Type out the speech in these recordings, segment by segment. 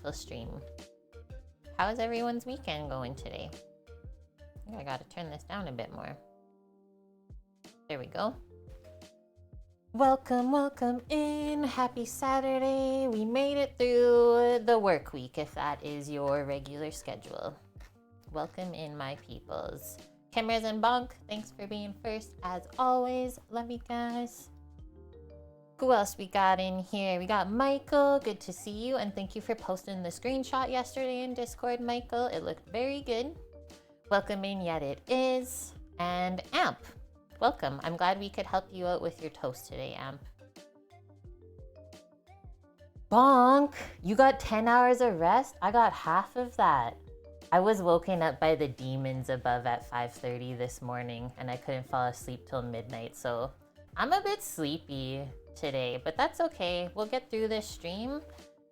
successful stream. How is everyone's weekend going today? I think I gotta turn this down a bit more. There we go. Welcome, welcome in. Happy Saturday. We made it through the work week if that is your regular schedule. Welcome in, my peoples. Kimers and Bonk, thanks for being first as always. Love you guys. Who else we got in here? We got Michael. Good to see you, and thank you for posting the screenshot yesterday in Discord, Michael. It looked very good. Welcome in, yet it is. And Amp, welcome. I'm glad we could help you out with your toast today, Amp. Bonk, you got 10 hours of rest? I got half of that. I was woken up by the demons above at 5:30 this morning, and I couldn't fall asleep till midnight, so I'm a bit sleepy today, but that's okay. We'll get through this stream,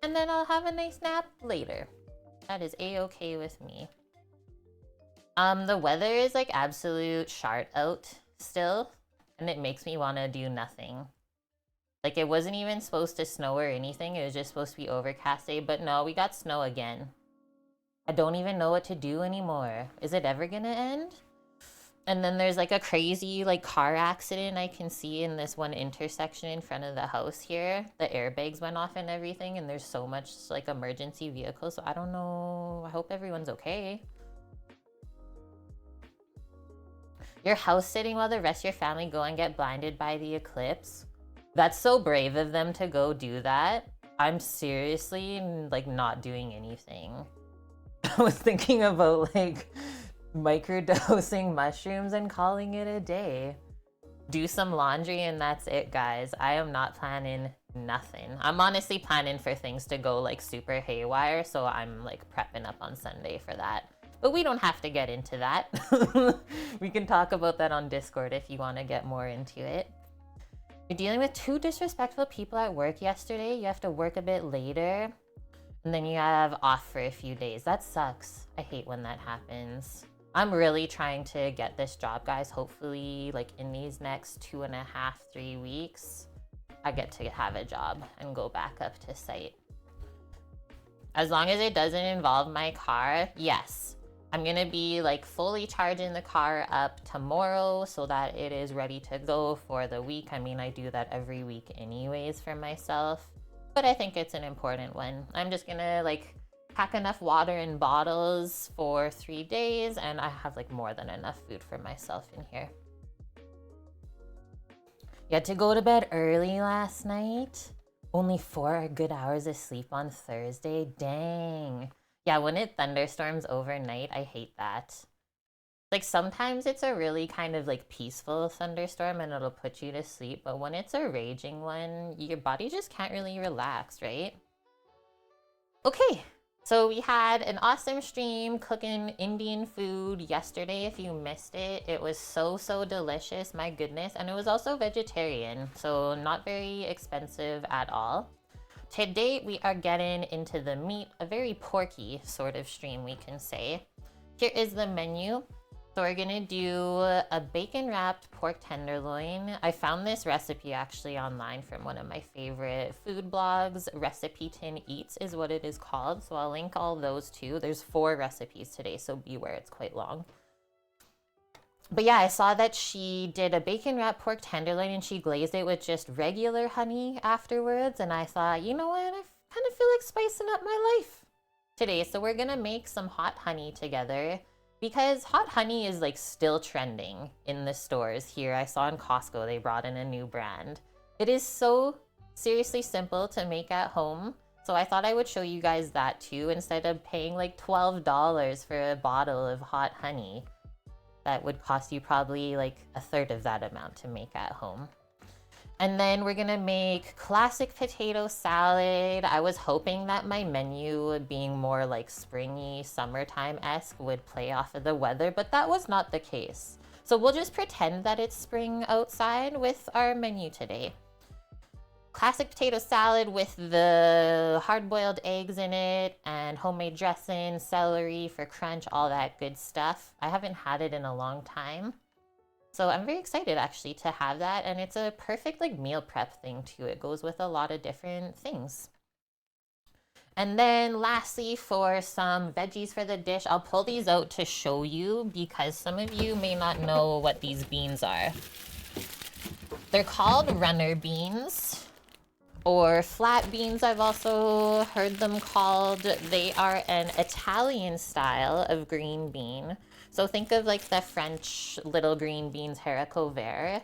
and then I'll have a nice nap later. That is a-okay with me. The weather is like absolute shart out still, and it makes me want to do nothing. Like, it wasn't even supposed to snow or anything. It was just supposed to be overcast day, but no, we got snow again. I don't even know what to do anymore. Is it ever gonna end? And then there's like a crazy like car accident I can see in this one intersection in front of the house here. The airbags went off and everything, and there's so much like emergency vehicles, so I don't know. I hope everyone's okay. Your house sitting while the rest of your family go and get blinded by the eclipse? That's so brave of them to go do that. I'm seriously like not doing anything. I was thinking about like microdosing mushrooms and calling it a day. Do some laundry and that's it, guys. I am not planning nothing. I'm honestly planning for things to go like super haywire, so I'm like prepping up on Sunday for that. But we don't have to get into that. We can talk about that on Discord if you want to get more into it. You're dealing with 2 disrespectful people at work yesterday. You have to work a bit later, and then you have off for a few days. That sucks. I hate when that happens. I'm really trying to get this job, guys. Hopefully, like in these next 2.5, 3 weeks, I get to have a job and go back up to site. As long as it doesn't involve my car, yes. I'm gonna be like fully charging the car up tomorrow so that it is ready to go for the week. I mean, I do that every week anyways for myself, but I think it's an important one. I'm just gonna like pack enough water in bottles for 3 days, and I have like more than enough food for myself in here. You had to go to bed early last night? Only 4 good hours of sleep on Thursday? Dang. Yeah, when it thunderstorms overnight, I hate that. Like sometimes it's a really kind of like peaceful thunderstorm and it'll put you to sleep, but when it's a raging one, your body just can't really relax, right? Okay, so we had an awesome stream cooking Indian food yesterday. If you missed it, it was so delicious, my goodness. And it was also vegetarian, so not very expensive at all. Today we are getting into the meat, a very porky sort of stream we can say. Here is the menu. So we're gonna do a bacon wrapped pork tenderloin. I found this recipe actually online from one of my favorite food blogs. Recipe Tin Eats is what it is called. So I'll link all those too. There's 4 recipes today, so beware, it's quite long. But yeah, I saw that she did a bacon wrapped pork tenderloin and she glazed it with just regular honey afterwards. And I thought, you know what? I kind of feel like spicing up my life today. So we're gonna make some hot honey together because hot honey is like still trending in the stores here. I saw in Costco, they brought in a new brand. It is so seriously simple to make at home. So I thought I would show you guys that too, instead of paying like $12 for a bottle of hot honey. That would cost you probably like a third of that amount to make at home. And then we're gonna make classic potato salad. I was hoping that my menu being more like springy, summertime-esque would play off of the weather, but that was not the case. So we'll just pretend that it's spring outside with our menu today. Classic potato salad with the hard-boiled eggs in it and homemade dressing, celery for crunch, all that good stuff. I haven't had it in a long time, so I'm very excited actually to have that, and it's a perfect like meal prep thing too. It goes with a lot of different things. And then lastly, for some veggies for the dish, I'll pull these out to show you because some of you may not know what these beans are. They're called runner beans or flat beans, I've also heard them called. They are an Italian style of green bean. So think of like the French little green beans, haricots verts.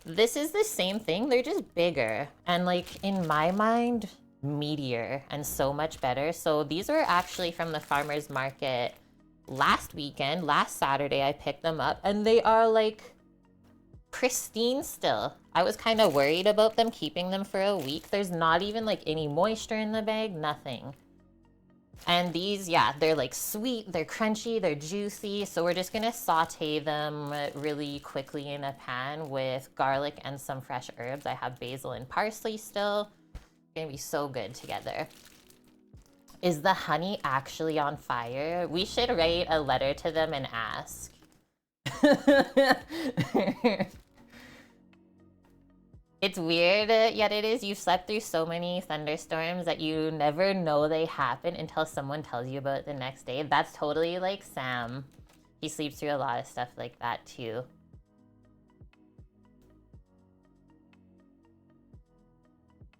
This is the same thing, they're just bigger. And like in my mind, meatier and so much better. So these were actually from the farmer's market last weekend, last Saturday I picked them up and they are like pristine still. I was kind of worried about them keeping them for a week. There's not even like any moisture in the bag, nothing. And these, yeah, they're like sweet, they're crunchy, they're juicy. So we're just gonna saute them really quickly in a pan with garlic and some fresh herbs. I have basil and parsley still. Gonna be so good together. Is the honey actually on fire? We should write a letter to them and ask. It's weird, yet it is. You've slept through so many thunderstorms that you never know they happen until someone tells you about it the next day. That's totally like Sam. He sleeps through a lot of stuff like that too.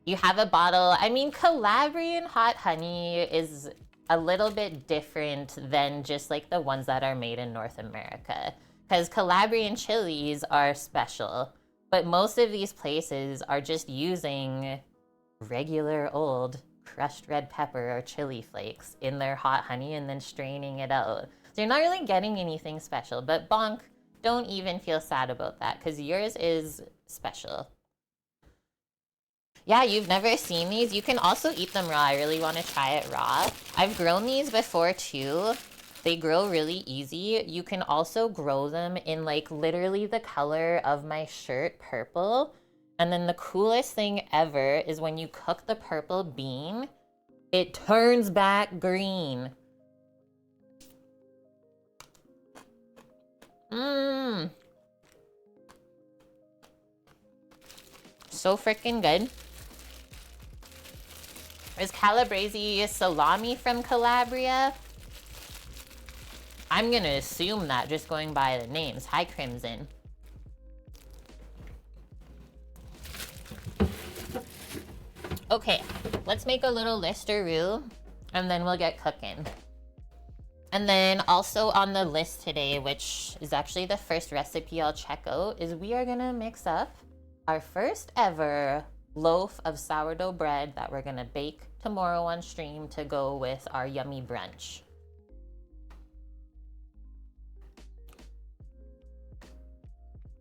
You have a bottle. I mean, Calabrian hot honey is a little bit different than just like the ones that are made in North America. Because Calabrian chilies are special. But most of these places are just using regular old crushed red pepper or chili flakes in their hot honey and then straining it out. So you're not really getting anything special, but bonk, don't even feel sad about that because yours is special. Yeah, you've never seen these? You can also eat them raw. I really want to try it raw. I've grown these before too. They grow really easy. You can also grow them in like literally the color of my shirt, purple. And then the coolest thing ever is when you cook the purple bean, it turns back green. Mmm. So freaking good. Is Calabrese salami from Calabria? I'm gonna assume that just going by the names. Hi, Crimson. Okay, let's make a little listeroo and then we'll get cooking. And then also on the list today, which is actually the first recipe I'll check out, is we are gonna mix up our first ever loaf of sourdough bread that we're gonna bake tomorrow on stream to go with our yummy brunch.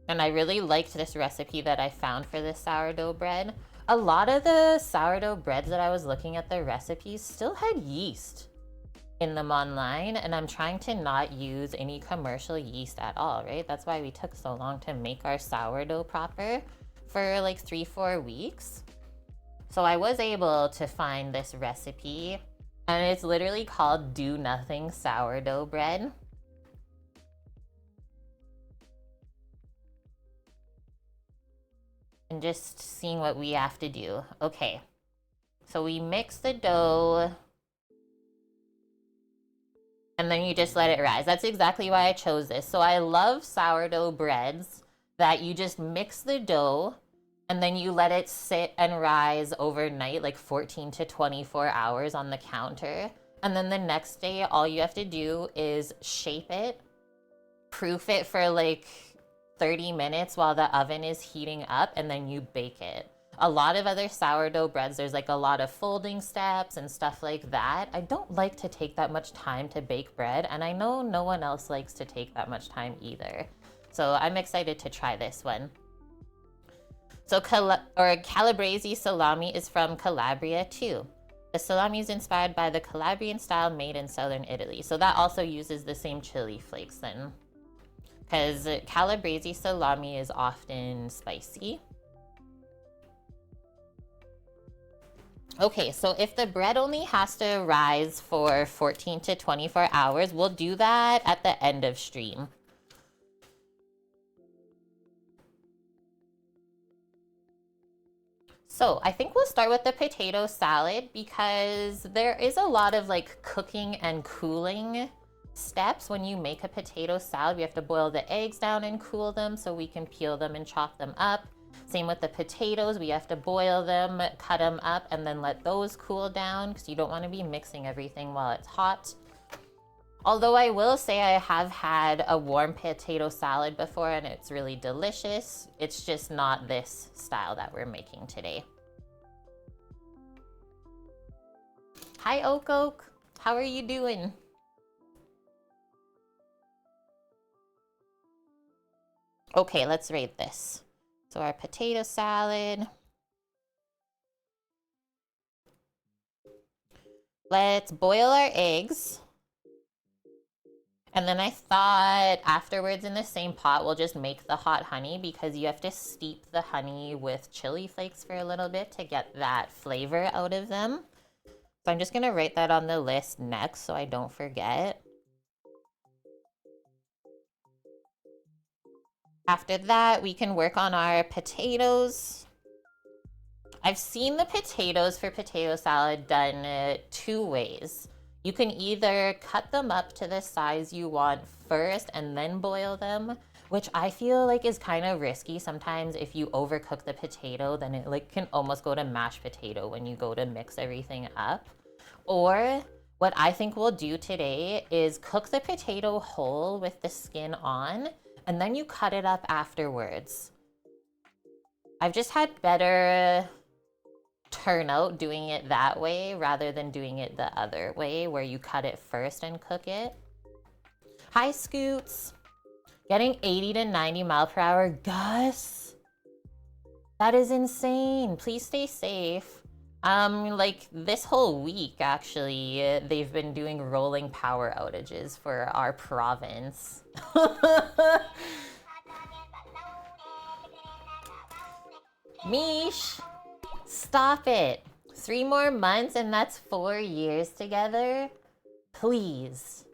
And I really liked this recipe that I found for this sourdough bread. A lot of the sourdough breads that I was looking at the recipes still had yeast in them online, and I'm trying to not use any commercial yeast at all, right? That's why we took so long to make our sourdough proper for like 3-4 weeks. So I was able to find this recipe, and it's literally called Do Nothing Sourdough Bread. And just seeing what we have to do. Okay, so we mix the dough and then you just let it rise. That's exactly why I chose this. So I love sourdough breads that you just mix the dough and then you let it sit and rise overnight, like 14 to 24 hours on the counter. And then the next day, all you have to do is shape it, proof it for like 30 minutes while the oven is heating up, and then you bake it. A lot of other sourdough breads, there's like a lot of folding steps and stuff like that. I don't like to take that much time to bake bread, and I know no one else likes to take that much time either. So I'm excited to try this one. So Calabrese salami is from Calabria too. The salami is inspired by the Calabrian style made in southern Italy. So that also uses the same chili flakes then, because Calabrese salami is often spicy. Okay, so if the bread only has to rise for 14 to 24 hours, we'll do that at the end of stream. So I think we'll start with the potato salad because there is a lot of like cooking and cooling steps when you make a potato salad. We have to boil the eggs down and cool them so we can peel them and chop them up. Same with the potatoes, we have to boil them, cut them up, and then let those cool down because you don't want to be mixing everything while it's hot. Although I will say I have had a warm potato salad before and it's really delicious. It's just not this style that we're making today. Hi Oak Oak, how are you doing? Okay, let's rate this. So our potato salad. Let's boil our eggs. And then I thought afterwards in the same pot, we'll just make the hot honey because you have to steep the honey with chili flakes for a little bit to get that flavor out of them. So I'm just gonna write that on the list next so I don't forget. After that, we can work on our potatoes. I've seen the potatoes for potato salad done 2 ways. You can either cut them up to the size you want first and then boil them, which I feel like is kind of risky. Sometimes if you overcook the potato, then it like can almost go to mashed potato when you go to mix everything up. Or what I think we'll do today is cook the potato whole with the skin on, and then you cut it up afterwards. I've just had better turnout doing it that way rather than doing it the other way where you cut it first and cook it. Hi Scoots. Getting 80 to 90 mile per hour Gus. That is insane. Please stay safe. Like this whole week actually, they've been doing rolling power outages for our province. Mish, stop it. 3 more months and that's 4 years together? Please.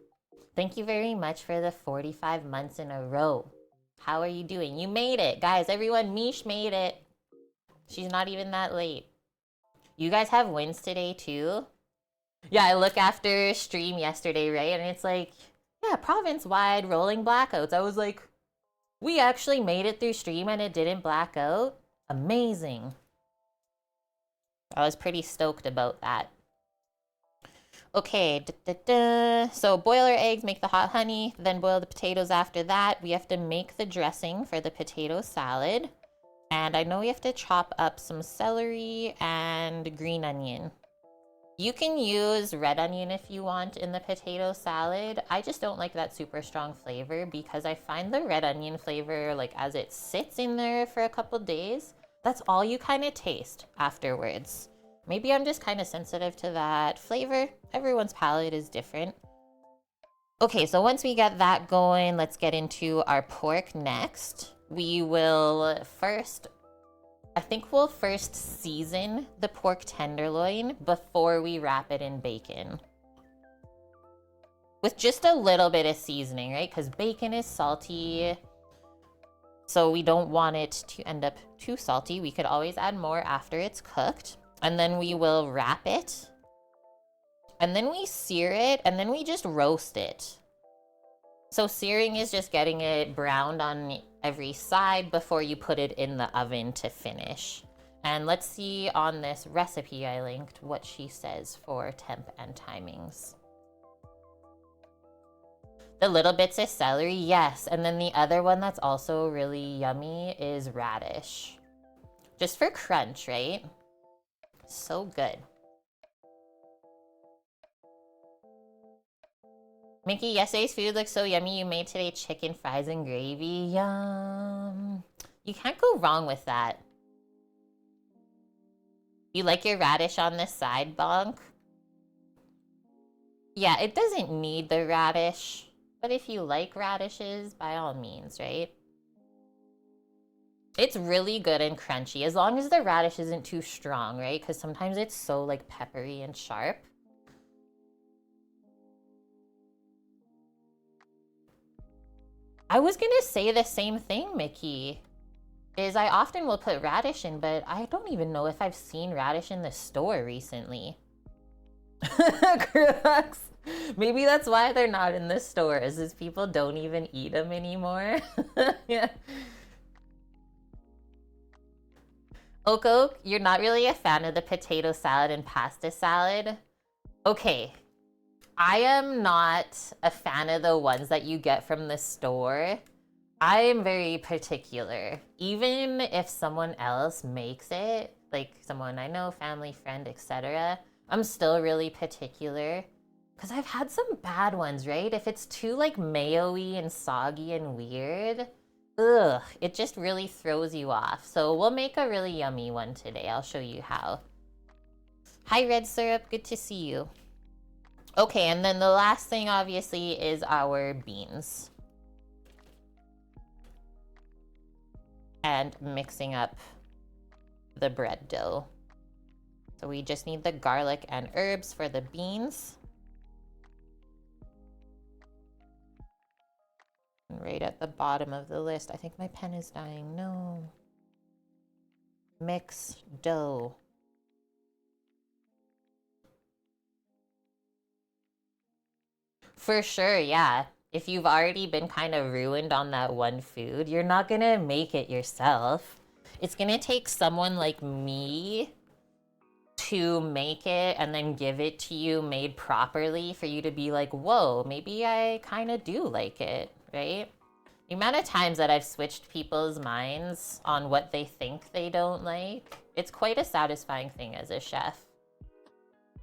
Thank you very much for the 45 months in a row. How are you doing? You made it. Guys, everyone, Mish made it. She's not even that late. You guys have wins today too? Yeah, I look after stream yesterday, right? And it's like, yeah, province-wide rolling blackouts. I was like, we actually made it through stream and it didn't black out? Amazing. I was pretty stoked about that. Okay, so boil our eggs, make the hot honey, then boil the potatoes after that. We have to make the dressing for the potato salad. And I know we have to chop up some celery and green onion. You can use red onion if you want in the potato salad. I just don't like that super strong flavor because I find the red onion flavor, like as it sits in there for a couple days, that's all you kind of taste afterwards. Maybe I'm just kind of sensitive to that flavor. Everyone's palate is different. Okay, so once we get that going, let's get into our pork next. We will first, I think we'll first season the pork tenderloin before we wrap it in bacon. With just a little bit of seasoning, right? Because bacon is salty, so we don't want it to end up too salty. We could always add more after it's cooked. And then we will wrap it. And then we sear it, and then we just roast it. So searing is just getting it browned on every side before you put it in the oven to finish. And let's see on this recipe I linked what she says for temp and timings. The little bits of celery, yes. And then the other one that's also really yummy is radish. Just for crunch, right? So good. Mickey, yesterday's food looks so yummy. You made today chicken, fries, and gravy. Yum. You can't go wrong with that. You like your radish on the side, Bonk? Yeah, it doesn't need the radish. But if you like radishes, by all means, right? It's really good and crunchy, as long as the radish isn't too strong, right? Because sometimes it's so like peppery and sharp. I was gonna say the same thing, Mickey. is I often will put radish in, but I don't even know if I've seen radish in the store recently. Crux. Maybe that's why they're not in the stores, is people don't even eat them anymore. Yeah. Oak, you're not really a fan of the potato salad and pasta salad. Okay, I am not a fan of the ones that you get from the store. I am very particular. Even if someone else makes it, like someone I know, family, friend, etc., I'm still really particular. Because I've had some bad ones, right? If it's too like mayo-y and soggy and weird, ugh, it just really throws you off. So we'll make a really yummy one today. I'll show you how. Hi, Red Syrup. Good to see you. Okay, and then the last thing, obviously, is our beans. And mixing up the bread dough. So we just need the garlic and herbs for the beans. And right at the bottom of the list, I think my pen is dying. No. Mix dough. For sure, yeah. If you've already been kind of ruined on that one food, you're not gonna make it yourself. It's gonna take someone like me to make it and then give it to you made properly for you to be like, whoa, maybe I kind of do like it, right? The amount of times that I've switched people's minds on what they think they don't like, it's quite a satisfying thing as a chef.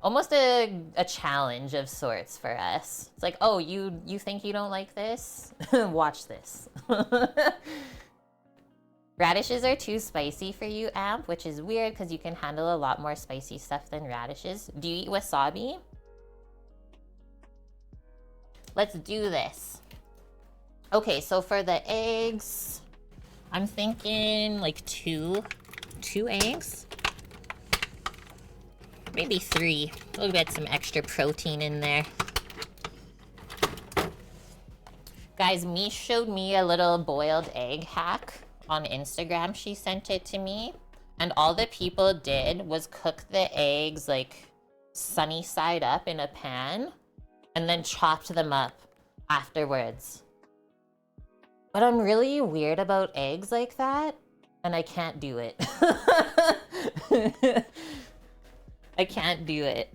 Almost a challenge of sorts for us. It's like, oh, you think you don't like this? Watch this. Radishes are too spicy for you, Amp, which is weird because you can handle a lot more spicy stuff than radishes. Do you eat wasabi? Let's do this. Okay, so for the eggs, I'm thinking like two eggs. Maybe 3. We'll get some extra protein in there. Guys, Mish showed me a little boiled egg hack on Instagram. She sent it to me. And all the people did was cook the eggs like sunny side up in a pan and then chopped them up afterwards. But I'm really weird about eggs like that, and I can't do it. I can't do it.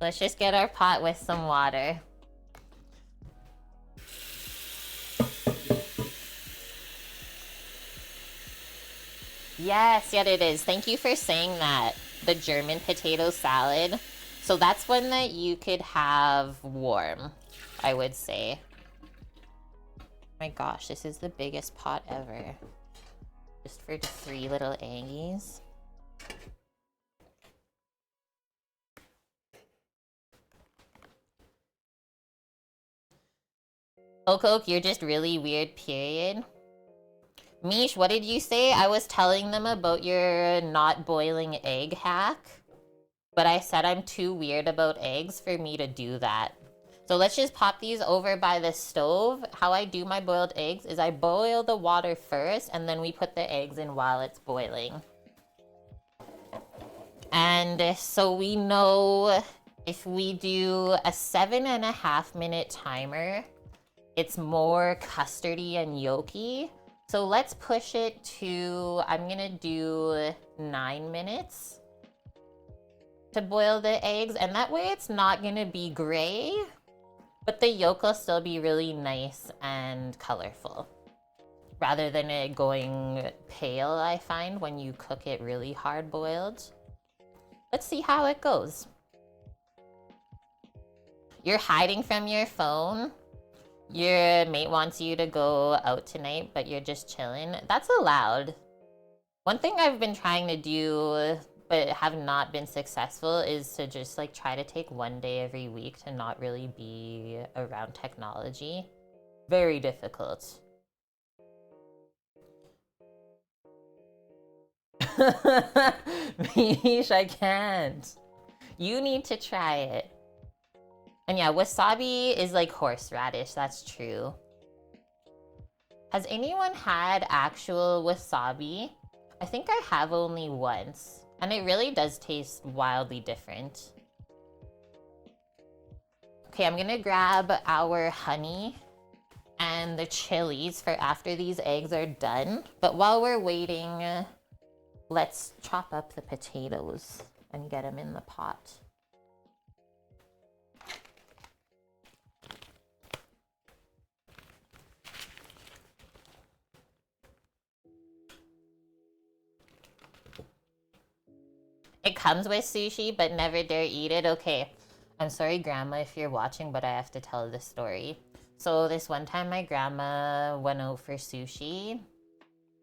Let's just get our pot with some water. Yes, it is. Thank you for saying that. The German potato salad. So that's one that you could have warm, I would say. My gosh, this is the biggest pot ever. Just for 3 little eggies. Oak, you're just really weird, period. Mish, what did you say? I was telling them about your not boiling egg hack, but I said I'm too weird about eggs for me to do that. So let's just pop these over by the stove. How I do my boiled eggs is I boil the water first, and then we put the eggs in while it's boiling. And so we know if we do a 7.5-minute timer, it's more custardy and yolky. So let's push it to, I'm gonna do 9 minutes to boil the eggs. And that way it's not gonna be gray, but the yolk will still be really nice and colorful. Rather than it going pale, I find, when you cook it really hard boiled. Let's see how it goes. You're hiding from your phone. Your mate wants you to go out tonight, but you're just chilling. That's allowed. One thing I've been trying to do, but have not been successful, is to just like try to take one day every week to not really be around technology. Very difficult. Mish, I can't. You need to try it. And yeah, wasabi is like horseradish, that's true. Has anyone had actual wasabi? I think I have only once, and it really does taste wildly different. Okay, I'm gonna grab our honey and the chilies for after these eggs are done. But while we're waiting, let's chop up the potatoes and get them in the pot. It comes with sushi, but never dare eat it. Okay, I'm sorry, Grandma, if you're watching, but I have to tell the story. So this one time my grandma went out for sushi,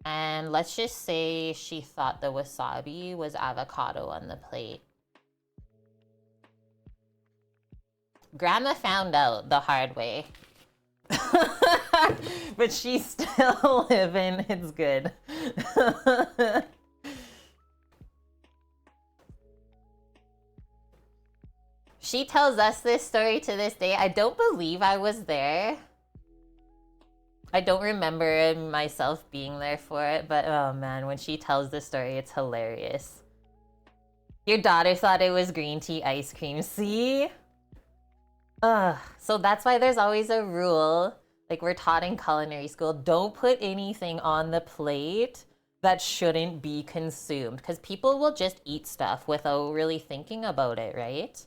and let's just say she thought the wasabi was avocado on the plate. Grandma found out the hard way. But she's still living, it's good. She tells us this story to this day. I don't believe I was there. I don't remember myself being there for it, but oh man, when she tells the story, it's hilarious. Your daughter thought it was green tea ice cream, see? Ugh, so that's why there's always a rule, like we're taught in culinary school, don't put anything on the plate that shouldn't be consumed, because people will just eat stuff without really thinking about it, right?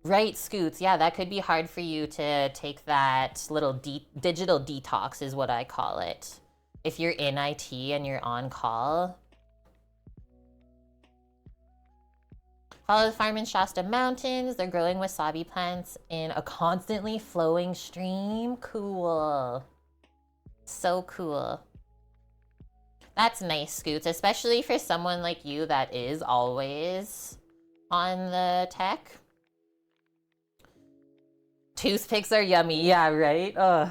Right, Scoots. Yeah, that could be hard for you to take that little digital detox is what I call it. If you're in IT and you're on call. Follow the farm in Shasta Mountains. They're growing wasabi plants in a constantly flowing stream. Cool. So cool. That's nice, Scoots, especially for someone like you that is always on the tech. Toothpicks are yummy. Yeah, right? Ugh.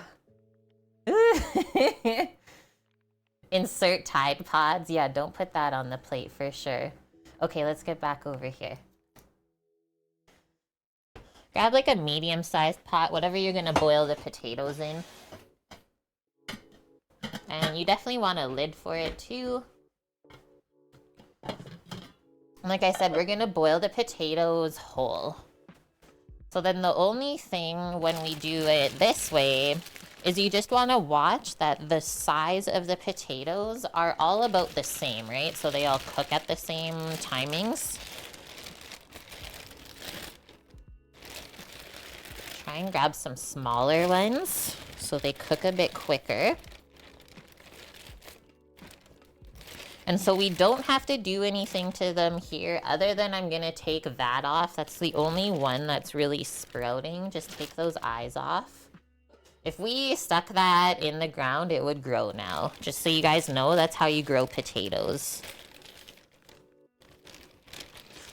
Insert Tide Pods. Yeah, don't put that on the plate for sure. Okay, let's get back over here. Grab like a medium-sized pot, whatever you're gonna boil the potatoes in. And you definitely want a lid for it too. And like I said, we're gonna boil the potatoes whole. So then the only thing when we do it this way is you just want to watch that the size of the potatoes are all about the same, right? So they all cook at the same timings. Try and grab some smaller ones so they cook a bit quicker. And so we don't have to do anything to them here other than I'm gonna take that off. That's the only one that's really sprouting. Just take those eyes off. If we stuck that in the ground, it would grow now. Just so you guys know, that's how you grow potatoes.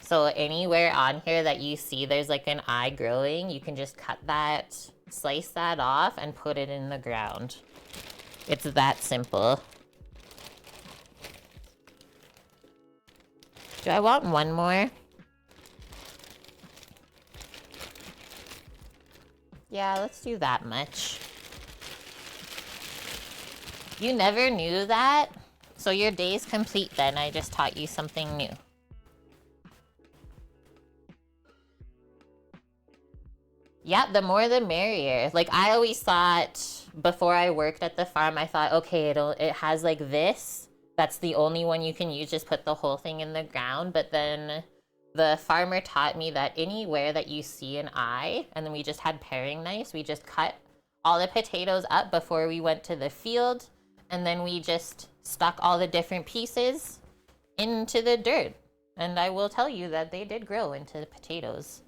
So anywhere on here that you see there's like an eye growing, you can just cut that, slice that off, and put it in the ground. It's that simple. Do I want one more? Yeah, let's do that much. You never knew that? So your day's complete then. I just taught you something new. Yeah, the more the merrier. Like I always thought before I worked at the farm, I thought, okay, it has like this. That's the only one you can use, just put the whole thing in the ground. But then the farmer taught me that anywhere that you see an eye, and then we just had paring knives, we just cut all the potatoes up before we went to the field, and then we just stuck all the different pieces into the dirt. And I will tell you that they did grow into the potatoes.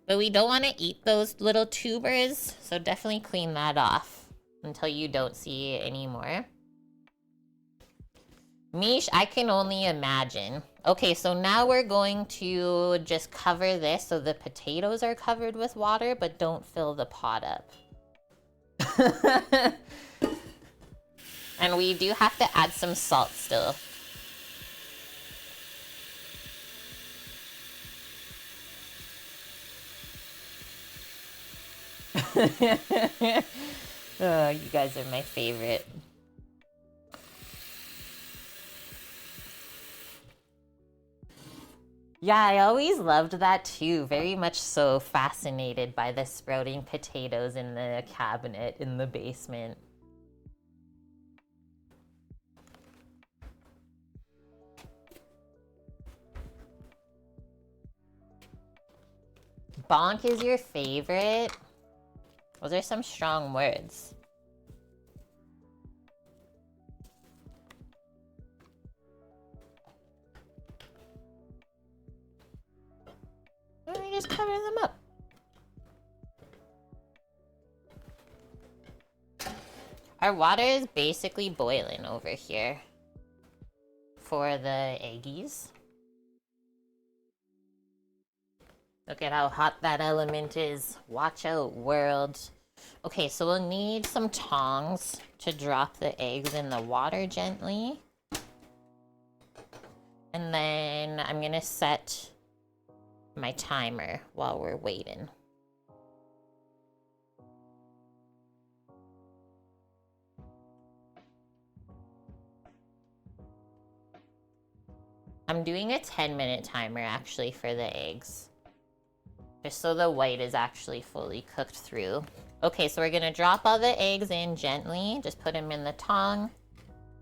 But we don't want to eat those little tubers, so definitely clean that off until you don't see it anymore. Mish, I can only imagine. Okay, so now we're going to just cover this so the potatoes are covered with water, but don't fill the pot up. And we do have to add some salt still. Oh, you guys are my favorite. Yeah, I always loved that too. Very much so fascinated by the sprouting potatoes in the cabinet in the basement. Bonk is your favorite? Those are some strong words. Let me just cover them up. Our water is basically boiling over here for the eggies. Look at how hot that element is. Watch out, world. Okay, so we'll need some tongs to drop the eggs in the water gently. And then I'm gonna set my timer while we're waiting. I'm doing a 10-minute timer actually for the eggs. Just so the white is actually fully cooked through. Okay, so we're gonna drop all the eggs in gently. Just put them in the tong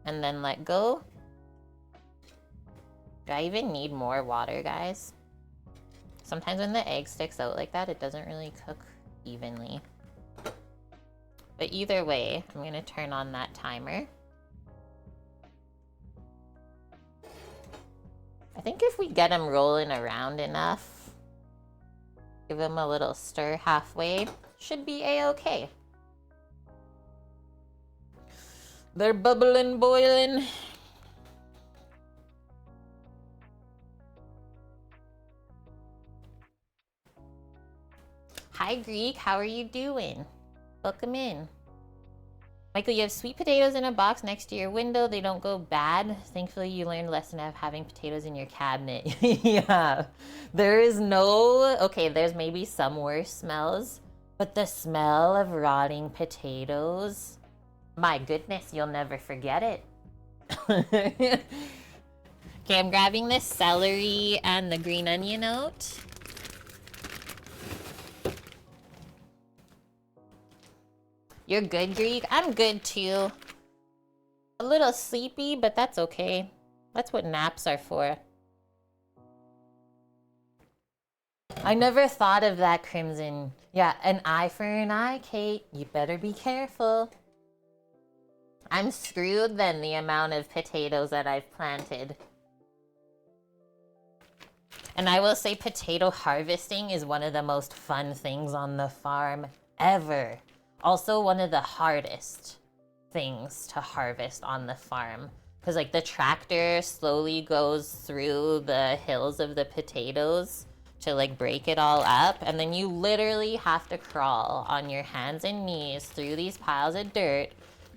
and then let go. Do I even need more water, guys? Sometimes when the egg sticks out like that, it doesn't really cook evenly. But either way, I'm gonna turn on that timer. I think if we get them rolling around enough, give them a little stir halfway, should be a-okay. They're bubbling, boiling. Hi, Greek. How are you doing? Welcome in. Michael, you have sweet potatoes in a box next to your window. They don't go bad. Thankfully, you learned a lesson of having potatoes in your cabinet. Yeah. There is no... Okay, there's maybe some worse smells. But the smell of rotting potatoes... My goodness, you'll never forget it. Okay, I'm grabbing the celery and the green onion out. You're good, Greek? I'm good too. A little sleepy, but that's okay. That's what naps are for. I never thought of that, Crimson. Yeah, an eye for an eye, Kate. You better be careful. I'm screwed then, the amount of potatoes that I've planted. And I will say potato harvesting is one of the most fun things on the farm ever. Also one of the hardest things to harvest on the farm. Because like the tractor slowly goes through the hills of the potatoes to like break it all up. And then you literally have to crawl on your hands and knees through these piles of dirt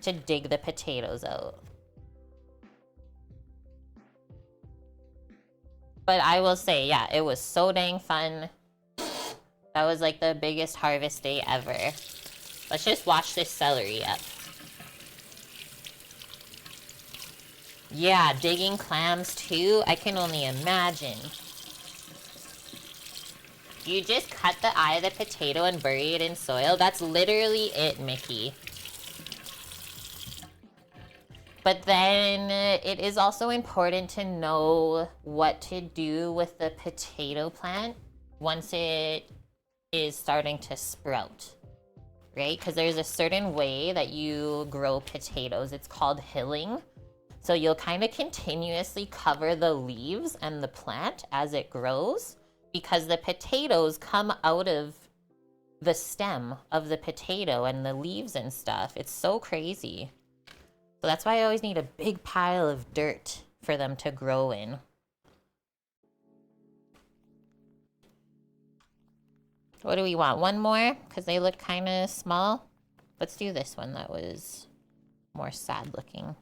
to dig the potatoes out. But I will say, yeah, it was so dang fun. That was like the biggest harvest day ever. Let's just wash this celery up. Yeah, digging clams too. I can only imagine. You just cut the eye of the potato and bury it in soil. That's literally it, Mickey. But then it is also important to know what to do with the potato plant once it is starting to sprout, right? Because there's a certain way that you grow potatoes. It's called hilling. So you'll kind of continuously cover the leaves and the plant as it grows because the potatoes come out of the stem of the potato and the leaves and stuff. It's so crazy. So that's why I always need a big pile of dirt for them to grow in. What do we want? One more? Because they look kind of small. Let's do this one that was more sad looking.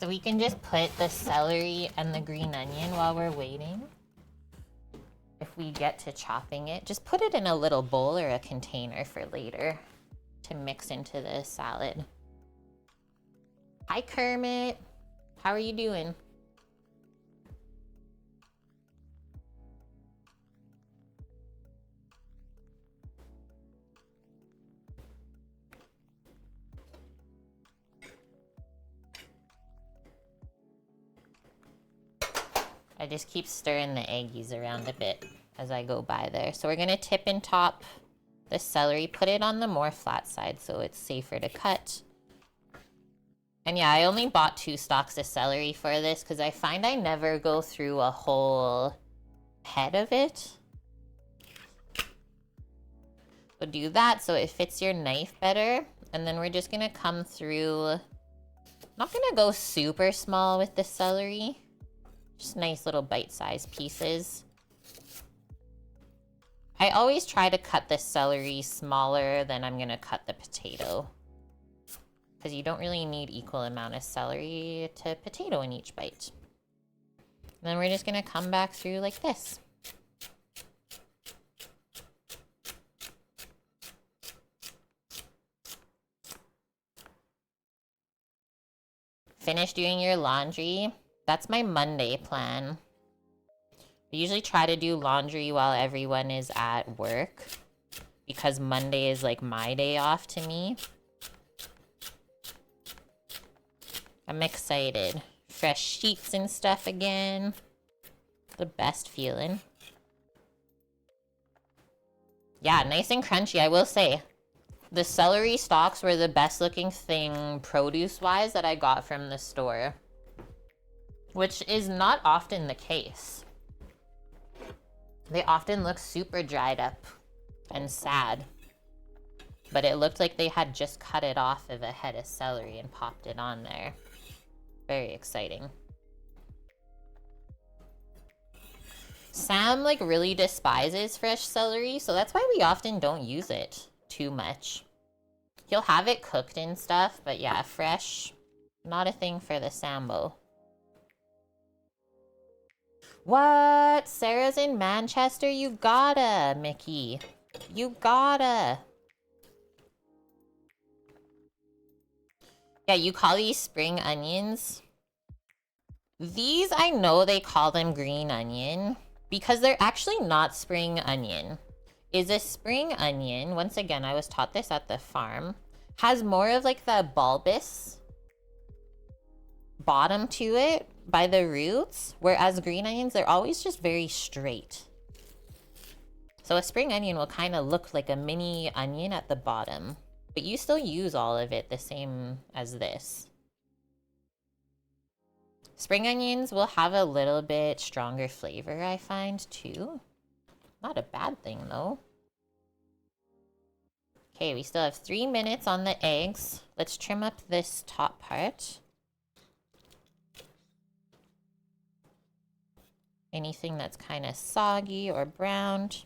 So we can just put the celery and the green onion while we're waiting. If we get to chopping it, just put it in a little bowl or a container for later to mix into the salad. Hi, Kermit. How are you doing? I just keep stirring the eggies around a bit as I go by there. So we're gonna tip and top the celery, put it on the more flat side so it's safer to cut. And yeah, I only bought 2 stalks of celery for this because I find I never go through a whole head of it. So do that so it fits your knife better. And then we're just gonna come through, not gonna go super small with the celery. Just nice little bite-sized pieces. I always try to cut the celery smaller than I'm gonna cut the potato, because you don't really need equal amount of celery to potato in each bite. And then we're just gonna come back through like this. Finish doing your laundry. That's my Monday plan. I usually try to do laundry while everyone is at work, because Monday is like my day off to me. I'm excited. Fresh sheets and stuff again. The best feeling. Yeah, nice and crunchy, I will say. The celery stalks were the best looking thing produce-wise that I got from the store, which is not often the case. They often look super dried up and sad, but it looked like they had just cut it off of a head of celery and popped it on there. Very exciting. Sam like really despises fresh celery, so that's why we often don't use it too much. He'll have it cooked and stuff, but yeah, fresh, not a thing for the Sambo. What? Sarah's in Manchester? You gotta, Mickey. You gotta. Yeah, you call these spring onions? These, I know they call them green onion because they're actually not spring onion. Is a spring onion, once again, I was taught this at the farm, has more of like the bulbous bottom to it by the roots, whereas green onions, they're always just very straight. So a spring onion will kind of look like a mini onion at the bottom, but you still use all of it the same as this. Spring onions will have a little bit stronger flavor, I find, too. Not a bad thing, though. Okay, we still have 3 minutes on the eggs. Let's trim up this top part. Anything that's kind of soggy or browned.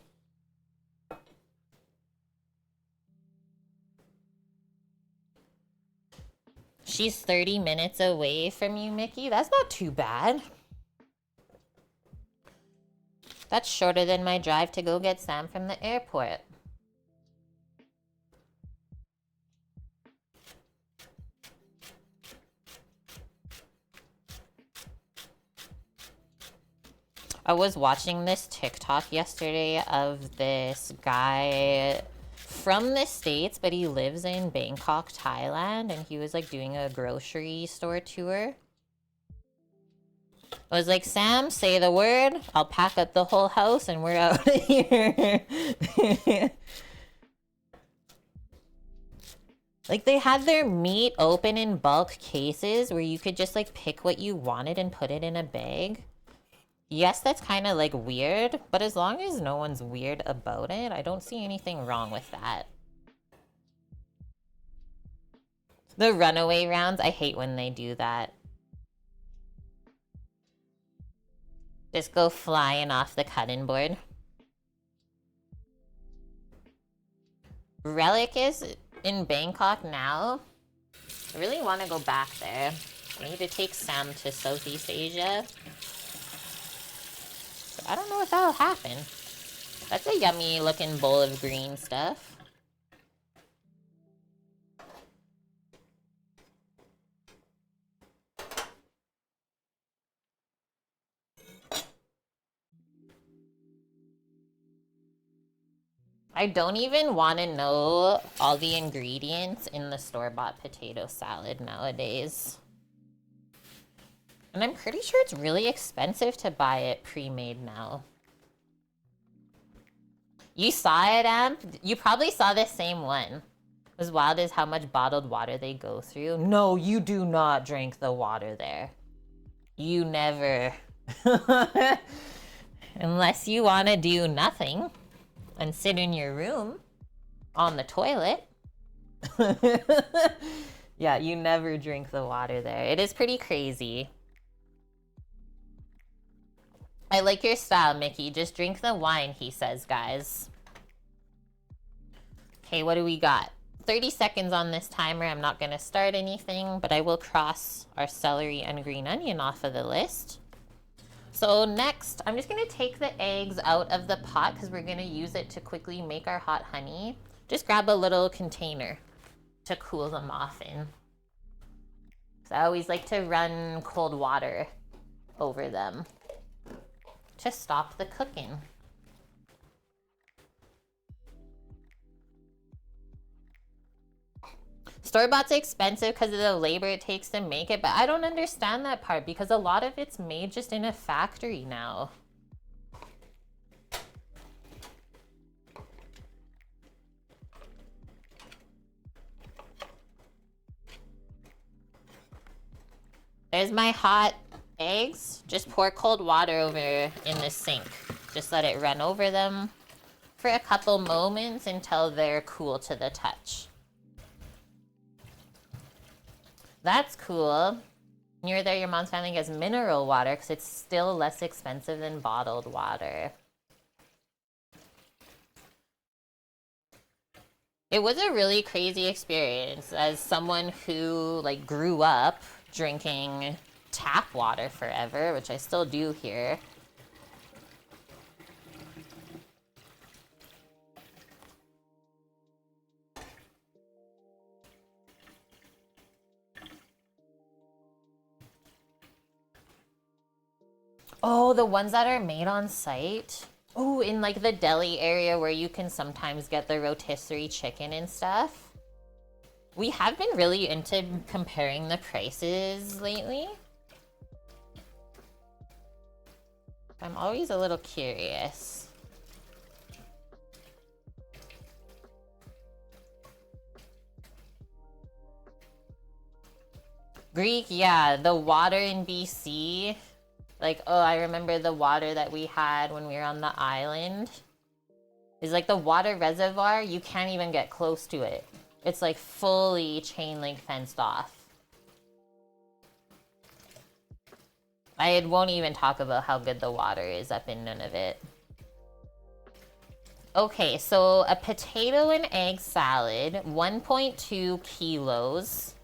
She's 30 minutes away from you, Mickey. That's not too bad. That's shorter than my drive to go get Sam from the airport. I was watching this TikTok yesterday of this guy from the States, but he lives in Bangkok, Thailand, and he was like doing a grocery store tour. I was like, Sam, say the word, I'll pack up the whole house and we're out of here. Like, they had their meat open in bulk cases where you could just like pick what you wanted and put it in a bag. Yes, that's kind of like weird, but as long as no one's weird about it, I don't see anything wrong with that. The runaway rounds, I hate when they do that. Just go flying off the cutting board. Relic is in Bangkok now. I really want to go back there. I need to take Sam to Southeast Asia. So I don't know if that'll happen. That's a yummy looking bowl of green stuff. I don't even want to know all the ingredients in the store-bought potato salad nowadays. And I'm pretty sure it's really expensive to buy it pre-made now. You saw it, Amp? You probably saw the same one. As wild as how much bottled water they go through. No, you do not drink the water there. You never. Unless you want to do nothing and sit in your room on the toilet. Yeah, you never drink the water there. It is pretty crazy. I like your style, Mickey. Just drink the wine, he says, guys. Okay, what do we got? 30 seconds on this timer. I'm not going to start anything, but I will cross our celery and green onion off of the list. So next, I'm just going to take the eggs out of the pot because we're going to use it to quickly make our hot honey. Just grab a little container to cool them off in. So I always like to run cold water over them to stop the cooking. Store-bought's expensive because of the labor it takes to make it, but I don't understand that part because a lot of it's made just in a factory now. There's my hot eggs. Just pour cold water over in the sink. Just let it run over them for a couple moments until they're cool to the touch. That's cool. When you're there, your mom's family gets mineral water because it's still less expensive than bottled water. It was a really crazy experience as someone who like grew up drinking tap water forever, which I still do here. Oh, the ones that are made on site? Oh, in like the deli area where you can sometimes get the rotisserie chicken and stuff. We have been really into comparing the prices lately. I'm always a little curious. Greek, yeah, the water in BC. Like, oh, I remember the water that we had when we were on the island. Is like the water reservoir, you can't even get close to it. It's like fully chain link fenced off. I won't even talk about how good the water is up in Nunavut. Okay, so a potato and egg salad, 1.2 kilos,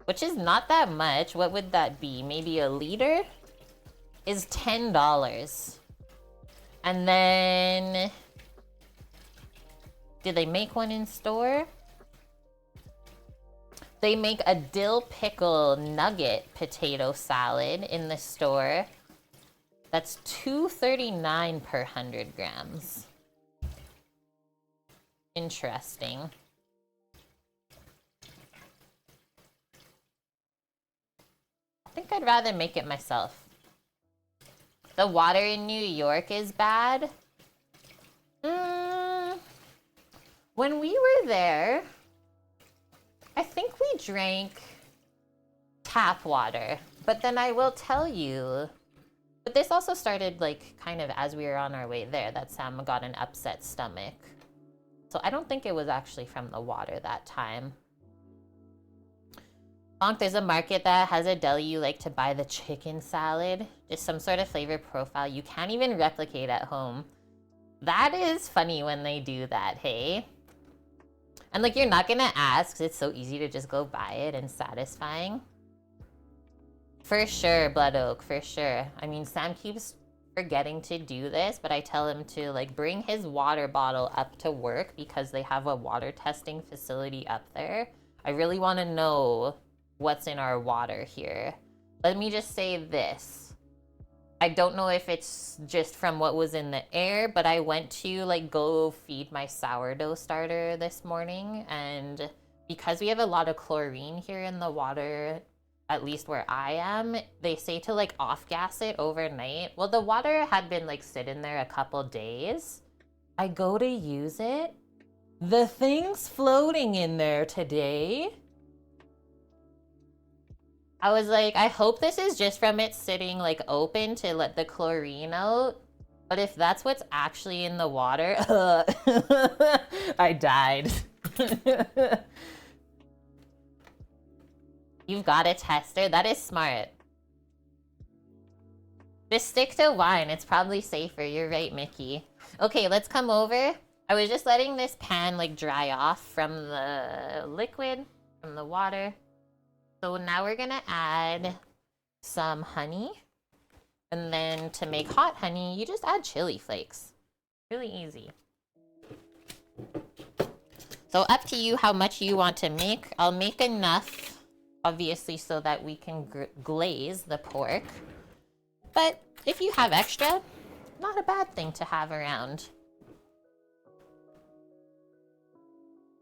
which is not that much. What would that be? Maybe a liter? Is $10. And then, did they make one in store? They make a dill pickle nugget potato salad in the store. That's $2.39 per 100 grams. Interesting. I think I'd rather make it myself. The water in New York is bad. When we were there, I think we drank tap water. But then I will tell you, but this also started like kind of as we were on our way there, that Sam got an upset stomach. So I don't think it was actually from the water that time. Bonk, there's a market that has a deli you like to buy the chicken salad. Just some sort of flavor profile you can't even replicate at home. That is funny when they do that, hey? And like, you're not gonna ask, 'cause it's so easy to just go buy it and satisfying. For sure, Blood Oak, for sure. I mean, Sam keeps forgetting to do this, but I tell him to like bring his water bottle up to work because they have a water testing facility up there. I really want to know what's in our water here. Let me just say this. I don't know if it's just from what was in the air, but I went to like go feed my sourdough starter this morning, and because we have a lot of chlorine here in the water, at least where I am, they say to like off gas it overnight. Well, the water had been like sitting there a couple days. I go to use it. The thing's floating in there today. I was like, I hope this is just from it sitting like open to let the chlorine out. But if that's what's actually in the water, I died. You've got a tester? That is smart. Just stick to wine. It's probably safer. You're right, Mickey. Okay, let's come over. I was just letting this pan like dry off from the liquid, from the water. So now we're gonna add some honey. And then to make hot honey, you just add chili flakes. Really easy. So up to you how much you want to make. I'll make enough, obviously, so that we can glaze the pork. But if you have extra, not a bad thing to have around.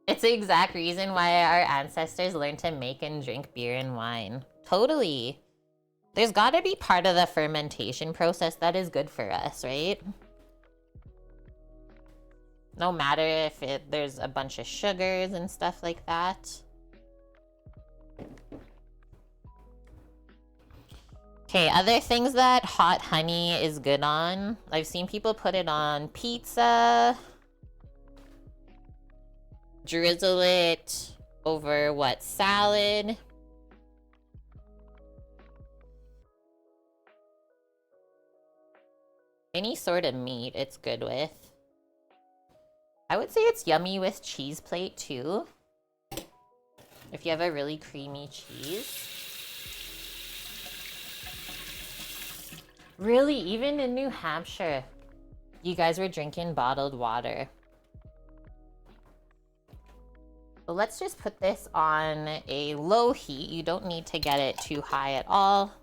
It's the exact reason why our ancestors learned to make and drink beer and wine. Totally. There's gotta be part of the fermentation process that is good for us, right? No matter if there's a bunch of sugars and stuff like that. Okay, other things that hot honey is good on. I've seen people put it on pizza. Drizzle it over what, salad? Any sort of meat it's good with. I would say it's yummy with cheese plate too. If you have a really creamy cheese. Really, even in New Hampshire, you guys were drinking bottled water. So let's just put this on a low heat. You don't need to get it too high at all.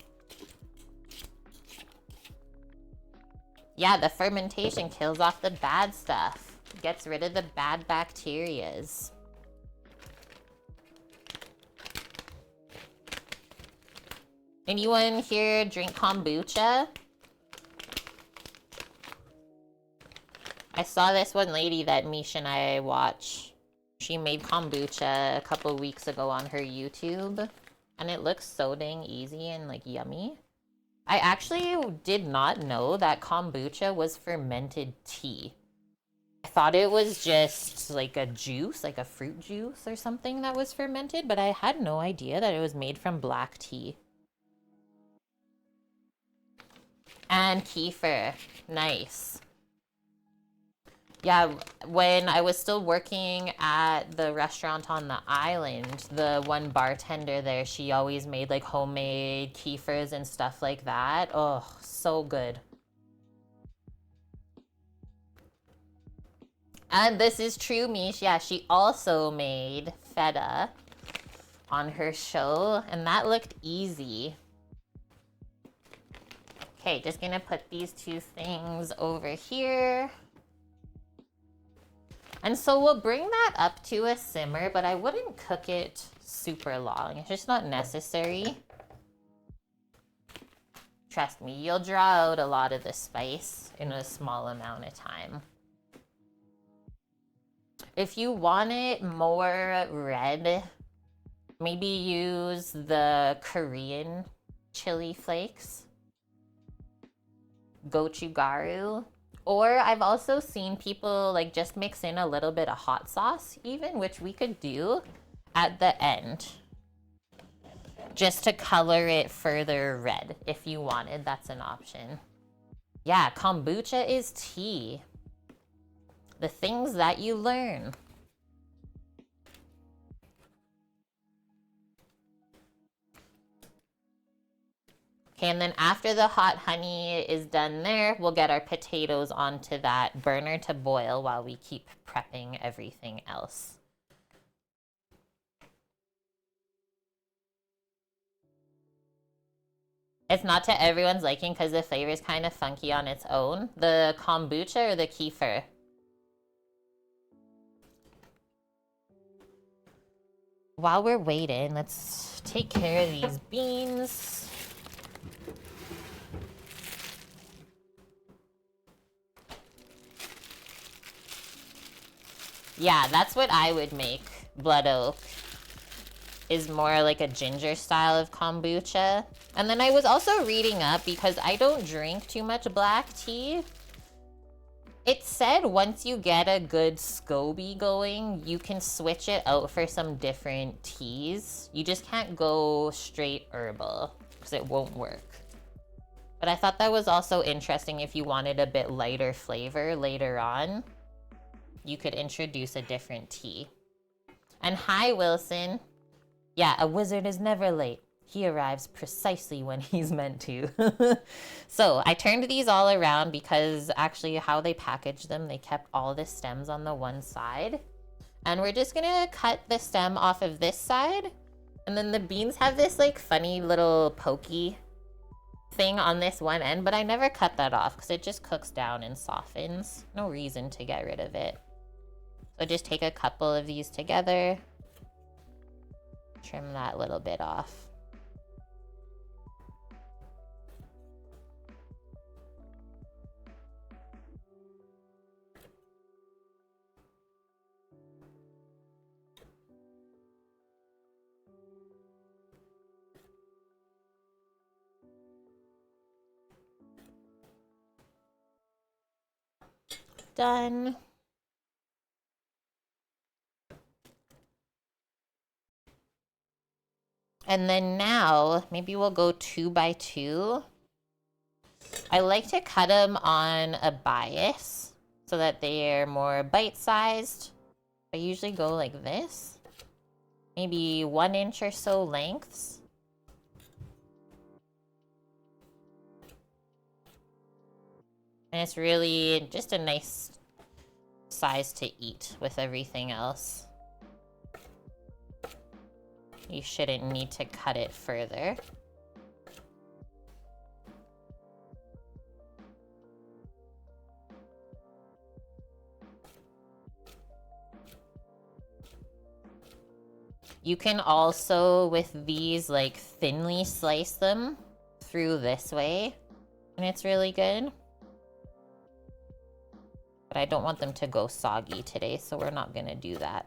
Yeah, the fermentation kills off the bad stuff. Gets rid of the bad bacterias. Anyone here drink kombucha? I saw this one lady that Misha and I watch. She made kombucha a couple weeks ago on her YouTube. And it looks so dang easy and like yummy. I actually did not know that kombucha was fermented tea. I thought it was just like a juice, like a fruit juice or something that was fermented, but I had no idea that it was made from black tea. And kefir. Nice. Yeah, when I was still working at the restaurant on the island, the one bartender there, she always made like homemade kefirs and stuff like that. Oh, so good. And this is true, Mish. Yeah, she also made feta on her show, and that looked easy. Okay, just gonna put these two things over here. And so we'll bring that up to a simmer, but I wouldn't cook it super long. It's just not necessary. Trust me, you'll draw out a lot of the spice in a small amount of time. If you want it more red, maybe use the Korean chili flakes. Gochugaru. Or I've also seen people like just mix in a little bit of hot sauce even, which we could do at the end. Just to color it further red if you wanted, that's an option. Yeah, kombucha is tea. The things that you learn. Okay, and then after the hot honey is done there, we'll get our potatoes onto that burner to boil while we keep prepping everything else. It's not to everyone's liking because the flavor is kind of funky on its own. The kombucha or the kefir? While we're waiting, let's take care of these beans. Yeah, that's what I would make. Blood oak is more like a ginger style of kombucha. And then I was also reading up because I don't drink too much black tea. It said once you get a good SCOBY going, you can switch it out for some different teas. You just can't go straight herbal because it won't work. But I thought that was also interesting if you wanted a bit lighter flavor later on. You could introduce a different tea. And hi, Wilson. Yeah, a wizard is never late. He arrives precisely when he's meant to. So I turned these all around because actually how they packaged them, they kept all the stems on the one side. And we're just gonna cut the stem off of this side. And then the beans have this like funny little pokey thing on this one end, but I never cut that off because it just cooks down and softens. No reason to get rid of it. So just take a couple of these together. Trim that little bit off. Done. And then now, maybe we'll go 2 by 2. I like to cut them on a bias so that they're more bite-sized. I usually go like this. Maybe 1 inch or so lengths. And it's really just a nice size to eat with everything else. You shouldn't need to cut it further. You can also, with these, like, thinly slice them through this way, and it's really good. But I don't want them to go soggy today, so we're not gonna do that.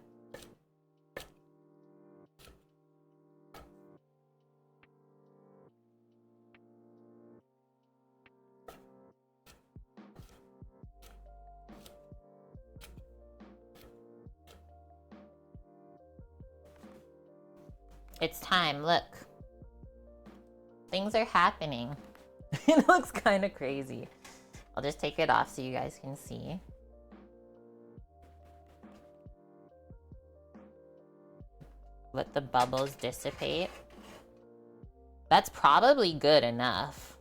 It's time, look. Things are happening. It looks kind of crazy. I'll just take it off so you guys can see. Let the bubbles dissipate. That's probably good enough.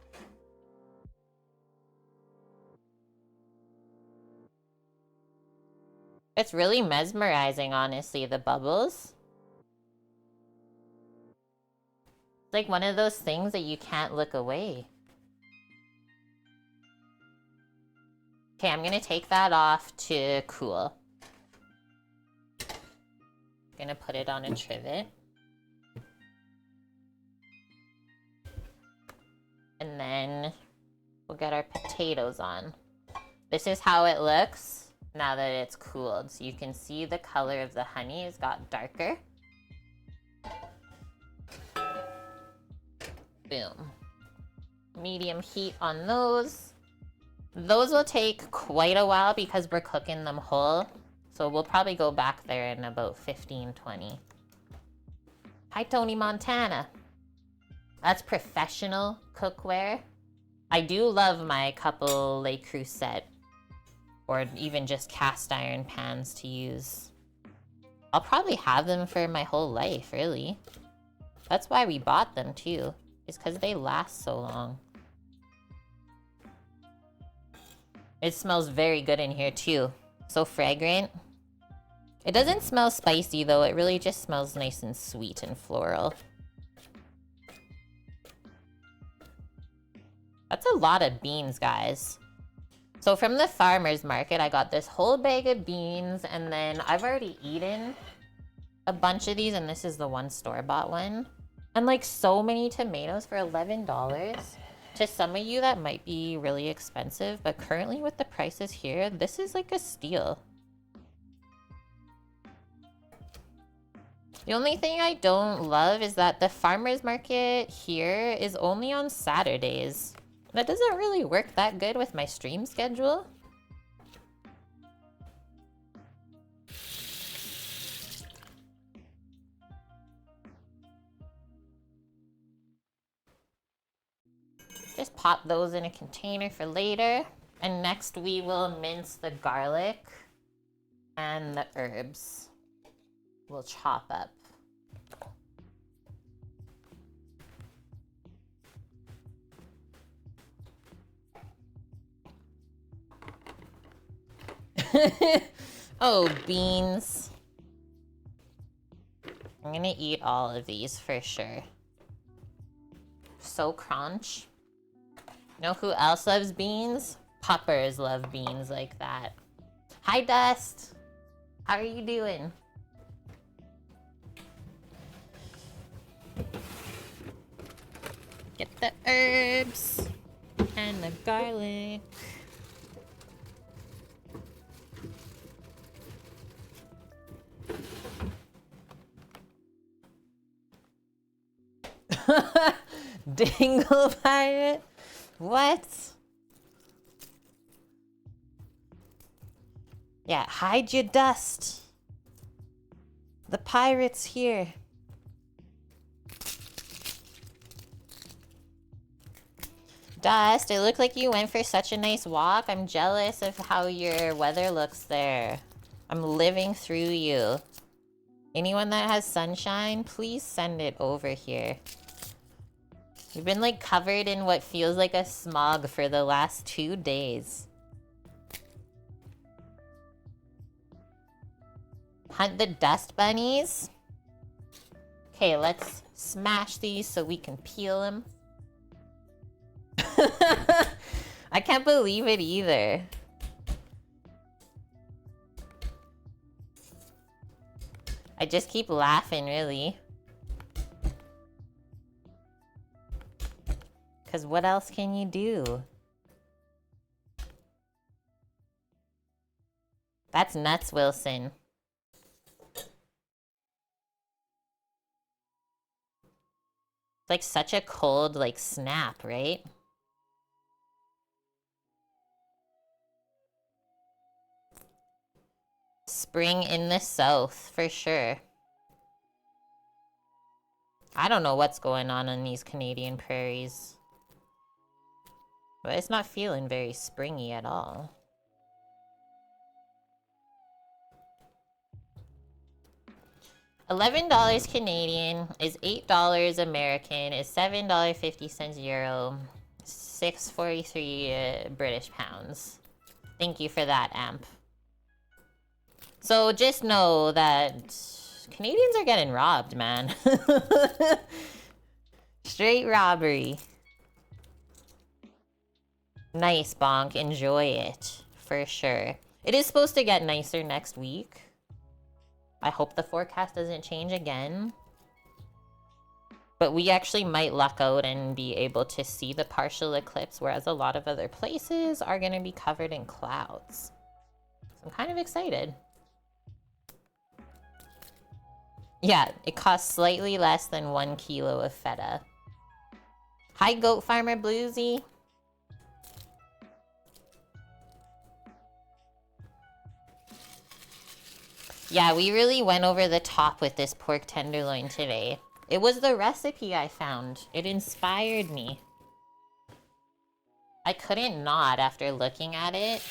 It's really mesmerizing, honestly, the bubbles. It's like one of those things that you can't look away. Okay, I'm gonna take that off to cool. Gonna put it on a trivet. And then we'll get our potatoes on. This is how it looks now that it's cooled. So you can see the color of the honey has got darker. Boom. Medium heat on those. Those will take quite a while because we're cooking them whole. So we'll probably go back there in about 15-20. Hi, Tony Montana. That's professional cookware. I do love my couple Le Creuset, or even just cast iron pans to use. I'll probably have them for my whole life, really. That's why we bought them too, It's because they last so long. It smells very good in here too. So fragrant. It doesn't smell spicy though. It really just smells nice and sweet and floral. That's a lot of beans, guys. So from the farmer's market, I got this whole bag of beans, and then I've already eaten a bunch of these, and this is the one store-bought one. And like so many tomatoes for $11. To some of you, that might be really expensive, but currently with the prices here, this is like a steal. The only thing I don't love is that the farmer's market here is only on Saturdays. That doesn't really work that good with my stream schedule. Just pop those in a container for later. And next we will mince the garlic and the herbs. We'll chop up. Oh, beans. I'm gonna eat all of these for sure. So crunch. Know who else loves beans? Puppers love beans like that. Hi, Dust. How are you doing? Get the herbs and the garlic. Dingle pirate? What? Yeah, hide your dust. The pirate's here. Dust, it looked like you went for such a nice walk. I'm jealous of how your weather looks there. I'm living through you. Anyone that has sunshine, please send it over here. We've been like covered in what feels like a smog for the last 2 days. Hunt the dust bunnies. Okay, let's smash these so we can peel them. I can't believe it either. I just keep laughing, really. Because what else can you do? That's nuts, Wilson. It's like such a cold, like, snap, right? Spring in the south, for sure. I don't know what's going on in these Canadian prairies. But it's not feeling very springy at all. $11 Canadian is $8 American, is $7.50 euro, 6.43 British pounds. Thank you for that, Amp. So just know that Canadians are getting robbed, man. Straight robbery. Nice, Bonk. Enjoy it. For sure. It is supposed to get nicer next week. I hope the forecast doesn't change again. But we actually might luck out and be able to see the partial eclipse, whereas a lot of other places are going to be covered in clouds. So I'm kind of excited. Yeah, it costs slightly less than 1 kilo of feta. Hi, Goat Farmer Bluesy. Yeah, we really went over the top with this pork tenderloin today. It was the recipe I found. It inspired me. I couldn't not after looking at it.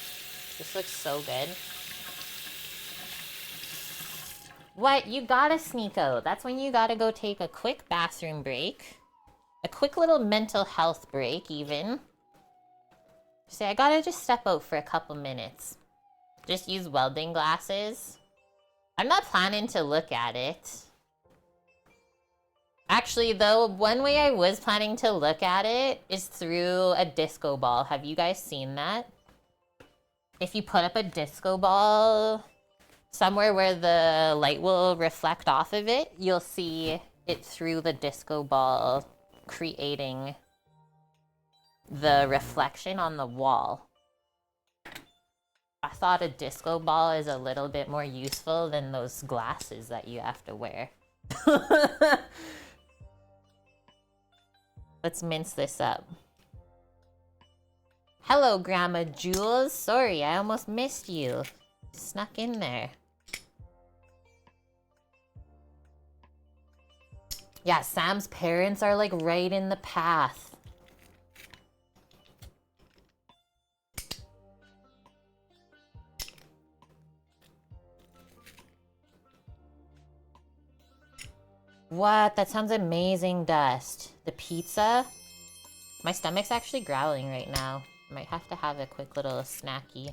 This looks so good. What? You gotta sneak out. That's when you gotta go take a quick bathroom break. A quick little mental health break, even. Say, I gotta just step out for a couple minutes. Just use welding glasses. I'm not planning to look at it. Actually, though, one way I was planning to look at it is through a disco ball. Have you guys seen that? If you put up a disco ball somewhere where the light will reflect off of it, you'll see it through the disco ball, creating the reflection on the wall. I thought a disco ball is a little bit more useful than those glasses that you have to wear. Let's mince this up. Hello, Grandma Jules. Sorry, I almost missed you. Snuck in there. Yeah, Sam's parents are like right in the path. What? That sounds amazing, Dust. The pizza? My stomach's actually growling right now. Might have to have a quick little snacky.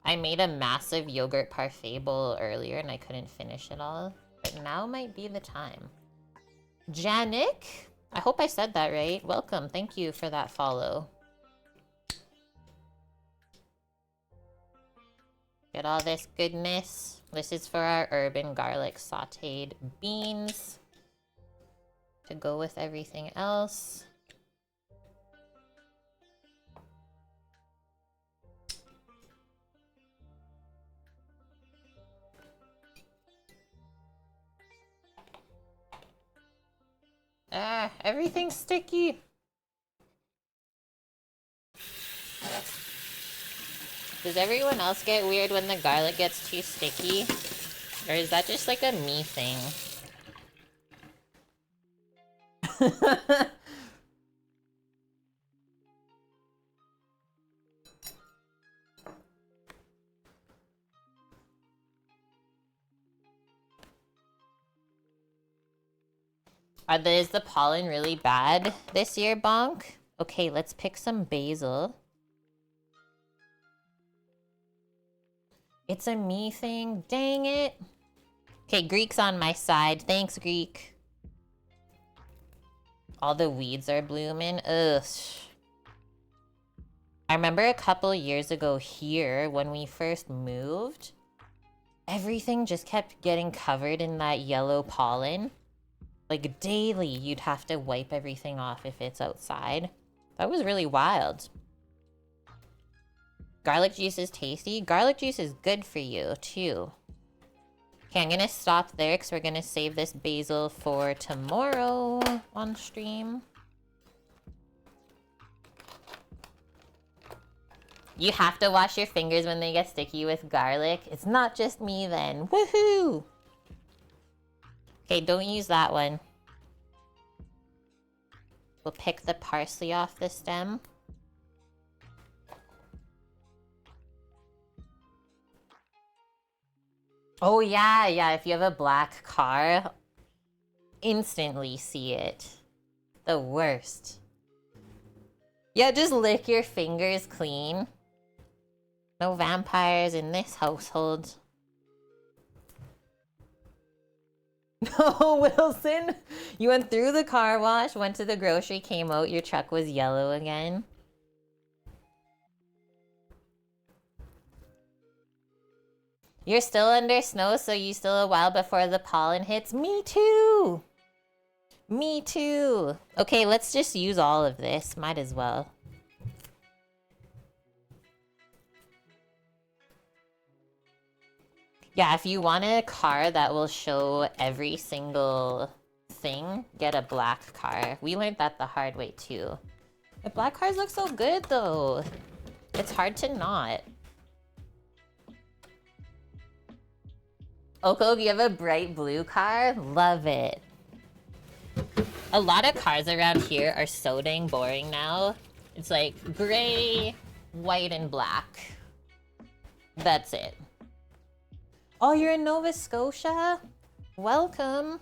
I made a massive yogurt parfait bowl earlier and I couldn't finish it all. But now might be the time. Janik? I hope I said that right. Welcome. Thank you for that follow. Get all this goodness. This is for our urban garlic sauteed beans to go with everything else. Ah, everything's sticky. Does everyone else get weird when the garlic gets too sticky? Or is that just like a me thing? Is the pollen really bad this year, Bonk? Okay, let's pick some basil. It's a me thing. Dang it. Okay, Greek's on my side. Thanks, Greek. All the weeds are blooming. Ugh. I remember a couple years ago here, when we first moved, everything just kept getting covered in that yellow pollen. Like, daily, you'd have to wipe everything off if it's outside. That was really wild. Garlic juice is tasty. Garlic juice is good for you, too. Okay, I'm gonna stop there because we're gonna save this basil for tomorrow on stream. You have to wash your fingers when they get sticky with garlic. It's not just me then. Woohoo! Okay, don't use that one. We'll pick the parsley off the stem. Oh yeah, if you have a black car, instantly see it. The worst. Yeah, just lick your fingers clean. No vampires in this household. No, Wilson! You went through the car wash, went to the grocery, came out, your truck was yellow again. You're still under snow, so you still a while before the pollen hits? Me too! Me too! Okay, let's just use all of this. Might as well. Yeah, if you want a car that will show every single thing, get a black car. We learned that the hard way too. The black cars look so good though. It's hard to not. Oko, you have a bright blue car? Love it. A lot of cars around here are so dang boring now. It's like gray, white, and black. That's it. Oh, you're in Nova Scotia? Welcome.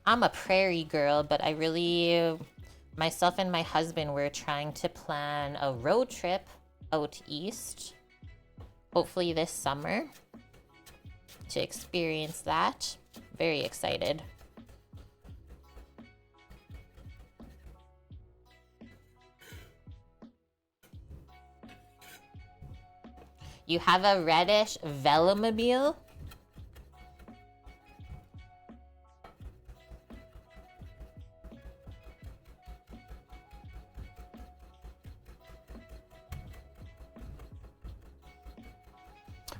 I'm a prairie girl, but I really, myself and my husband were trying to plan a road trip out east, hopefully this summer, to experience that. Very excited. You have a reddish velomobile?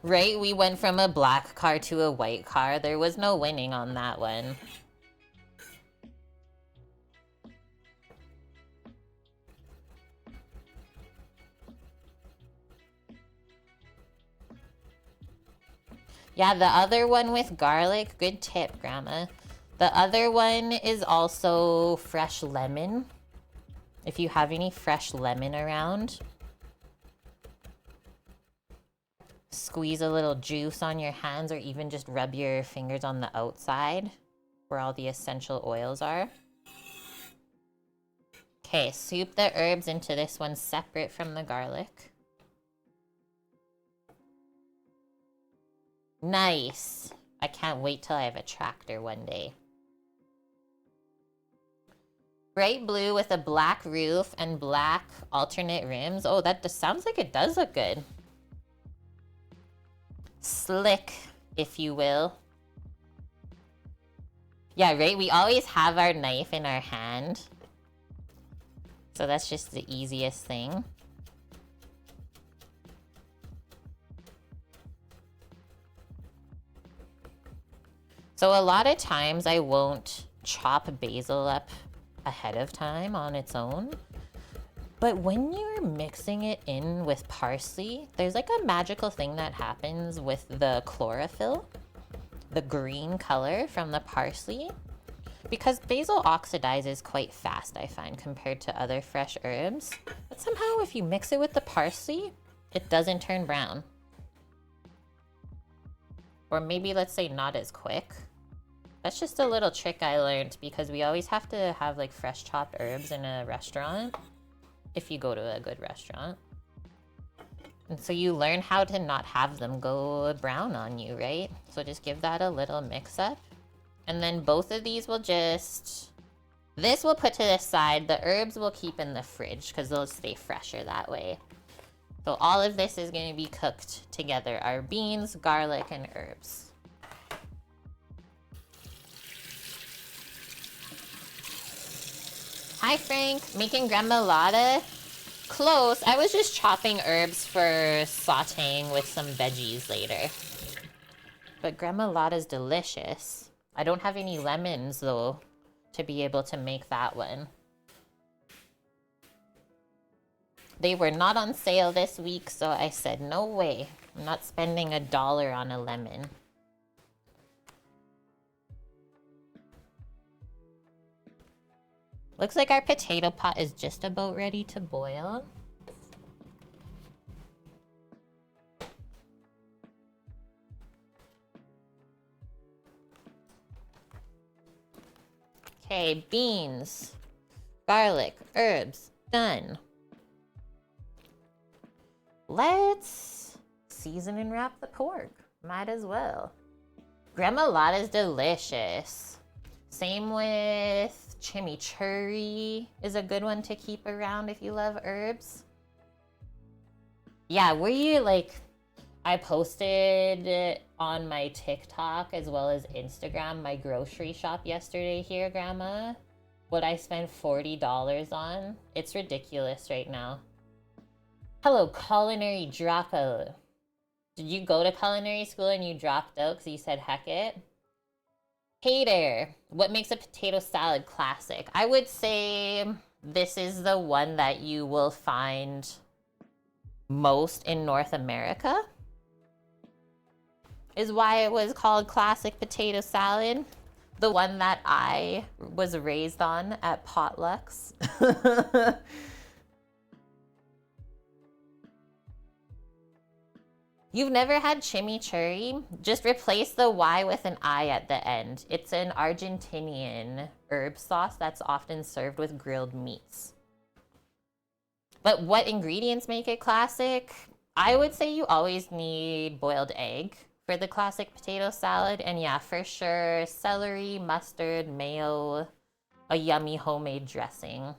Right? We went from a black car to a white car. There was no winning on that one. Yeah, the other one with garlic, good tip, Grandma. The other one is also fresh lemon. If you have any fresh lemon around, squeeze a little juice on your hands or even just rub your fingers on the outside where all the essential oils are. Okay, soup the herbs into this one separate from the garlic. Nice. I can't wait till I have a tractor one day. Bright blue with a black roof and black alternate rims. Oh, that just sounds like it does look good. Slick, if you will. Yeah, right? We always have our knife in our hand. So that's just the easiest thing. So a lot of times I won't chop basil up ahead of time on its own. But when you're mixing it in with parsley, there's like a magical thing that happens with the chlorophyll, the green color from the parsley. Because basil oxidizes quite fast, I find, compared to other fresh herbs. But somehow if you mix it with the parsley, it doesn't turn brown. Or maybe, let's say, not as quick. That's just a little trick I learned because we always have to have like fresh chopped herbs in a restaurant if you go to a good restaurant. And so you learn how to not have them go brown on you, right? So just give that a little mix up. And then both of these will just... This we'll put to the side. The herbs we'll keep in the fridge because they'll stay fresher that way. So all of this is going to be cooked together. Our beans, garlic, and herbs. Hi, Frank. Making gremolata? Close. I was just chopping herbs for sauteing with some veggies later. But gremolata is delicious. I don't have any lemons, though, to be able to make that one. They were not on sale this week, so I said, no way. I'm not spending $1 on a lemon. Looks like our potato pot is just about ready to boil. Okay, beans, garlic, herbs, done. Let's season and wrap the pork. Might as well. Gremolata is delicious. Same with chimichurri is a good one to keep around if you love herbs. Yeah, were you like... I posted on my TikTok as well as Instagram my grocery shop yesterday here, Grandma. What I spent $40 on. It's ridiculous right now. Hello, culinary dropout. Did you go to culinary school and you dropped out because you said heck it? Hey there, what makes a potato salad classic? I would say this is the one that you will find most in North America. Is why it was called classic potato salad. The one that I was raised on at potlucks. You've never had chimichurri? Just replace the Y with an I at the end. It's an Argentinian herb sauce that's often served with grilled meats. But what ingredients make it classic? I would say you always need boiled egg for the classic potato salad. And yeah, for sure, celery, mustard, mayo, a yummy homemade dressing.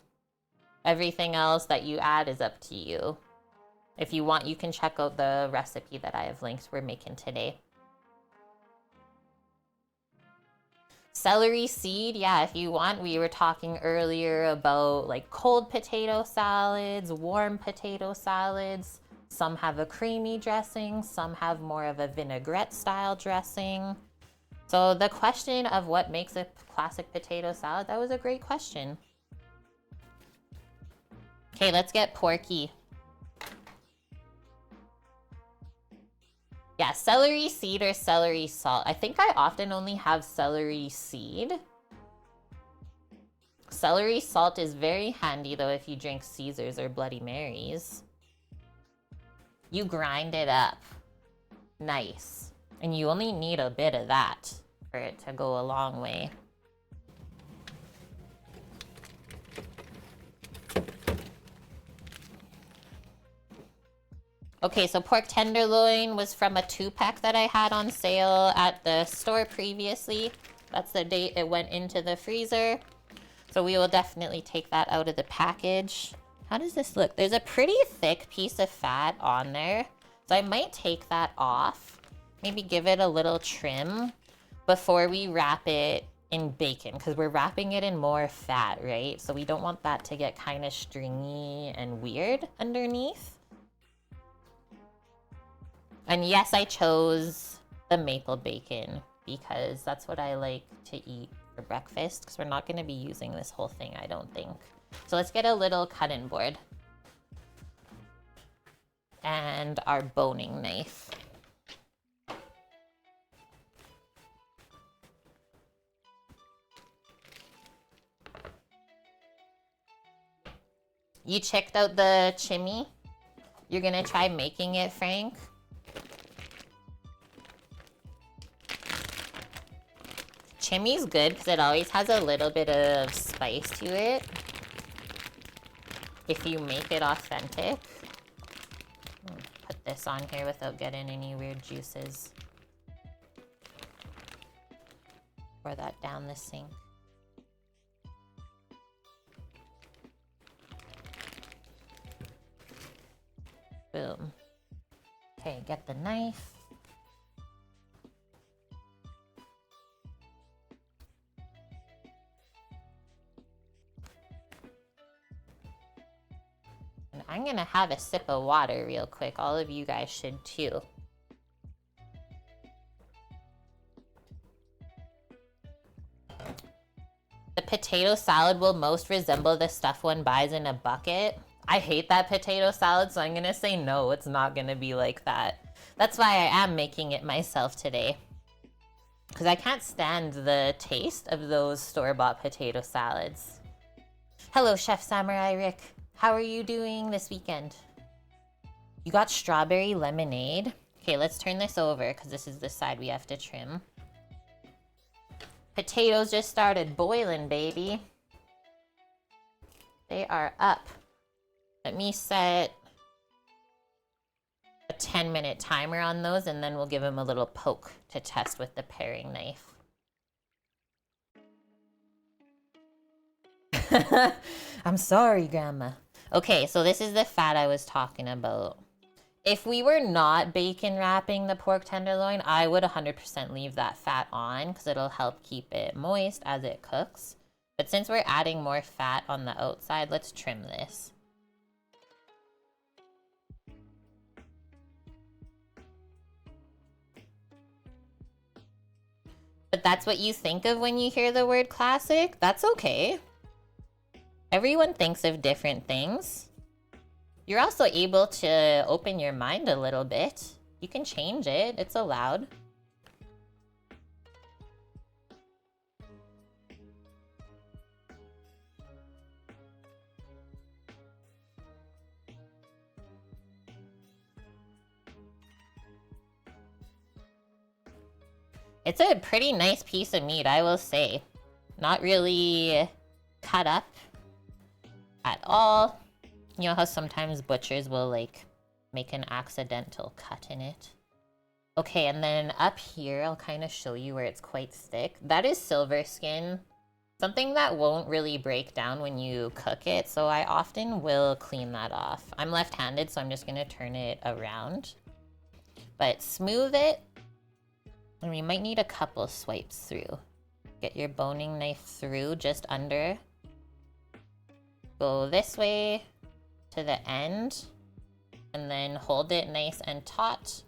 Everything else that you add is up to you. If you want, you can check out the recipe that I have linked we're making today. Celery seed, yeah, if you want. We were talking earlier about like cold potato salads, warm potato salads. Some have a creamy dressing, some have more of a vinaigrette style dressing. So the question of what makes a classic potato salad, that was a great question. Okay, let's get porky. Yeah, celery seed or celery salt. I think I often only have celery seed. Celery salt is very handy though if you drink Caesars or Bloody Marys. You grind it up. Nice. And you only need a bit of that for it to go a long way. Okay, so pork tenderloin was from a 2-pack that I had on sale at the store previously. That's the date it went into the freezer. So we will definitely take that out of the package. How does this look? There's a pretty thick piece of fat on there. So I might take that off. Maybe give it a little trim before we wrap it in bacon, because we're wrapping it in more fat, right? So we don't want that to get kind of stringy and weird underneath. And yes, I chose the maple bacon because that's what I like to eat for breakfast, because we're not going to be using this whole thing, I don't think. So let's get a little cutting board. And our boning knife. You checked out the chimney? You're gonna try making it, Frank? Chimi's good because it always has a little bit of spice to it. If you make it authentic. Put this on here without getting any weird juices. Pour that down the sink. Boom. Okay, get the knife. And I'm gonna have a sip of water real quick. All of you guys should too. The potato salad will most resemble the stuff one buys in a bucket. I hate that potato salad, so I'm gonna say no, it's not gonna be like that. That's why I am making it myself today. Because I can't stand the taste of those store-bought potato salads. Hello, Chef Samurai Rick. How are you doing this weekend? You got strawberry lemonade? Okay, let's turn this over, because this is the side we have to trim. Potatoes just started boiling, baby. They are up. Let me set a 10-minute timer on those, and then we'll give them a little poke to test with the paring knife. I'm sorry, Grandma. Okay, so this is the fat I was talking about. If we were not bacon wrapping the pork tenderloin, I would 100% leave that fat on because it'll help keep it moist as it cooks. But since we're adding more fat on the outside, let's trim this. But that's what you think of when you hear the word classic? That's okay. Everyone thinks of different things. You're also able to open your mind a little bit. You can change it. It's allowed. It's a pretty nice piece of meat, I will say. Not really cut up at all. You know how sometimes butchers will like make an accidental cut in it. Okay, and then up here, I'll kind of show you where it's quite thick. That is silver skin. Something that won't really break down when you cook it, so I often will clean that off. I'm left-handed, so I'm just gonna turn it around. But smooth it, and we might need a couple swipes through. Get your boning knife through just under. Go this way to the end, and then hold it nice and taut,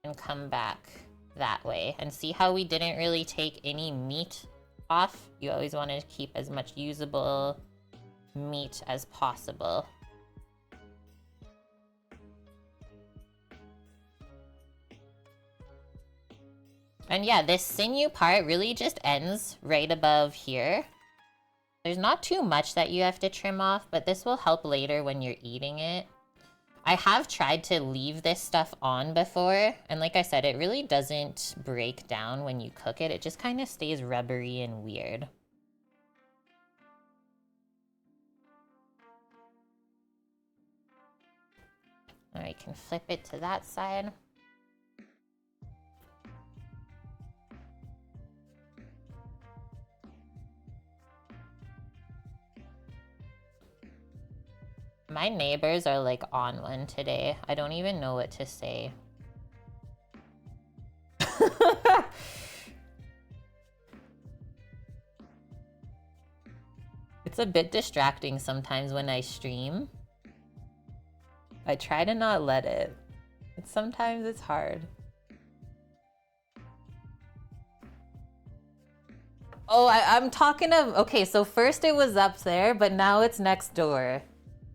and come back that way. And see how we didn't really take any meat off? You always want to keep as much usable meat as possible. And yeah, this sinew part really just ends right above here. There's not too much that you have to trim off, but this will help later when you're eating it. I have tried to leave this stuff on before, and like I said, it really doesn't break down when you cook it. It just kind of stays rubbery and weird. Alright, can flip it to that side. My neighbors are like on one today. I don't even know what to say. It's a bit distracting sometimes when I stream. I try to not let it. But sometimes it's hard. Oh, I'm talking of... Okay, so first it was up there, but now it's next door.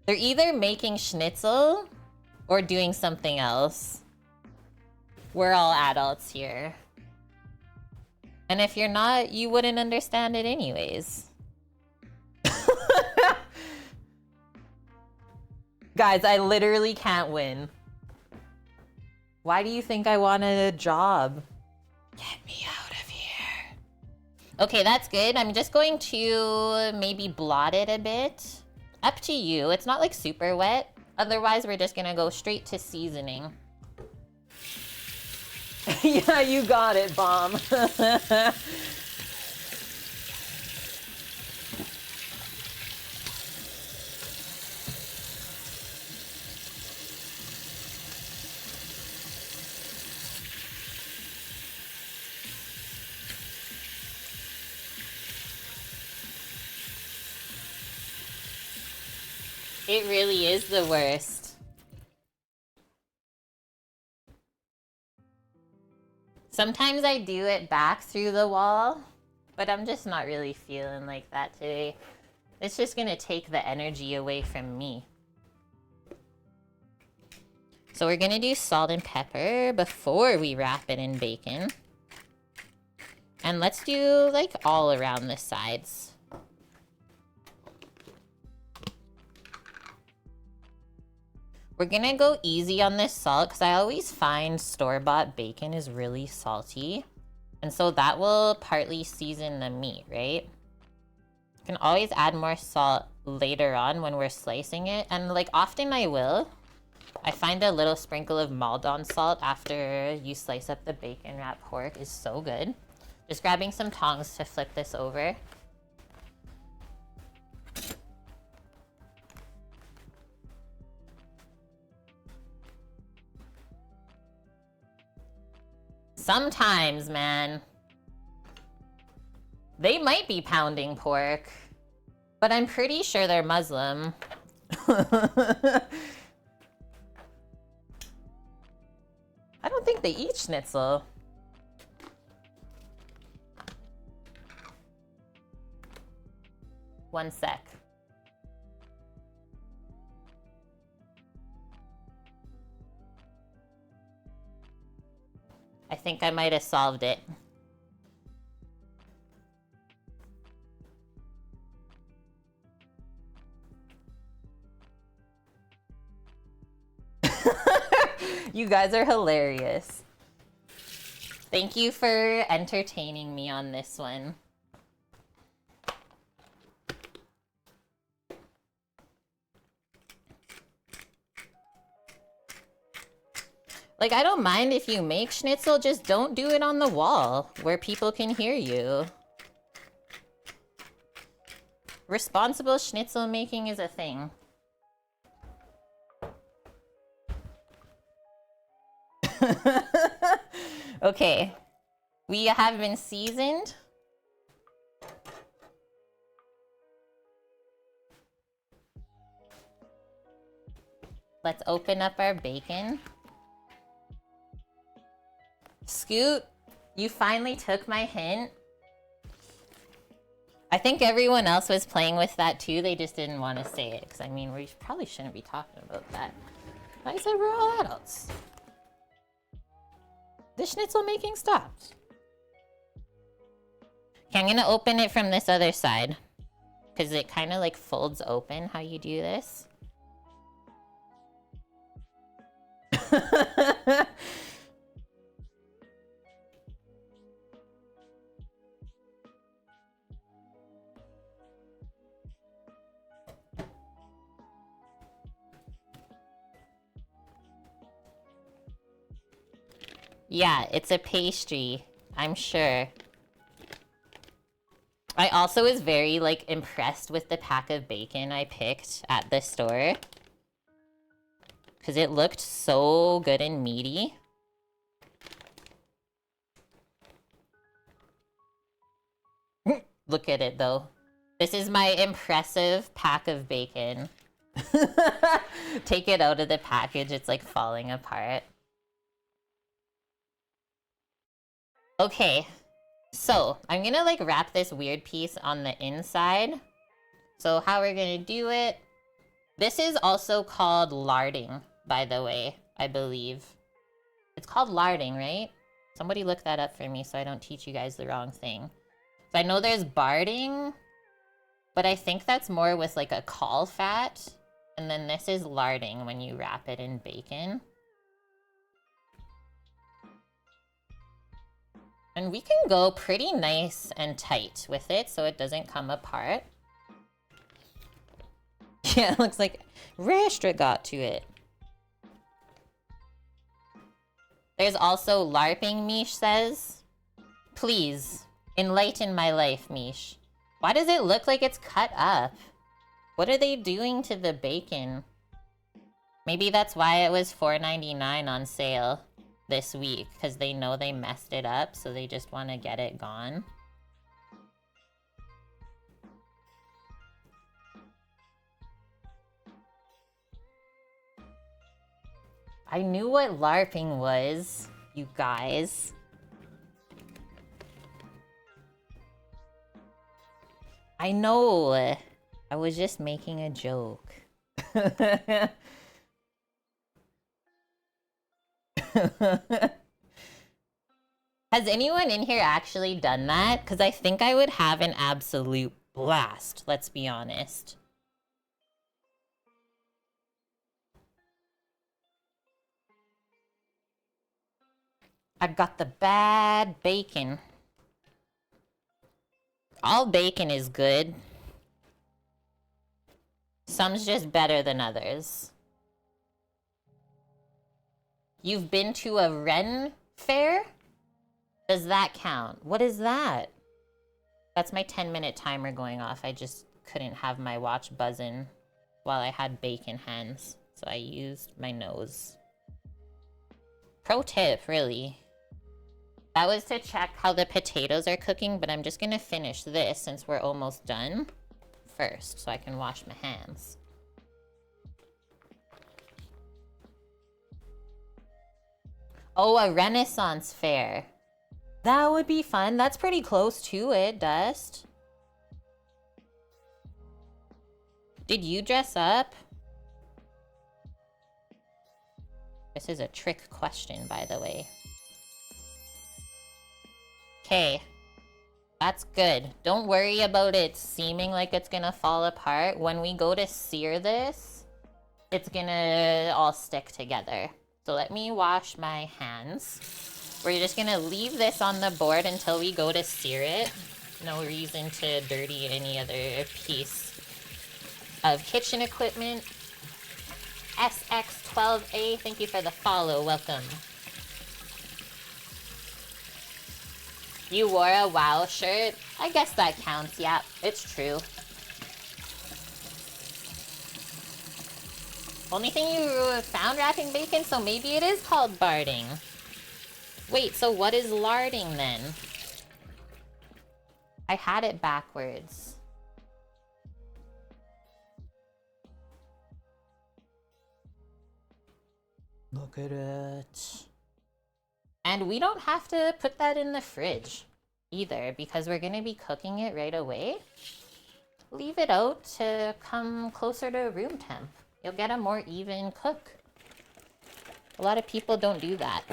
They're either making schnitzel or doing something else. We're all adults here. And if you're not, you wouldn't understand it anyways. Guys, I literally can't win. Why do you think I want a job? Get me out of here. Okay, that's good. I'm just going to maybe blot it a bit. Up to you. It's not like super wet. Otherwise, we're just gonna go straight to seasoning. Yeah, you got it, Bomb. It really is the worst. Sometimes I do it back through the wall, but I'm just not really feeling like that today. It's just gonna take the energy away from me. So we're gonna do salt and pepper before we wrap it in bacon. And let's do like all around the sides. We're gonna go easy on this salt because I always find store-bought bacon is really salty. And so that will partly season the meat, right? You can always add more salt later on when we're slicing it. And like often I will. I find a little sprinkle of Maldon salt after you slice up the bacon wrapped pork is so good. Just grabbing some tongs to flip this over. Sometimes, man. They might be pounding pork, but I'm pretty sure they're Muslim. I don't think they eat schnitzel. One sec. I think I might have solved it. You guys are hilarious. Thank you for entertaining me on this one. Like, I don't mind if you make schnitzel, just don't do it on the wall where people can hear you. Responsible schnitzel making is a thing. Okay. We have been seasoned. Let's open up our bacon. Scoot, you finally took my hint. I think everyone else was playing with that too. They just didn't want to say it. Because, I mean, we probably shouldn't be talking about that. I said we're all adults. The schnitzel making stopped. Okay, I'm going to open it from this other side. Because it kind of like folds open how you do this. Yeah, it's a pastry, I'm sure. I also was very, like, impressed with the pack of bacon I picked at the store. Because it looked so good and meaty. Look at it, though. This is my impressive pack of bacon. Take it out of the package, it's, like, falling apart. Okay, so I'm gonna like wrap this weird piece on the inside. So how we're gonna do it, this is also called larding, by the way, I believe. It's called larding, right? Somebody look that up for me so I don't teach you guys the wrong thing. So I know there's barding, but I think that's more with like a caul fat. And then this is larding when you wrap it in bacon. And we can go pretty nice and tight with it so it doesn't come apart. Yeah, it looks like Rastra got to it. There's also LARPing, Mish says. Please, enlighten my life, Mish. Why does it look like it's cut up? What are they doing to the bacon? Maybe that's why it was $4.99 on sale this week, because they know they messed it up, so they just want to get it gone. I knew what LARPing was, you guys. I know. I was just making a joke. Has anyone in here actually done that? Because I think I would have an absolute blast, let's be honest. I've got the bad bacon. All bacon is good. Some's just better than others. You've been to a Ren fair? Does that count? What is that? That's my 10-minute timer going off. I just couldn't have my watch buzzing while I had bacon hands, so I used my nose. Pro tip, really. That was to check how the potatoes are cooking, but I'm just gonna finish this since we're almost done first, so I can wash my hands. Oh, a Renaissance fair. That would be fun. That's pretty close to it, Dust. Did you dress up? This is a trick question, by the way. Okay. That's good. Don't worry about it seeming like it's gonna fall apart. When we go to sear this, it's gonna all stick together. So let me wash my hands. We're just gonna leave this on the board until we go to sear it. No reason to dirty any other piece of kitchen equipment. SX12A, thank you for the follow, welcome. You wore a WoW shirt? I guess that counts, yeah, it's true. Only thing you found wrapping bacon, so maybe it is called barding. Wait, so what is larding then? I had it backwards. Look at it. And we don't have to put that in the fridge either because we're gonna be cooking it right away. Leave it out to come closer to room temp. You'll get a more even cook. A lot of people don't do that.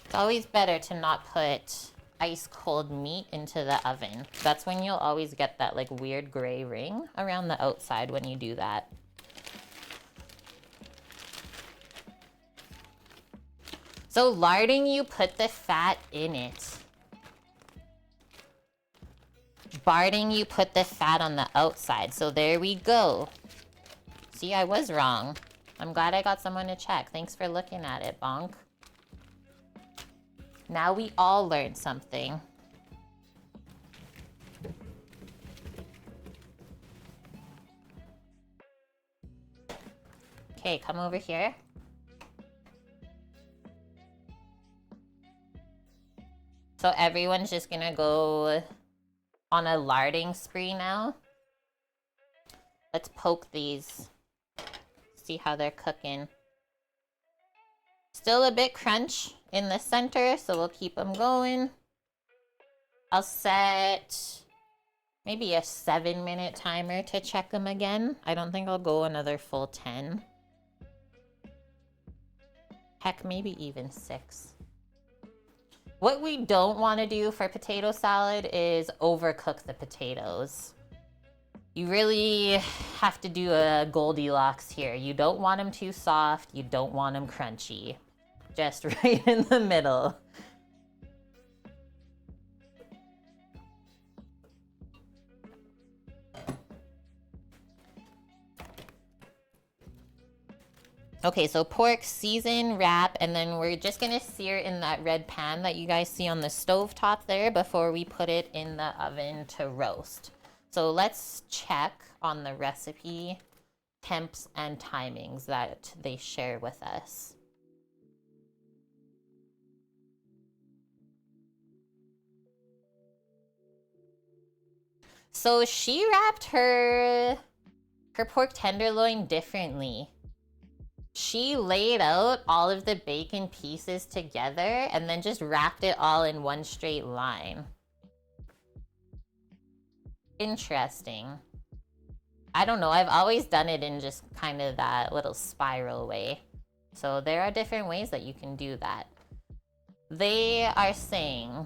It's always better to not put ice cold meat into the oven. That's when you'll always get that like weird gray ring around the outside when you do that. So larding, you put the fat in it. Barding, you put the fat on the outside. So there we go. See, I was wrong. I'm glad I got someone to check. Thanks for looking at it, Bonk. Now we all learned something. Okay, come over here. So everyone's just gonna go on a larding spree now. Let's poke these. See how they're cooking. Still a bit crunch in the center, so we'll keep them going. I'll set maybe a 7-minute timer to check them again. I don't think I'll go another full 10. Heck, maybe even 6. What we don't want to do for potato salad is overcook the potatoes. You really have to do a Goldilocks here. You don't want them too soft. You don't want them crunchy. Just right in the middle. Okay, so pork, season, wrap, and then we're just gonna sear in that red pan that you guys see on the stove top there before we put it in the oven to roast. So let's check on the recipe, temps, and timings that they share with us. So she wrapped her pork tenderloin differently. She laid out all of the bacon pieces together and then just wrapped it all in one straight line. Interesting. I don't know, I've always done it in just kind of that little spiral way. So there are different ways that you can do that. They are saying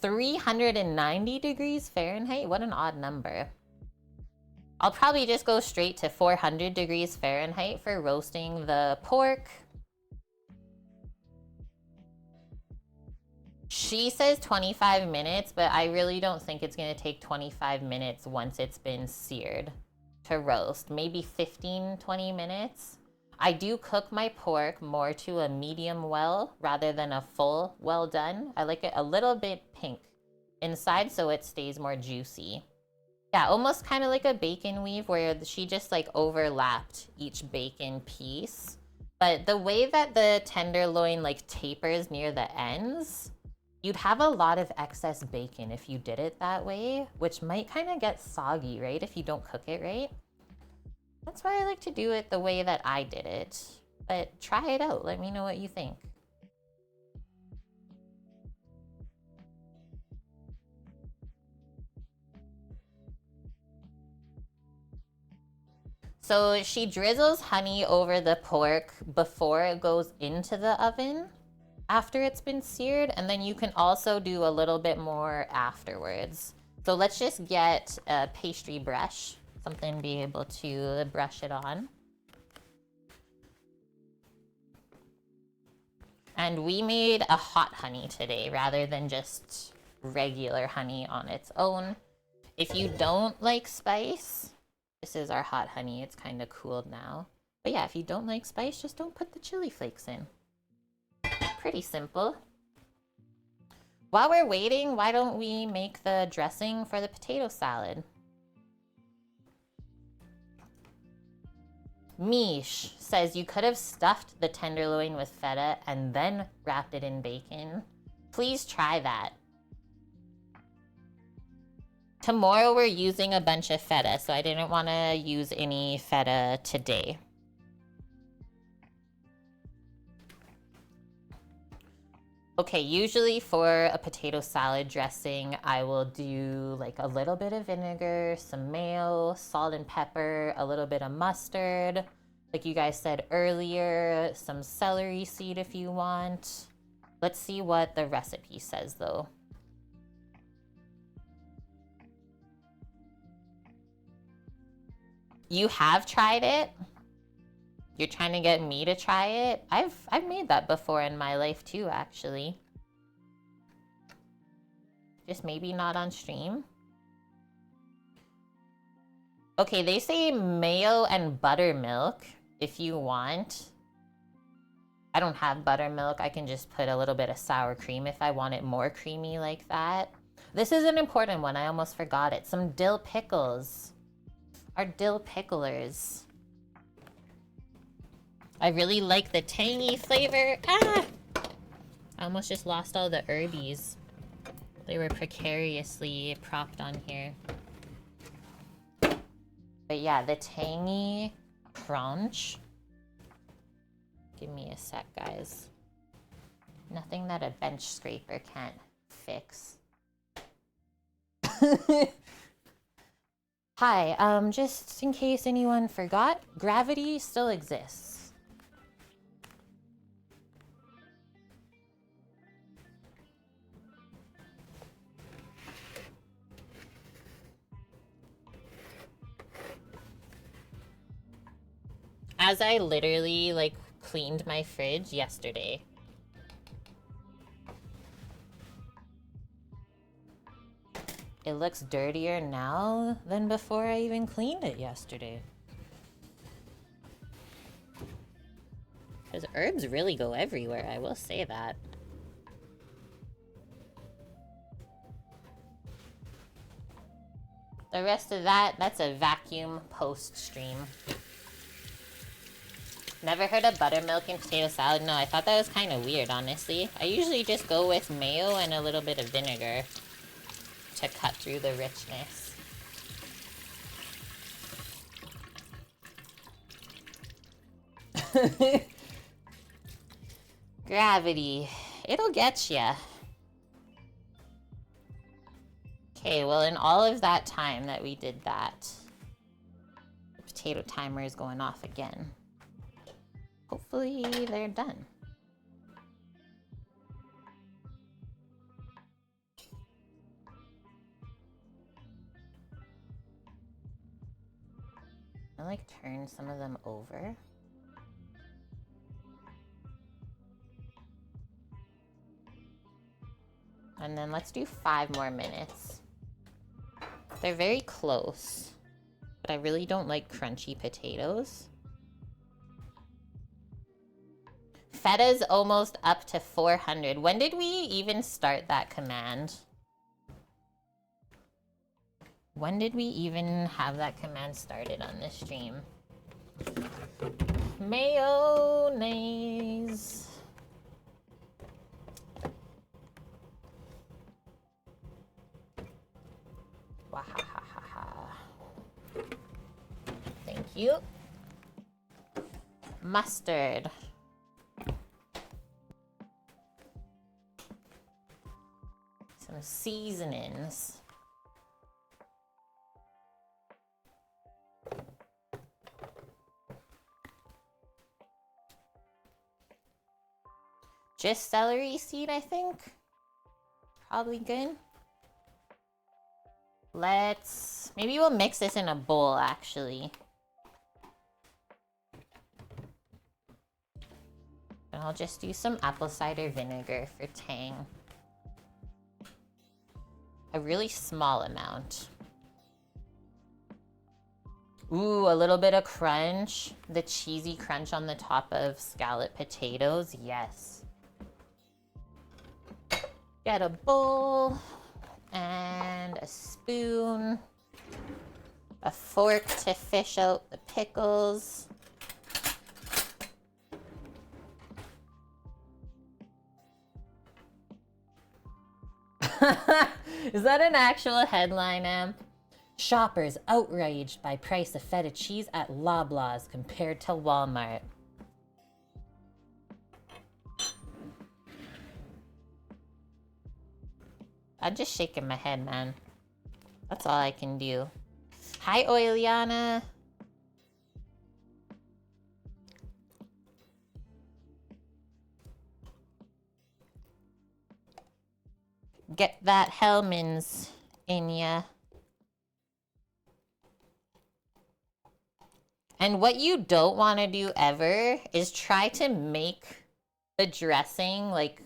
390 degrees Fahrenheit? What an odd number. I'll probably just go straight to 400 degrees Fahrenheit for roasting the pork. She says 25 minutes, but I really don't think it's going to take 25 minutes once it's been seared to roast. Maybe 15, 20 minutes. I do cook my pork more to a medium well rather than a full well done. I like it a little bit pink inside so it stays more juicy. Yeah, almost kind of like a bacon weave where she just like overlapped each bacon piece. But the way that the tenderloin like tapers near the ends, you'd have a lot of excess bacon if you did it that way, which might kind of get soggy, right? If you don't cook it right. That's why I like to do it the way that I did it. But try it out. Let me know what you think. So she drizzles honey over the pork before it goes into the oven after it's been seared, and then you can also do a little bit more afterwards. So let's just get a pastry brush, something to be able to brush it on. And we made a hot honey today rather than just regular honey on its own. If you don't like spice, this is our hot honey. It's kind of cooled now. But yeah, if you don't like spice, just don't put the chili flakes in. Pretty simple. While we're waiting, why don't we make the dressing for the potato salad? Mish says you could have stuffed the tenderloin with feta and then wrapped it in bacon. Please try that. Tomorrow we're using a bunch of feta, so I didn't want to use any feta today. Okay, usually for a potato salad dressing, I will do like a little bit of vinegar, some mayo, salt and pepper, a little bit of mustard. Like you guys said earlier, some celery seed if you want. Let's see what the recipe says though. You have tried it? You're trying to get me to try it? I've made that before in my life too, actually. Just maybe not on stream. Okay, they say mayo and buttermilk if you want. I don't have buttermilk. I can just put a little bit of sour cream if I want it more creamy like that. This is an important one. I almost forgot it. Some dill pickles. Our dill picklers. I really like the tangy flavor. Ah! I almost just lost all the herbies. They were precariously propped on here. But yeah, the tangy crunch. Give me a sec, guys. Nothing that a bench scraper can't fix. Hi, just in case anyone forgot, gravity still exists. As I literally, like, cleaned my fridge yesterday. It looks dirtier now than before I even cleaned it yesterday. Because herbs really go everywhere, I will say that. The rest of that's a vacuum post-stream. Never heard of buttermilk and potato salad? No, I thought that was kind of weird, honestly. I usually just go with mayo and a little bit of vinegar to cut through the richness. Gravity. It'll get ya. Okay, well, in all of that time that we did that, the potato timer is going off again. Hopefully they're done. I like turn some of them over. And then let's do 5 more minutes. They're very close, but I really don't like crunchy potatoes. Feta's almost up to 400. When did we even start that command? When did we even have that command started on this stream? Mayonnaise. Wahahaha. Thank you. Mustard. Some seasonings. Just celery seed, I think. Probably good. Maybe we'll mix this in a bowl, actually. And I'll just do some apple cider vinegar for tang. A really small amount. Ooh, a little bit of crunch. The cheesy crunch on the top of scalloped potatoes. Yes. Get a bowl and a spoon. A fork to fish out the pickles. Is that an actual headline, Em? Shoppers outraged by price of feta cheese at Loblaws compared to Walmart. I'm just shaking my head, man. That's all I can do. Hi, Oiliana. Get that Hellman's in ya. And what you don't want to do ever is try to make the dressing like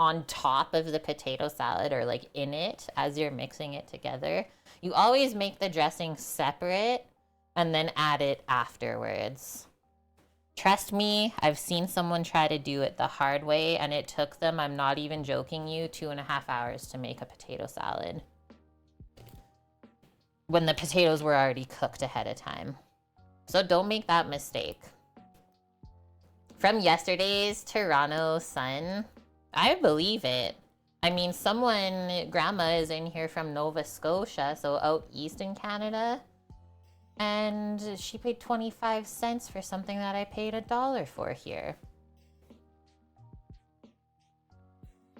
on top of the potato salad or like in it as you're mixing it together. You always make the dressing separate and then add it afterwards. Trust me, I've seen someone try to do it the hard way and it took them, I'm not even joking you, 2.5 hours to make a potato salad. When the potatoes were already cooked ahead of time. So don't make that mistake. From yesterday's Toronto sun, I believe it. I mean, grandma is in here from Nova Scotia, so out east in Canada. And she paid 25 cents for something that I paid $1 for here.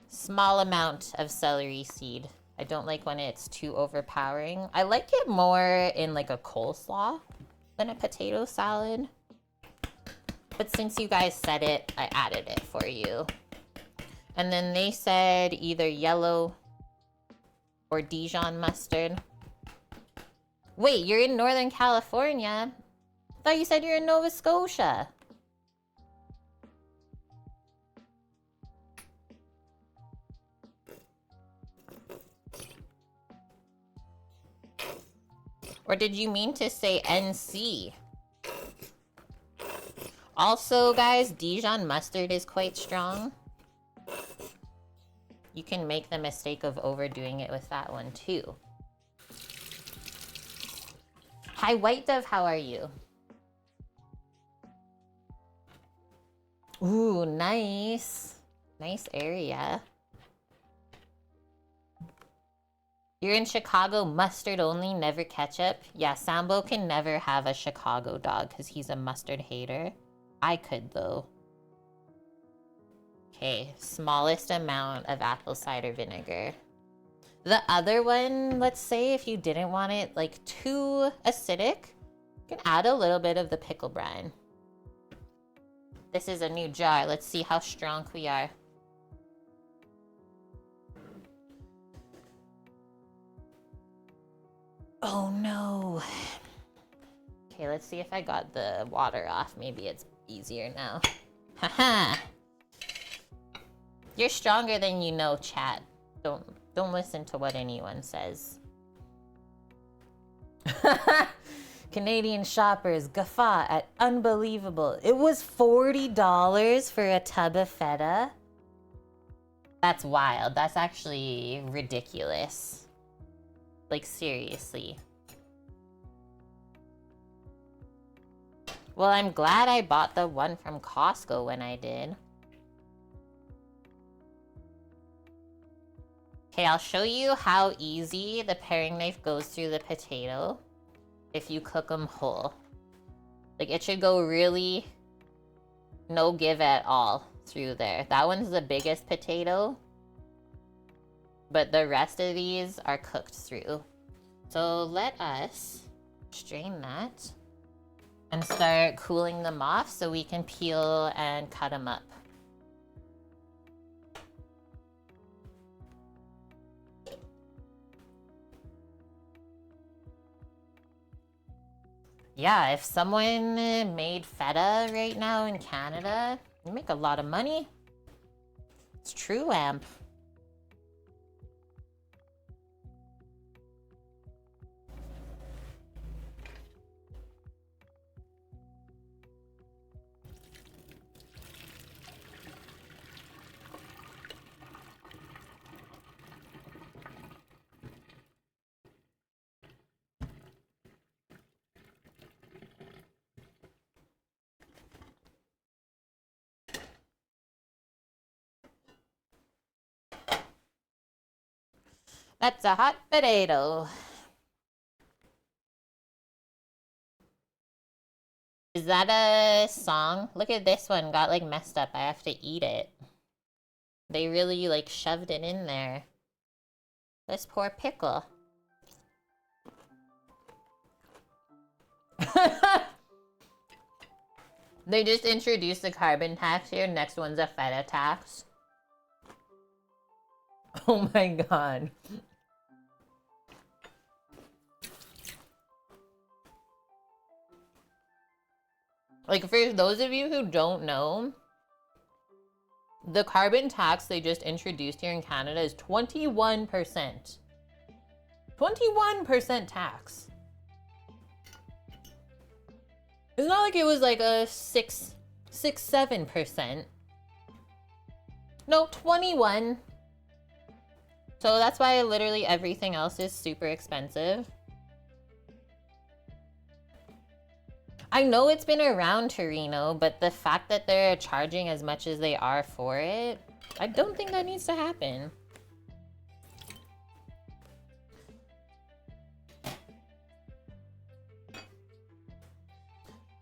Small amount of celery seed. I don't like when it's too overpowering. I like it more in like a coleslaw than a potato salad. But since you guys said it, I added it for you. And then they said either yellow or Dijon mustard. Wait, you're in Northern California? I thought you said you're in Nova Scotia. Or did you mean to say NC? Also, guys, Dijon mustard is quite strong. You can make the mistake of overdoing it with that one too. Hi, White Dove, how are you? Ooh, nice. Nice area. You're in Chicago, mustard only, never ketchup? Yeah, Sambo can never have a Chicago dog because he's a mustard hater. I could, though. Okay, smallest amount of apple cider vinegar. The other one, let's say if you didn't want it like too acidic, you can add a little bit of the pickle brine. This is a new jar. Let's see how strong we are. Oh no. Okay, let's see if I got the water off. Maybe it's easier now. Haha. You're stronger than you know, chat. Don't listen to what anyone says. Canadian shoppers guffaw at unbelievable. It was $40 for a tub of feta. That's wild. That's actually ridiculous. Like, seriously. Well, I'm glad I bought the one from Costco when I did. Okay, I'll show you how easy the paring knife goes through the potato if you cook them whole. Like, it should go really no give at all through there. That one's the biggest potato, but the rest of these are cooked through. So let us strain that and start cooling them off so we can peel and cut them up. Yeah, if someone made feta right now in Canada, You make a lot of money. It's true, Amp. That's a hot potato. Is that a song? Look at this one, got like messed up. I have to eat it. They really like shoved it in there. This poor pickle. They just introduced the carbon tax here. Next one's a feta tax. Oh my god. Like, for those of you who don't know, the carbon tax they just introduced here in Canada is 21%. 21% tax. It's not like it was like a 7%. No, 21. So that's why literally everything else is super expensive. I know it's been around Torino, but the fact that they're charging as much as they are for it, I don't think that needs to happen.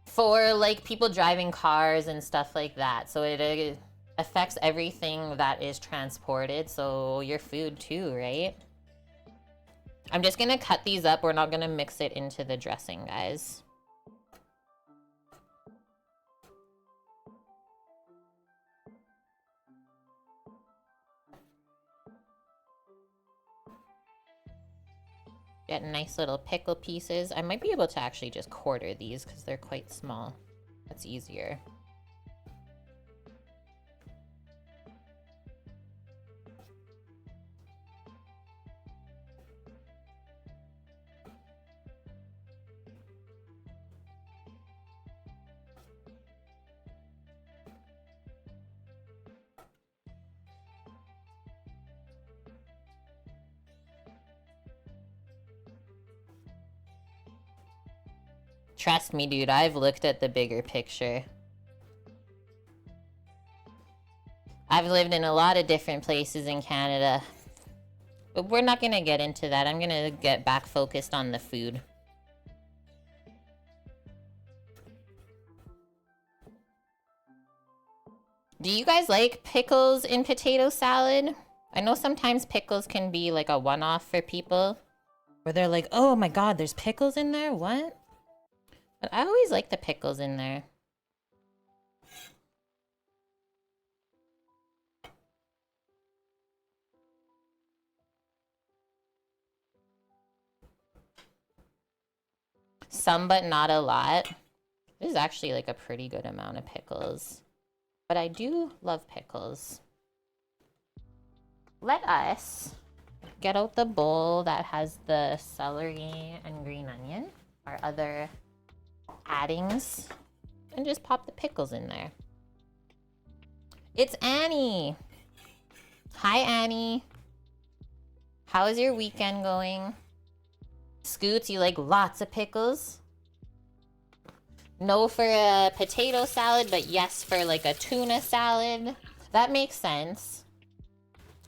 For like people driving cars and stuff like that. So it affects everything that is transported. So your food too, right? I'm just gonna cut these up. We're not gonna mix it into the dressing, guys. Get nice little pickle pieces. I might be able to actually just quarter these because they're quite small. That's easier. Trust me, dude, I've looked at the bigger picture. I've lived in a lot of different places in Canada. But we're not gonna get into that. I'm gonna get back focused on the food. Do you guys like pickles in potato salad? I know sometimes pickles can be like a one-off for people. Where they're like, oh my god, there's pickles in there? What? But I always like the pickles in there. Some, but not a lot. This is actually like a pretty good amount of pickles. But I do love pickles. Let us get out the bowl that has the celery and green onion, our other addings, and just pop the pickles in there. It's Annie. Hi, Annie. How is your weekend going? Scoots, you like lots of pickles? No for a potato salad, but yes for like a tuna salad. That makes sense.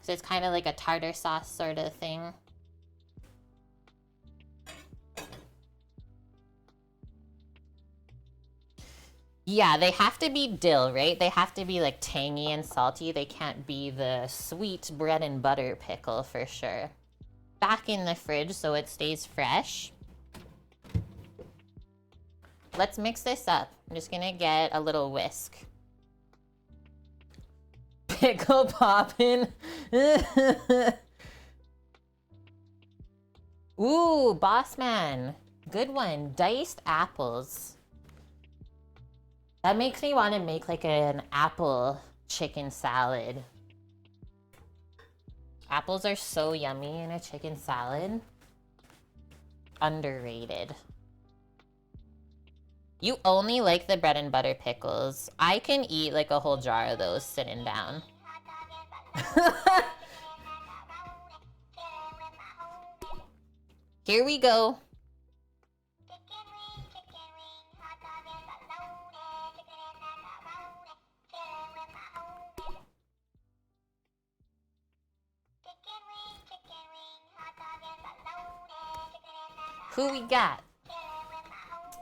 So it's kind of like a tartar sauce sort of thing. Yeah, they have to be dill, right? They have to be like tangy and salty. They can't be the sweet bread and butter pickle for sure. Back in the fridge so it stays fresh. Let's mix this up. I'm just gonna get a little whisk. Pickle poppin'. Ooh, boss man. Good one. Diced apples. That makes me want to make like an apple chicken salad. Apples are so yummy in a chicken salad. Underrated. You only like the bread and butter pickles. I can eat like a whole jar of those sitting down. Here we go. Who we got?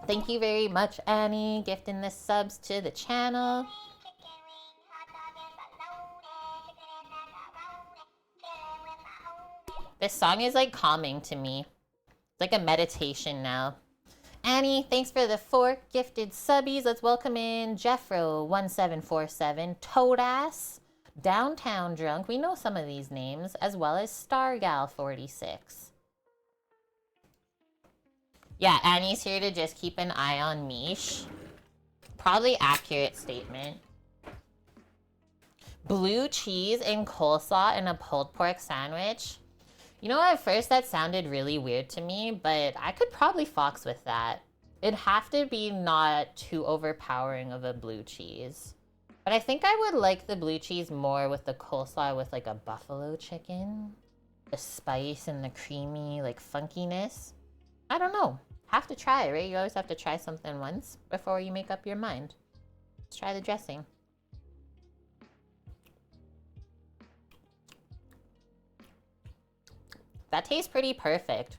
Thank you very much, Annie, gifting the subs to the channel. This song is like calming to me. It's like a meditation now. Annie, thanks for the 4 gifted subbies. Let's welcome in Jeffro1747, Toadass, Downtown Drunk. We know some of these names, as well as Stargal46. Yeah, Annie's here to just keep an eye on Mish. Probably accurate statement. Blue cheese and coleslaw in a pulled pork sandwich. You know, at first that sounded really weird to me, but I could probably fox with that. It'd have to be not too overpowering of a blue cheese. But I think I would like the blue cheese more with the coleslaw with like a buffalo chicken. The spice and the creamy like funkiness. I don't know. Have to try, right? You always have to try something once before you make up your mind. Let's try the dressing. That tastes pretty perfect.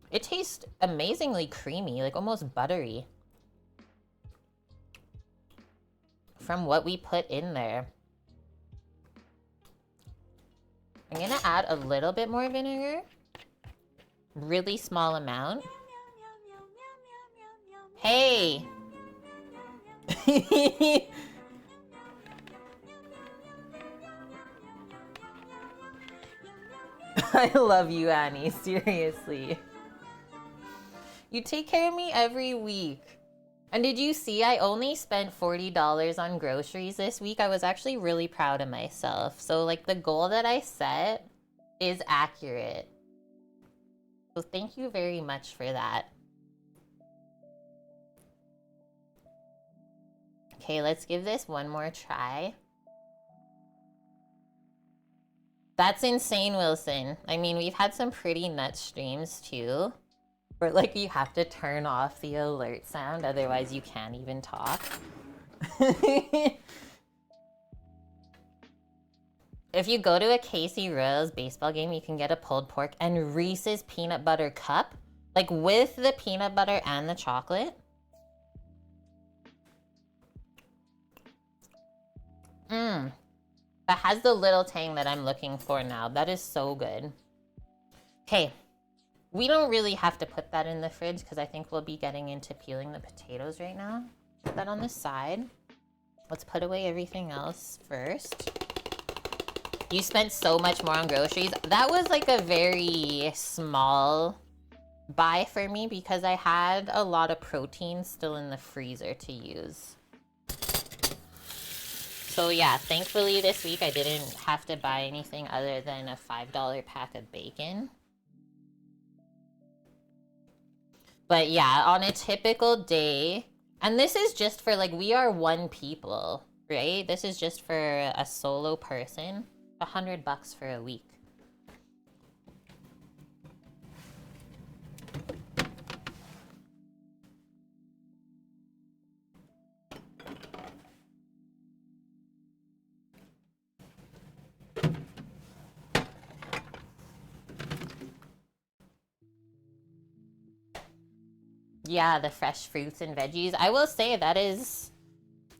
It tastes amazingly creamy, like almost buttery. From what we put in there. I'm gonna add a little bit more vinegar. Really small amount. Hey! I love you, Annie, seriously. You take care of me every week. And did you see I only spent $40 on groceries this week? I was actually really proud of myself. So like the goal that I set is accurate. So thank you very much for that. Okay, let's give this one more try. That's insane, Wilson. I mean, we've had some pretty nuts streams too. Where like you have to turn off the alert sound, otherwise you can't even talk. If you go to a Casey Royals baseball game, you can get a pulled pork and Reese's peanut butter cup. Like with the peanut butter and the chocolate. Mmm. That has the little tang that I'm looking for now. That is so good. Okay. We don't really have to put that in the fridge because I think we'll be getting into peeling the potatoes right now. Put that on the side. Let's put away everything else first. You spent so much more on groceries. That was like a very small buy for me because I had a lot of protein still in the freezer to use. So yeah, thankfully this week I didn't have to buy anything other than a $5 pack of bacon. But yeah, on a typical day, and this is just for like, we are 1 people, right? This is just for a solo person, $100 for a week. Yeah, the fresh fruits and veggies. I will say that is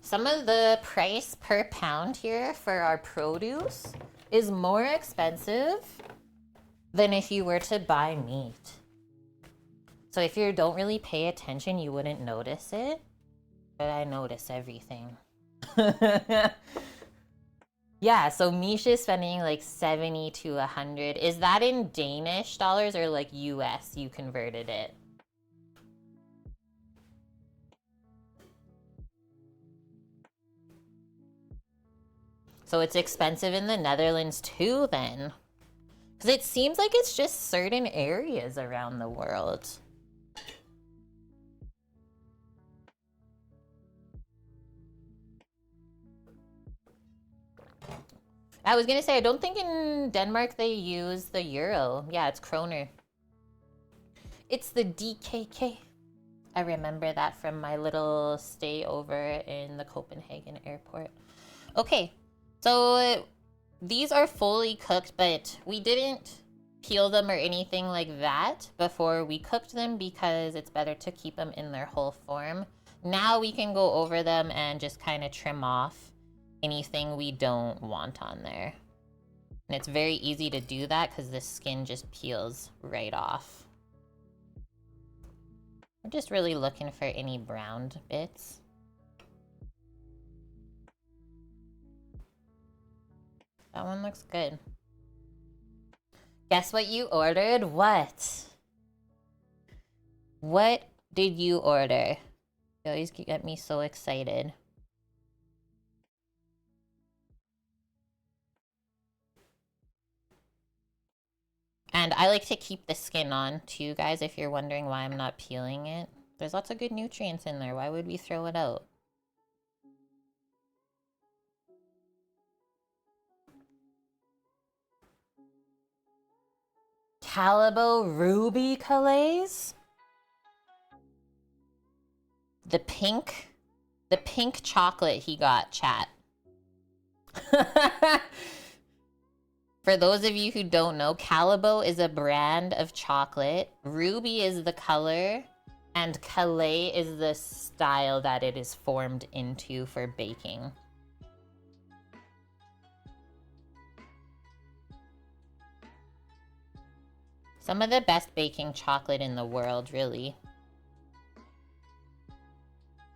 some of the price per pound here for our produce is more expensive than if you were to buy meat. So if you don't really pay attention, you wouldn't notice it. But I notice everything. Yeah, so Misha is spending like 70 to 100. Is that in Danish dollars or like US you converted it? So it's expensive in the Netherlands too then. Because it seems like it's just certain areas around the world. I was gonna say, I don't think in Denmark they use the euro. Yeah, it's kroner. It's the DKK. I remember that from my little stay over in the Copenhagen airport. Okay, so these are fully cooked, but we didn't peel them or anything like that before we cooked them because it's better to keep them in their whole form. Now we can go over them and just kind of trim off anything we don't want on there. And it's very easy to do that because the skin just peels right off. I'm just really looking for any browned bits. That one looks good. Guess what you ordered? What? What did you order? You always get me so excited. And I like to keep the skin on too, guys, if you're wondering why I'm not peeling it. There's lots of good nutrients in there. Why would we throw it out? Calibo Ruby Calais? The pink chocolate he got, chat. For those of you who don't know, Calibo is a brand of chocolate. Ruby is the color, and Calais is the style that it is formed into for baking. Some of the best baking chocolate in the world, really.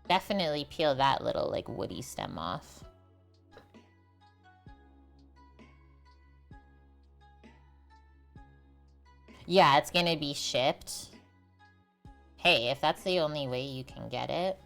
Definitely peel that little, like, woody stem off. Yeah, it's gonna be shipped. Hey, if that's the only way you can get it.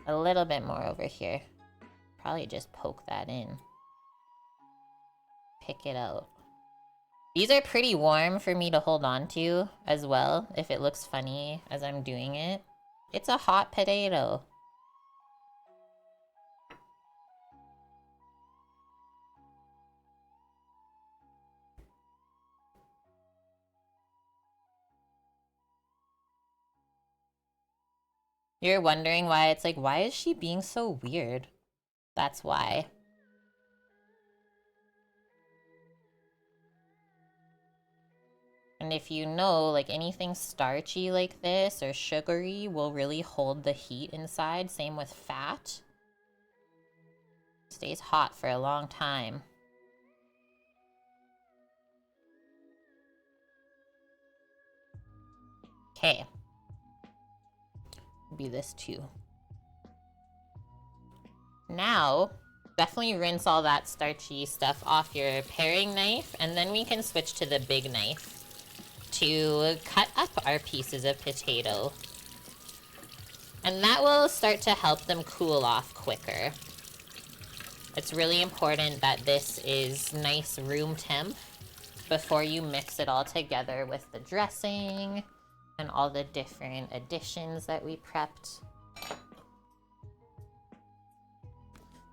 A little bit more over here. Probably just poke that in. Pick it out. These are pretty warm for me to hold on to as well, if it looks funny as I'm doing it. It's a hot potato. You're wondering why it's like, why is she being so weird? That's why. And if you know, like anything starchy like this or sugary will really hold the heat inside. Same with fat. Stays hot for a long time. Okay. Be this too. Now, definitely rinse all that starchy stuff off your paring knife, and then we can switch to the big knife to cut up our pieces of potato. And that will start to help them cool off quicker. It's really important that this is nice room temp before you mix it all together with the dressing and all the different additions that we prepped.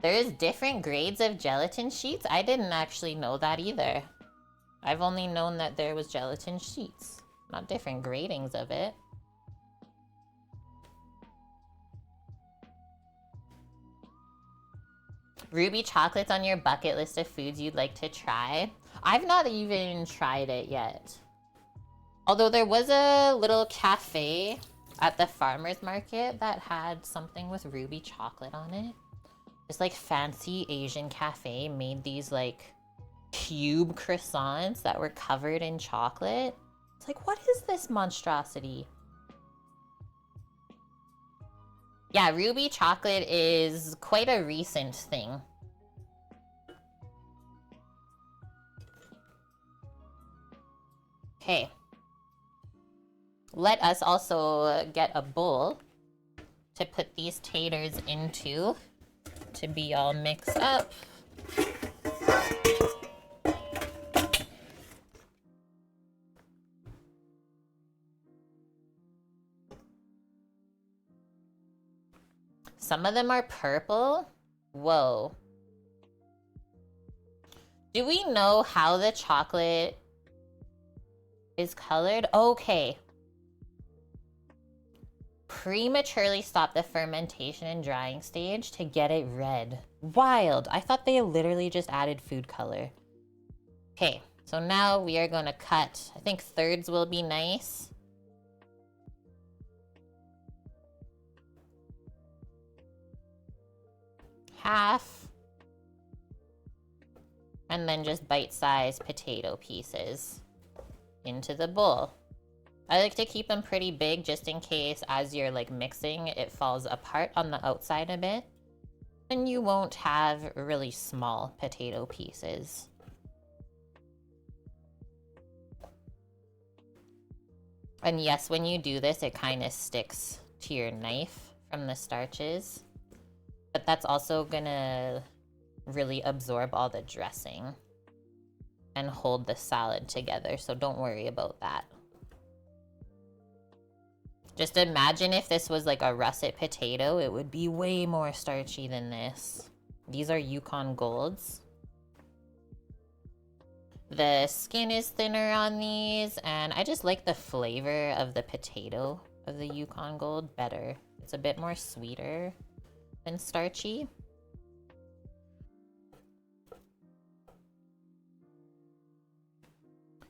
There's different grades of gelatin sheets. I didn't actually know that either. I've only known that there was gelatin sheets, not different gradings of it. Ruby chocolate's on your bucket list of foods you'd like to try. I've not even tried it yet. Although there was a little cafe at the farmer's market that had something with ruby chocolate on it. This like fancy Asian cafe made these like cube croissants that were covered in chocolate. It's like, what is this monstrosity? Yeah, ruby chocolate is quite a recent thing. Okay. Let us also get a bowl to put these taters into to be all mixed up. Some of them are purple. Whoa. Do we know how the chocolate is colored? Okay. Prematurely stop the fermentation and drying stage to get it red. Wild. I thought they literally just added food color. Okay, so now we are going to cut. I think thirds will be nice. Half. And then just bite-sized potato pieces into the bowl. I like to keep them pretty big just in case as you're like mixing, it falls apart on the outside a bit. And you won't have really small potato pieces. And yes, when you do this, it kind of sticks to your knife from the starches. But that's also gonna really absorb all the dressing and hold the salad together, so don't worry about that. Just imagine if this was like a russet potato, it would be way more starchy than this. These are Yukon Golds. The skin is thinner on these, and I just like the flavor of the potato of the Yukon Gold better. It's a bit more sweeter than starchy.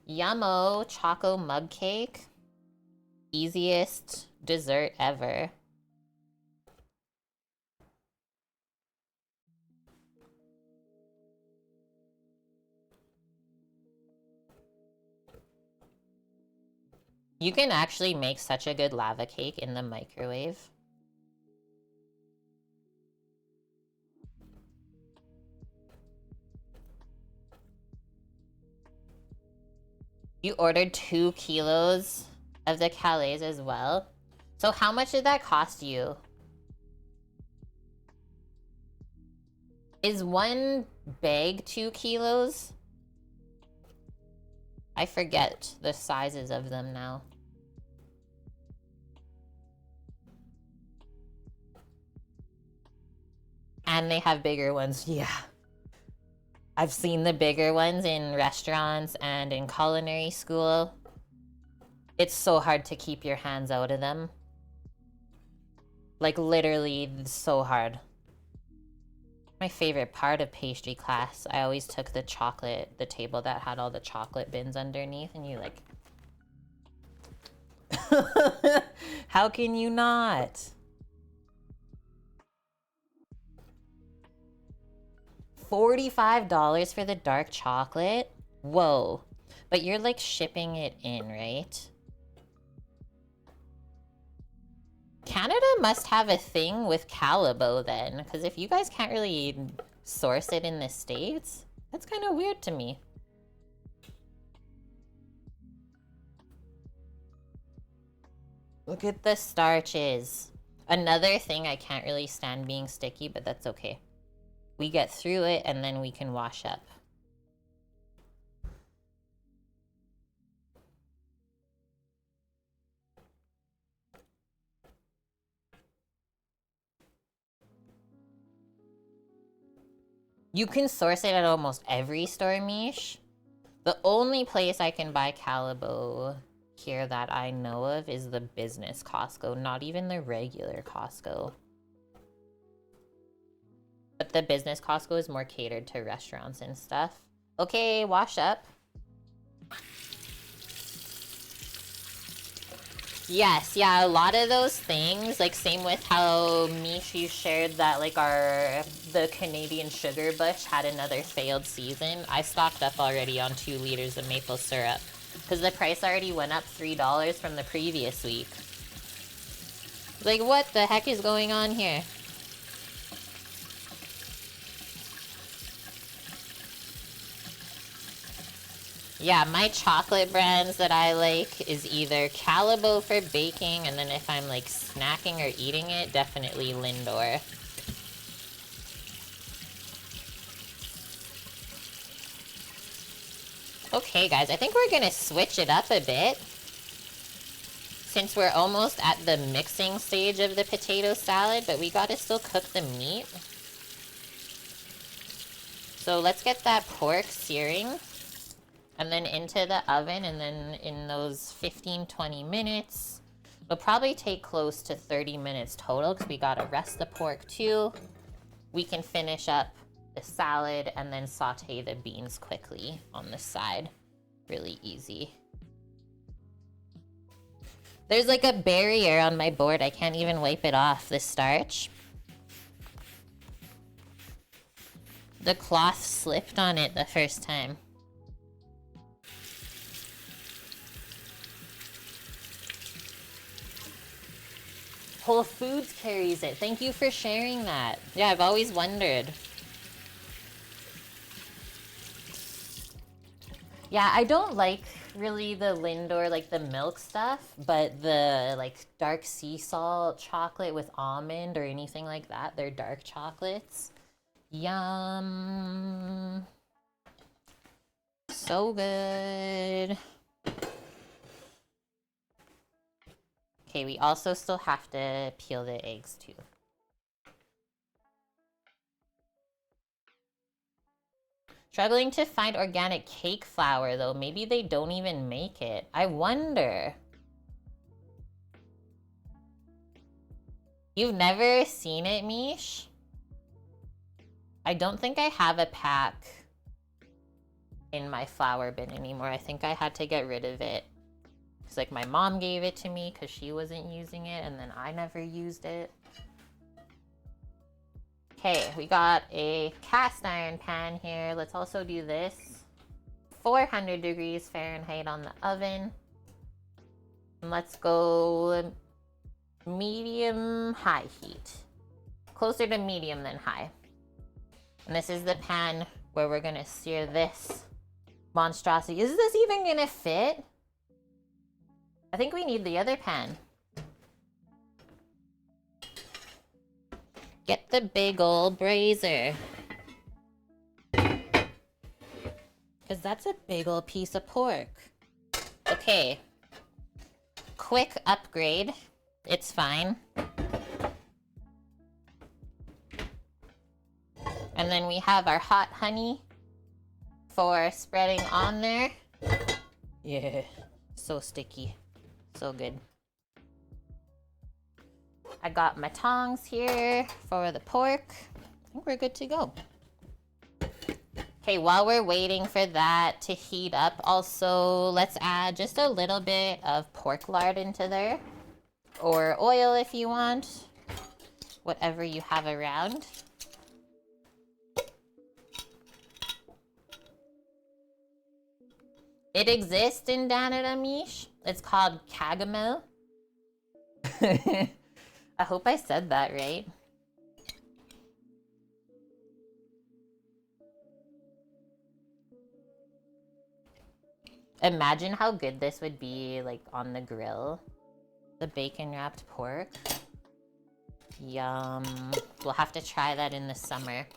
Yummo Choco Mug Cake. Easiest dessert ever. You can actually make such a good lava cake in the microwave. You ordered 2 kilos of the Calais as well. So how much did that cost you? Is one bag 2 kilos? I forget the sizes of them now. And they have bigger ones, yeah. I've seen the bigger ones in restaurants and in culinary school. It's so hard to keep your hands out of them. Like literally so hard. My favorite part of pastry class, I always took the table that had all the chocolate bins underneath, and you like... How can you not? $45 for the dark chocolate? Whoa. But you're like shipping it in, right? Canada must have a thing with Calibo then, because if you guys can't really source it in the States, that's kind of weird to me. Look at the starches. Another thing, I can't really stand being sticky, but that's okay. We get through it and then we can wash up. You can source it at almost every store, Mish. The only place I can buy Calibo here that I know of is the business Costco, not even the regular Costco. But the business Costco is more catered to restaurants and stuff. Okay, wash up. Yes, yeah, a lot of those things, like same with how Mish, you shared that like the Canadian sugar bush had another failed season. I stocked up already on 2 liters of maple syrup. Because the price already went up $3 from the previous week. Like, what the heck is going on here? Yeah, my chocolate brands that I like is either Calabo for baking, and then if I'm like snacking or eating it, definitely Lindor. Okay, guys, I think we're gonna switch it up a bit. Since we're almost at the mixing stage of the potato salad, but we gotta still cook the meat. So let's get that pork searing. And then into the oven, and then in those 15-20 minutes, it'll probably take close to 30 minutes total, because we gotta rest the pork too. We can finish up the salad and then saute the beans quickly on the side. Really easy. There's like a barrier on my board. I can't even wipe it off, the starch. The cloth slipped on it the first time. Whole Foods carries it. Thank you for sharing that. Yeah, I've always wondered. Yeah, I don't like really the Lindor, like the milk stuff, but the like dark sea salt chocolate with almond or anything like that, they're dark chocolates. Yum. So good. Okay, we also still have to peel the eggs too. Struggling to find organic cake flour though. Maybe they don't even make it. I wonder. You've never seen it, Mish? I don't think I have a pack in my flour bin anymore. I think I had to get rid of it. It's like my mom gave it to me because she wasn't using it, and then I never used it. Okay, we got a cast iron pan here. Let's also do this. 400 degrees Fahrenheit on the oven. And let's go medium-high heat. Closer to medium than high. And this is the pan where we're gonna sear this monstrosity. Is this even gonna fit? I think we need the other pan. Get the big old brazier. Because that's a big old piece of pork. Okay. Quick upgrade. It's fine. And then we have our hot honey for spreading on there. Yeah, so sticky. So good. I got my tongs here for the pork. I think we're good to go. Okay, while we're waiting for that to heat up, also let's add just a little bit of pork lard into there. Or oil if you want. Whatever you have around. It exists in Canada, Mish. It's called cagamel. I hope I said that right. Imagine how good this would be, like, on the grill. The bacon-wrapped pork. Yum. We'll have to try that in the summer.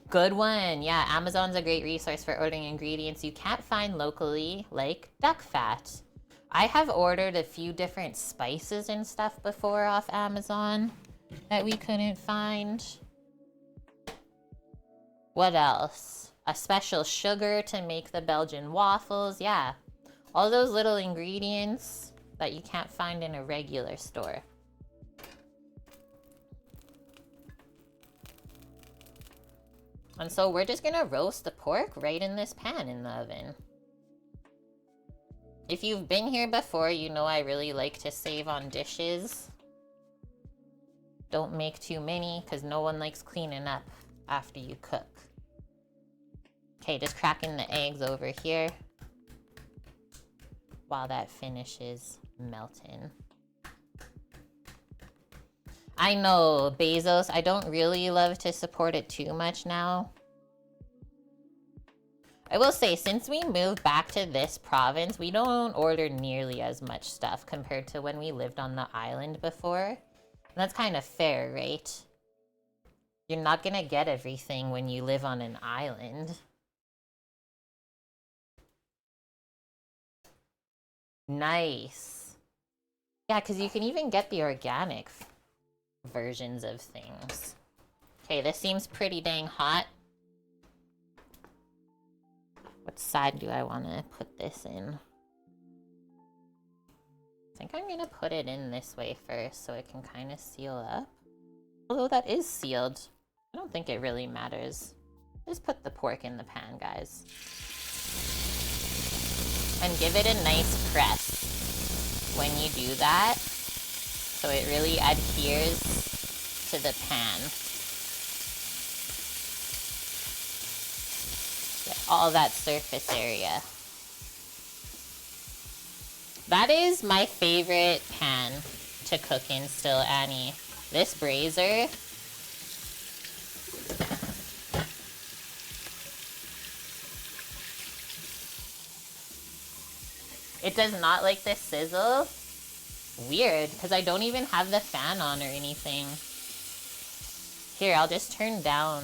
Good one. Yeah, Amazon's a great resource for ordering ingredients you can't find locally, like duck fat. I have ordered a few different spices and stuff before off Amazon that we couldn't find. What else? A special sugar to make the Belgian waffles. Yeah, all those little ingredients that you can't find in a regular store. And so we're just gonna roast the pork right in this pan in the oven. If you've been here before, you know I really like to save on dishes. Don't make too many, because no one likes cleaning up after you cook. Okay, just cracking the eggs over here while that finishes melting. I know, Bezos, I don't really love to support it too much now. I will say, since we moved back to this province, we don't order nearly as much stuff compared to when we lived on the island before. And that's kind of fair, right? You're not gonna get everything when you live on an island. Nice. Yeah, because you can even get the organic versions of things. Okay, this seems pretty dang hot. What side do I want to put this in? I think I'm gonna put it in this way first so it can kind of seal up. Although that is sealed, I don't think it really matters. Just put the pork in the pan, guys. And give it a nice press when you do that, so it really adheres to the pan. Get all that surface area. That is my favorite pan to cook in still, Annie. This brazier. It does not like the sizzle. Weird, because I don't even have the fan on or anything. Here, I'll just turn down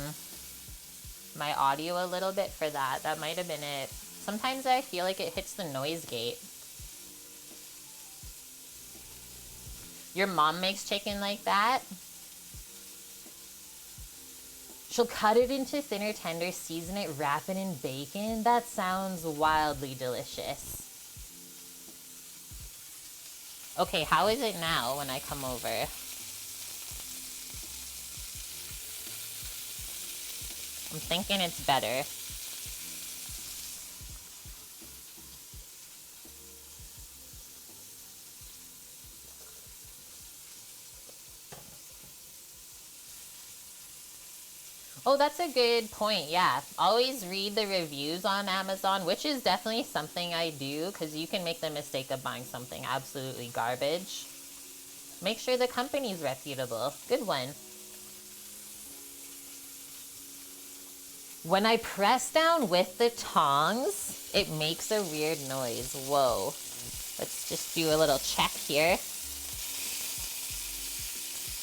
my audio a little bit for that. That might have been it. Sometimes I feel like it hits the noise gate. Your mom makes chicken like that? She'll cut it into thinner tender, season it, wrap it in bacon. That sounds wildly delicious. Okay, how is it now when I come over? I'm thinking it's better. Oh, that's a good point. Yeah, always read the reviews on Amazon, which is definitely something I do, because you can make the mistake of buying something absolutely garbage. Make sure the company's reputable. Good one. When I press down with the tongs, it makes a weird noise. Whoa. Let's just do a little check here.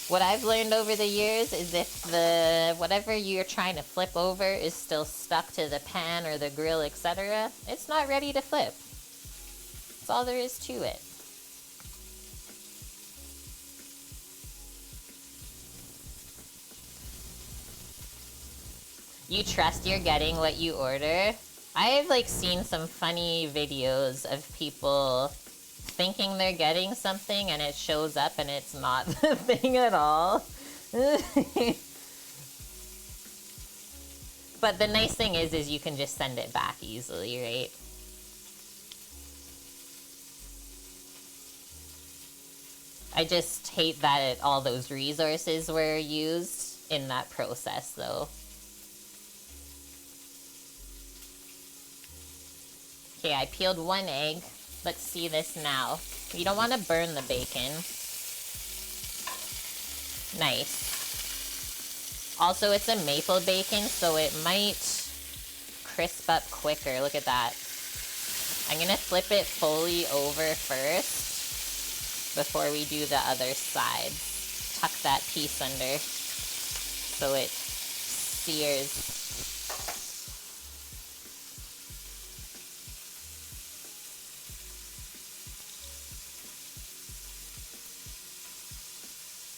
What I've learned over the years is if the whatever you're trying to flip over is still stuck to the pan or the grill, etc., it's not ready to flip. That's all there is to it. You trust you're getting what you order? I've like seen some funny videos of people thinking they're getting something and it shows up and it's not the thing at all. But the nice thing is you can just send it back easily, right? I just hate that all those resources were used in that process, though. Okay, I peeled one egg. Let's see this now. You don't want to burn the bacon. Nice. Also, it's a maple bacon, so it might crisp up quicker. Look at that. I'm gonna flip it fully over first before we do the other side. Tuck that piece under so it sears.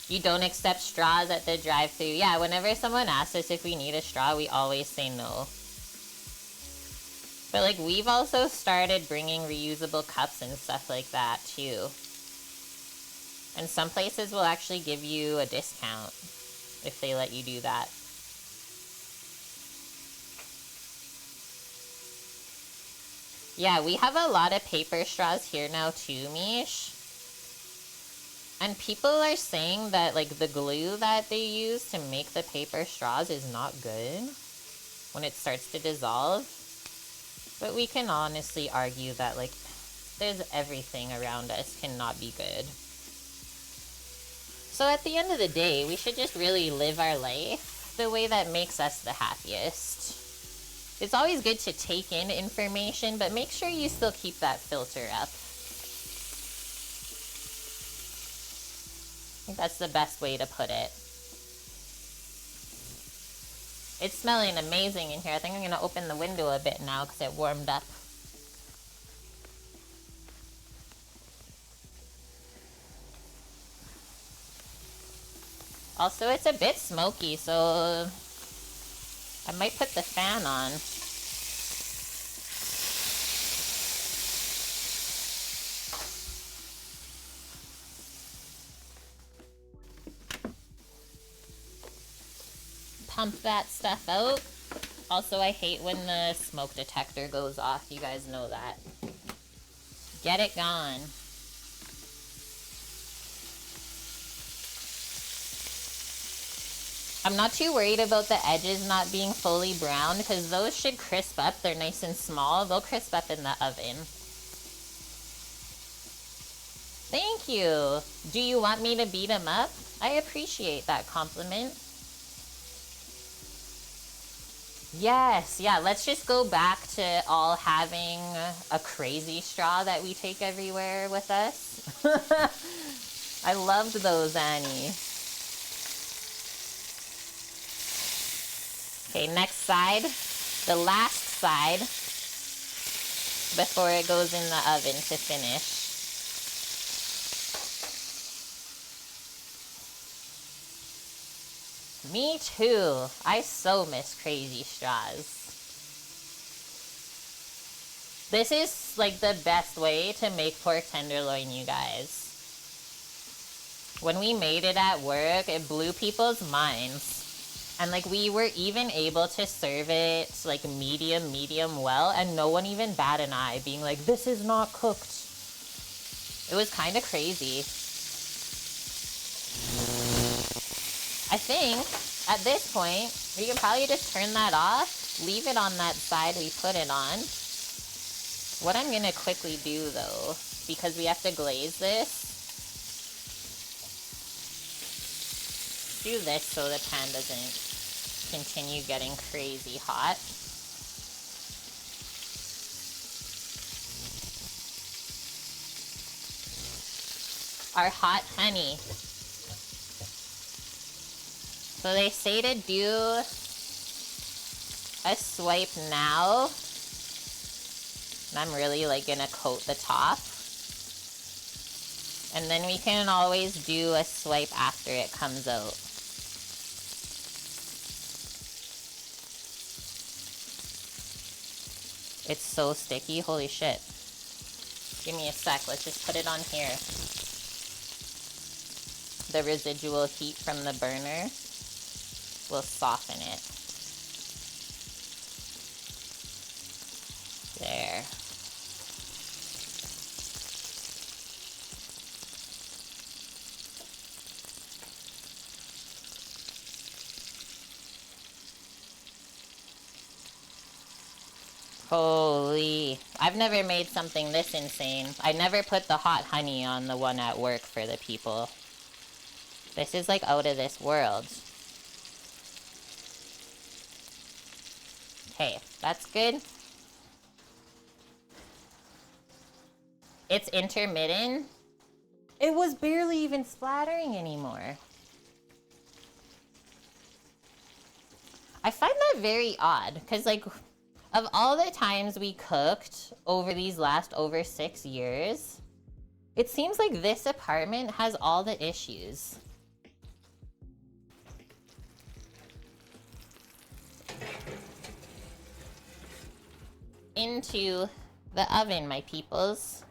You don't accept straws at the drive-thru. Yeah, whenever someone asks us if we need a straw, we always say no. But like, we've also started bringing reusable cups and stuff like that too. And some places will actually give you a discount if they let you do that. Yeah, we have a lot of paper straws here now too, Mish. And people are saying that, like, the glue that they use to make the paper straws is not good. when it starts to dissolve. But we can honestly argue that, like, there's everything around us cannot be good. So at the end of the day, we should just really live our life the way that makes us the happiest. It's always good to take in information, but make sure you still keep that filter up. I think that's the best way to put it. It's smelling amazing in here. I think I'm gonna open the window a bit now because it warmed up. Also, it's a bit smoky, so I might put the fan on. Pump that stuff out. Also, I hate when the smoke detector goes off. You guys know that. Get it gone. I'm not too worried about the edges not being fully brown because those should crisp up. They're nice and small. They'll crisp up in the oven. Thank you. Do you want me to beat them up? I appreciate that compliment. Yes, yeah, let's just go back to all having a crazy straw that we take everywhere with us. I loved those, Annie. Okay, next side. The last side before it goes in the oven to finish. Me too. I so miss crazy straws. This is like the best way to make pork tenderloin, you guys. When we made it at work, it blew people's minds. And like we were even able to serve it like medium well, and no one even bat an eye, being like, this is not cooked. It was kind of crazy. I think at this point, we can probably just turn that off, leave it on that side we put it on. What I'm gonna quickly do though, because we have to glaze this, do this so the pan doesn't continue getting crazy hot. Our hot honey. So they say to do a swipe now. And I'm really like gonna coat the top. And then we can always do a swipe after it comes out. It's so sticky, holy shit. Give me a sec, let's just put it on here. The residual heat from the burner will soften it. There. Holy. I've never made something this insane. I never put the hot honey on the one at work for the people. This is like out of this world. Okay, that's good. It's intermittent. It was barely even splattering anymore. I find that very odd, because like, of all the times we cooked over these last over 6 years, it seems like this apartment has all the issues. Into the oven, my peoples.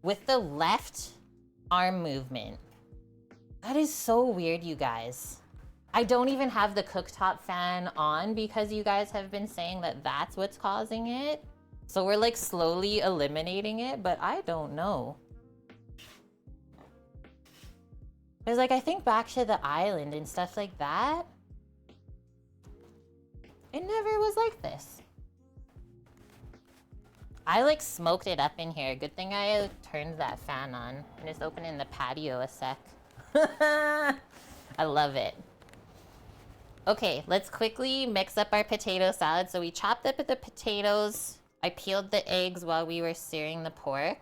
With the left arm movement. That is so weird, you guys. I don't even have the cooktop fan on because you guys have been saying that that's what's causing it. So we're like slowly eliminating it, but I don't know. Because like I think back to the island and stuff like that. It never was like this. I like smoked it up in here. Good thing I turned that fan on. I'm just opening the patio a sec. I love it. Okay, let's quickly mix up our potato salad. So we chopped up the potatoes. I peeled the eggs while we were searing the pork.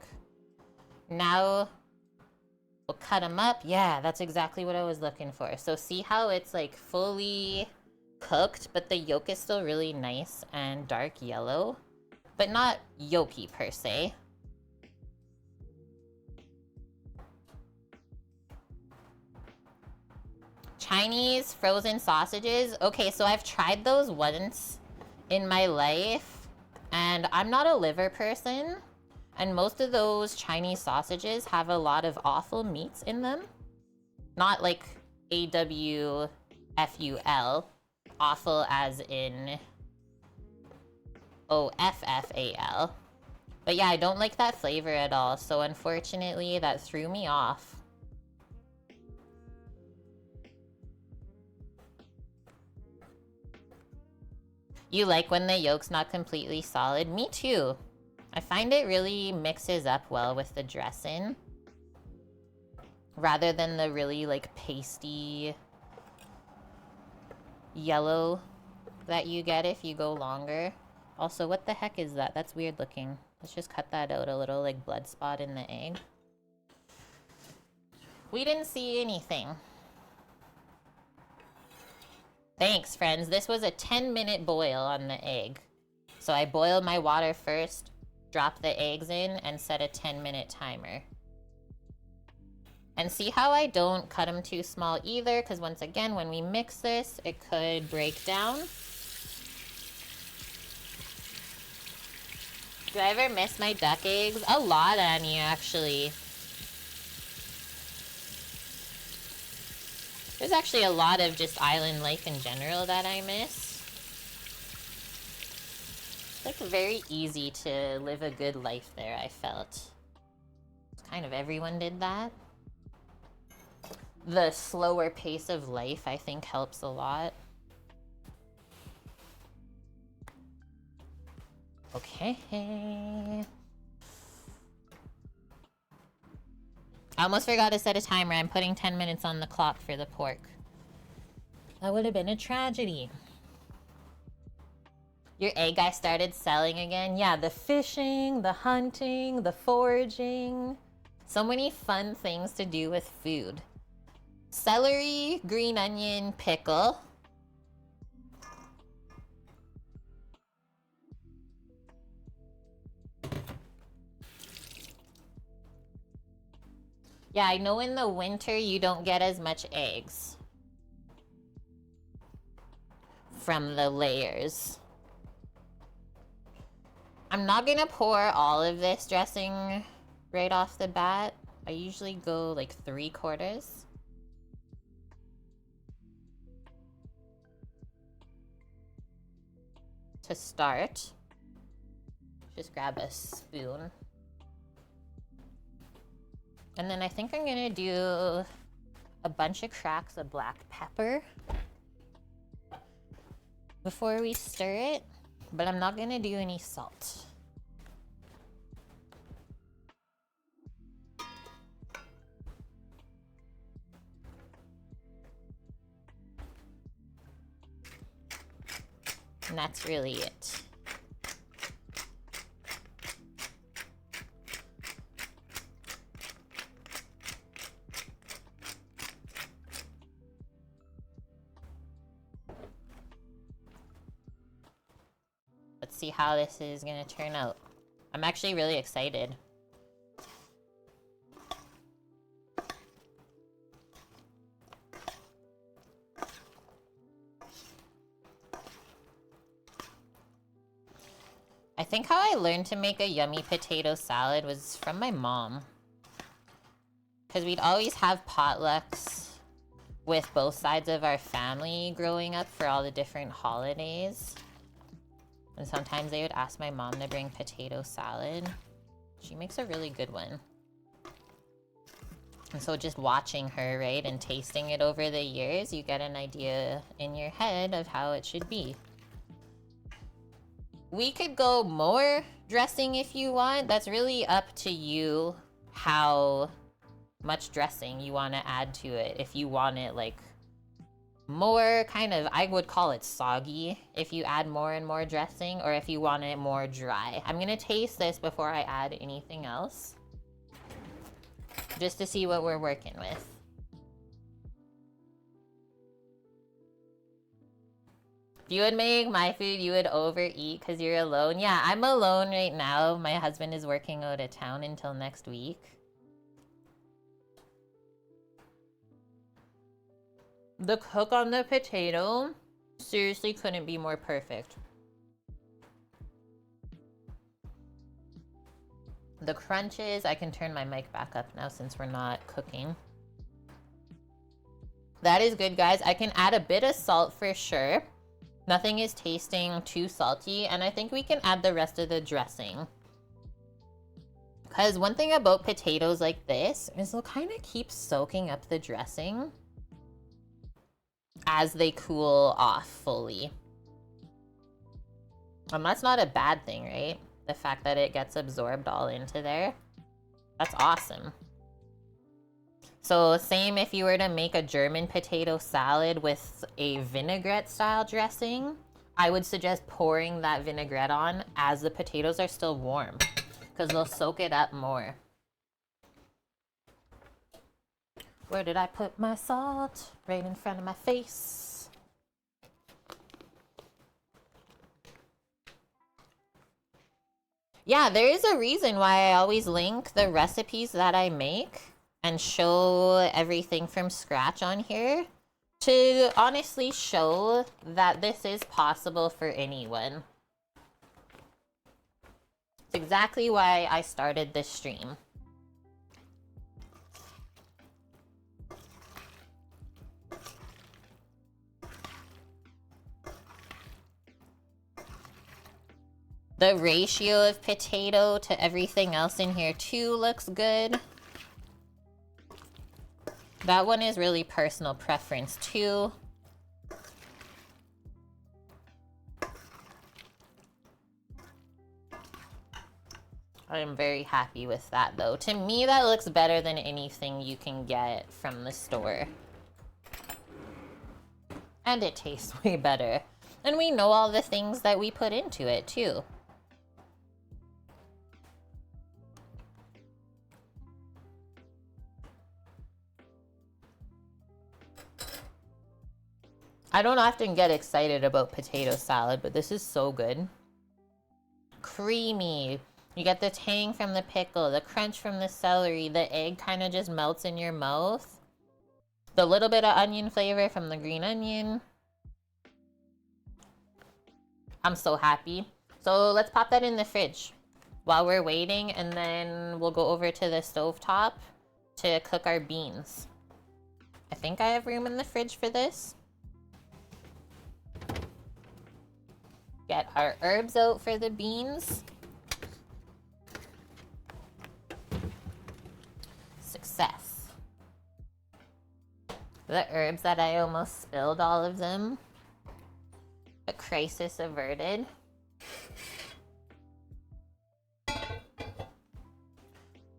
Now we'll cut them up. Yeah, that's exactly what I was looking for. So see how it's like fully cooked, but the yolk is still really nice and dark yellow, but not yolky per se. Chinese frozen sausages. Okay, so I've tried those once in my life, and I'm not a liver person, and most of those Chinese sausages have a lot of awful meats in them. Not like AWFUL, awful as in OFFAL. But yeah, I don't like that flavor at all, so unfortunately that threw me off. You like when the yolk's not completely solid? Me too. I find it really mixes up well with the dressing, rather than the really like pasty yellow that you get if you go longer. Also, what the heck is that? That's weird looking. Let's just cut that out, a little like blood spot in the egg. We didn't see anything. Thanks, friends. This was a 10-minute boil on the egg. So I boiled my water first, dropped the eggs in, and set a 10-minute timer. And see how I don't cut them too small either, because once again, when we mix this, it could break down. Do I ever miss my duck eggs? A lot, Annie, actually. There's actually a lot of just island life in general that I miss. It's like very easy to live a good life there, I felt. Kind of everyone did that. The slower pace of life, I think, helps a lot. Okay. I almost forgot to set a timer. I'm putting 10 minutes on the clock for the pork. That would have been a tragedy. Your egg guy started selling again? Yeah, the fishing, the hunting, the foraging. So many fun things to do with food. Celery, green onion, pickle. Yeah, I know in the winter you don't get as much eggs from the layers. I'm not gonna pour all of this dressing right off the bat. I usually go like 3/4 to start. Just grab a spoon. And then I think I'm gonna do a bunch of cracks of black pepper before we stir it, but I'm not gonna do any salt. And that's really it. Let's see how this is gonna turn out. I'm actually really excited. I think how I learned to make a yummy potato salad was from my mom. Because we'd always have potlucks with both sides of our family growing up for all the different holidays. And sometimes they would ask my mom to bring potato salad. She makes a really good one. And so just watching her, right, and tasting it over the years, you get an idea in your head of how it should be. We could go more dressing if you want. That's really up to you how much dressing you want to add to it. If you want it like more kind of, I would call it soggy if you add more and more dressing, or if you want it more dry. I'm gonna taste this before I add anything else, just to see what we're working with. If you would make my food, you would overeat because you're alone. Yeah, I'm alone right now. My husband is working out of town until next week. The cook on the potato seriously couldn't be more perfect. The crunches, I can turn my mic back up now since we're not cooking. That is good, guys. I can add a bit of salt for sure. Nothing is tasting too salty, and I think we can add the rest of the dressing. Because one thing about potatoes like this is they'll kind of keep soaking up the dressing as they cool off fully. And that's not a bad thing, right? The fact that it gets absorbed all into there. That's awesome. So same if you were to make a German potato salad with a vinaigrette style dressing, I would suggest pouring that vinaigrette on as the potatoes are still warm, because they'll soak it up more. Where did I put my salt? Right in front of my face. Yeah, there is a reason why I always link the recipes that I make and show everything from scratch on here, to honestly show that this is possible for anyone. It's exactly why I started this stream. The ratio of potato to everything else in here too looks good. That one is really personal preference too. I am very happy with that though. To me, that looks better than anything you can get from the store. And it tastes way better. And we know all the things that we put into it too. I don't often get excited about potato salad, but this is so good. Creamy. You get the tang from the pickle, the crunch from the celery, the egg kind of just melts in your mouth. The little bit of onion flavor from the green onion. I'm so happy. So let's pop that in the fridge while we're waiting, and then we'll go over to the stovetop to cook our beans. I think I have room in the fridge for this. Get our herbs out for the beans. Success. The herbs that I almost spilled all of them. A crisis averted.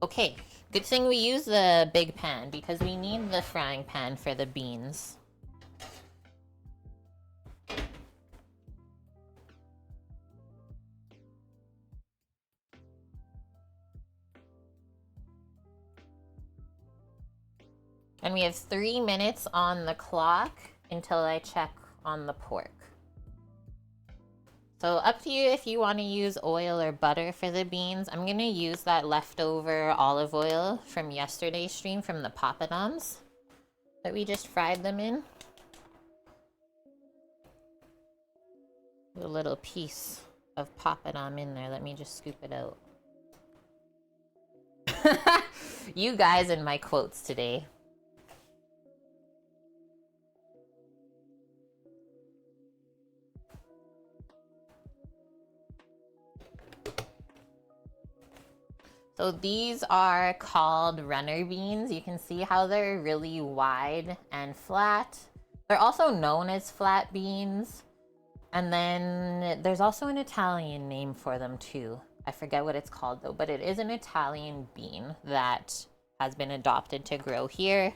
Okay, good thing we use the big pan because we need the frying pan for the beans. And we have 3 minutes on the clock until I check on the pork. So up to you if you want to use oil or butter for the beans. I'm going to use that leftover olive oil from yesterday's stream from the papadums that we just fried them in. A little piece of papadum in there. Let me just scoop it out. You guys and my quotes today. So these are called runner beans. You can see how they're really wide and flat. They're also known as flat beans. And then there's also an Italian name for them too. I forget what it's called though, but it is an Italian bean that has been adopted to grow here.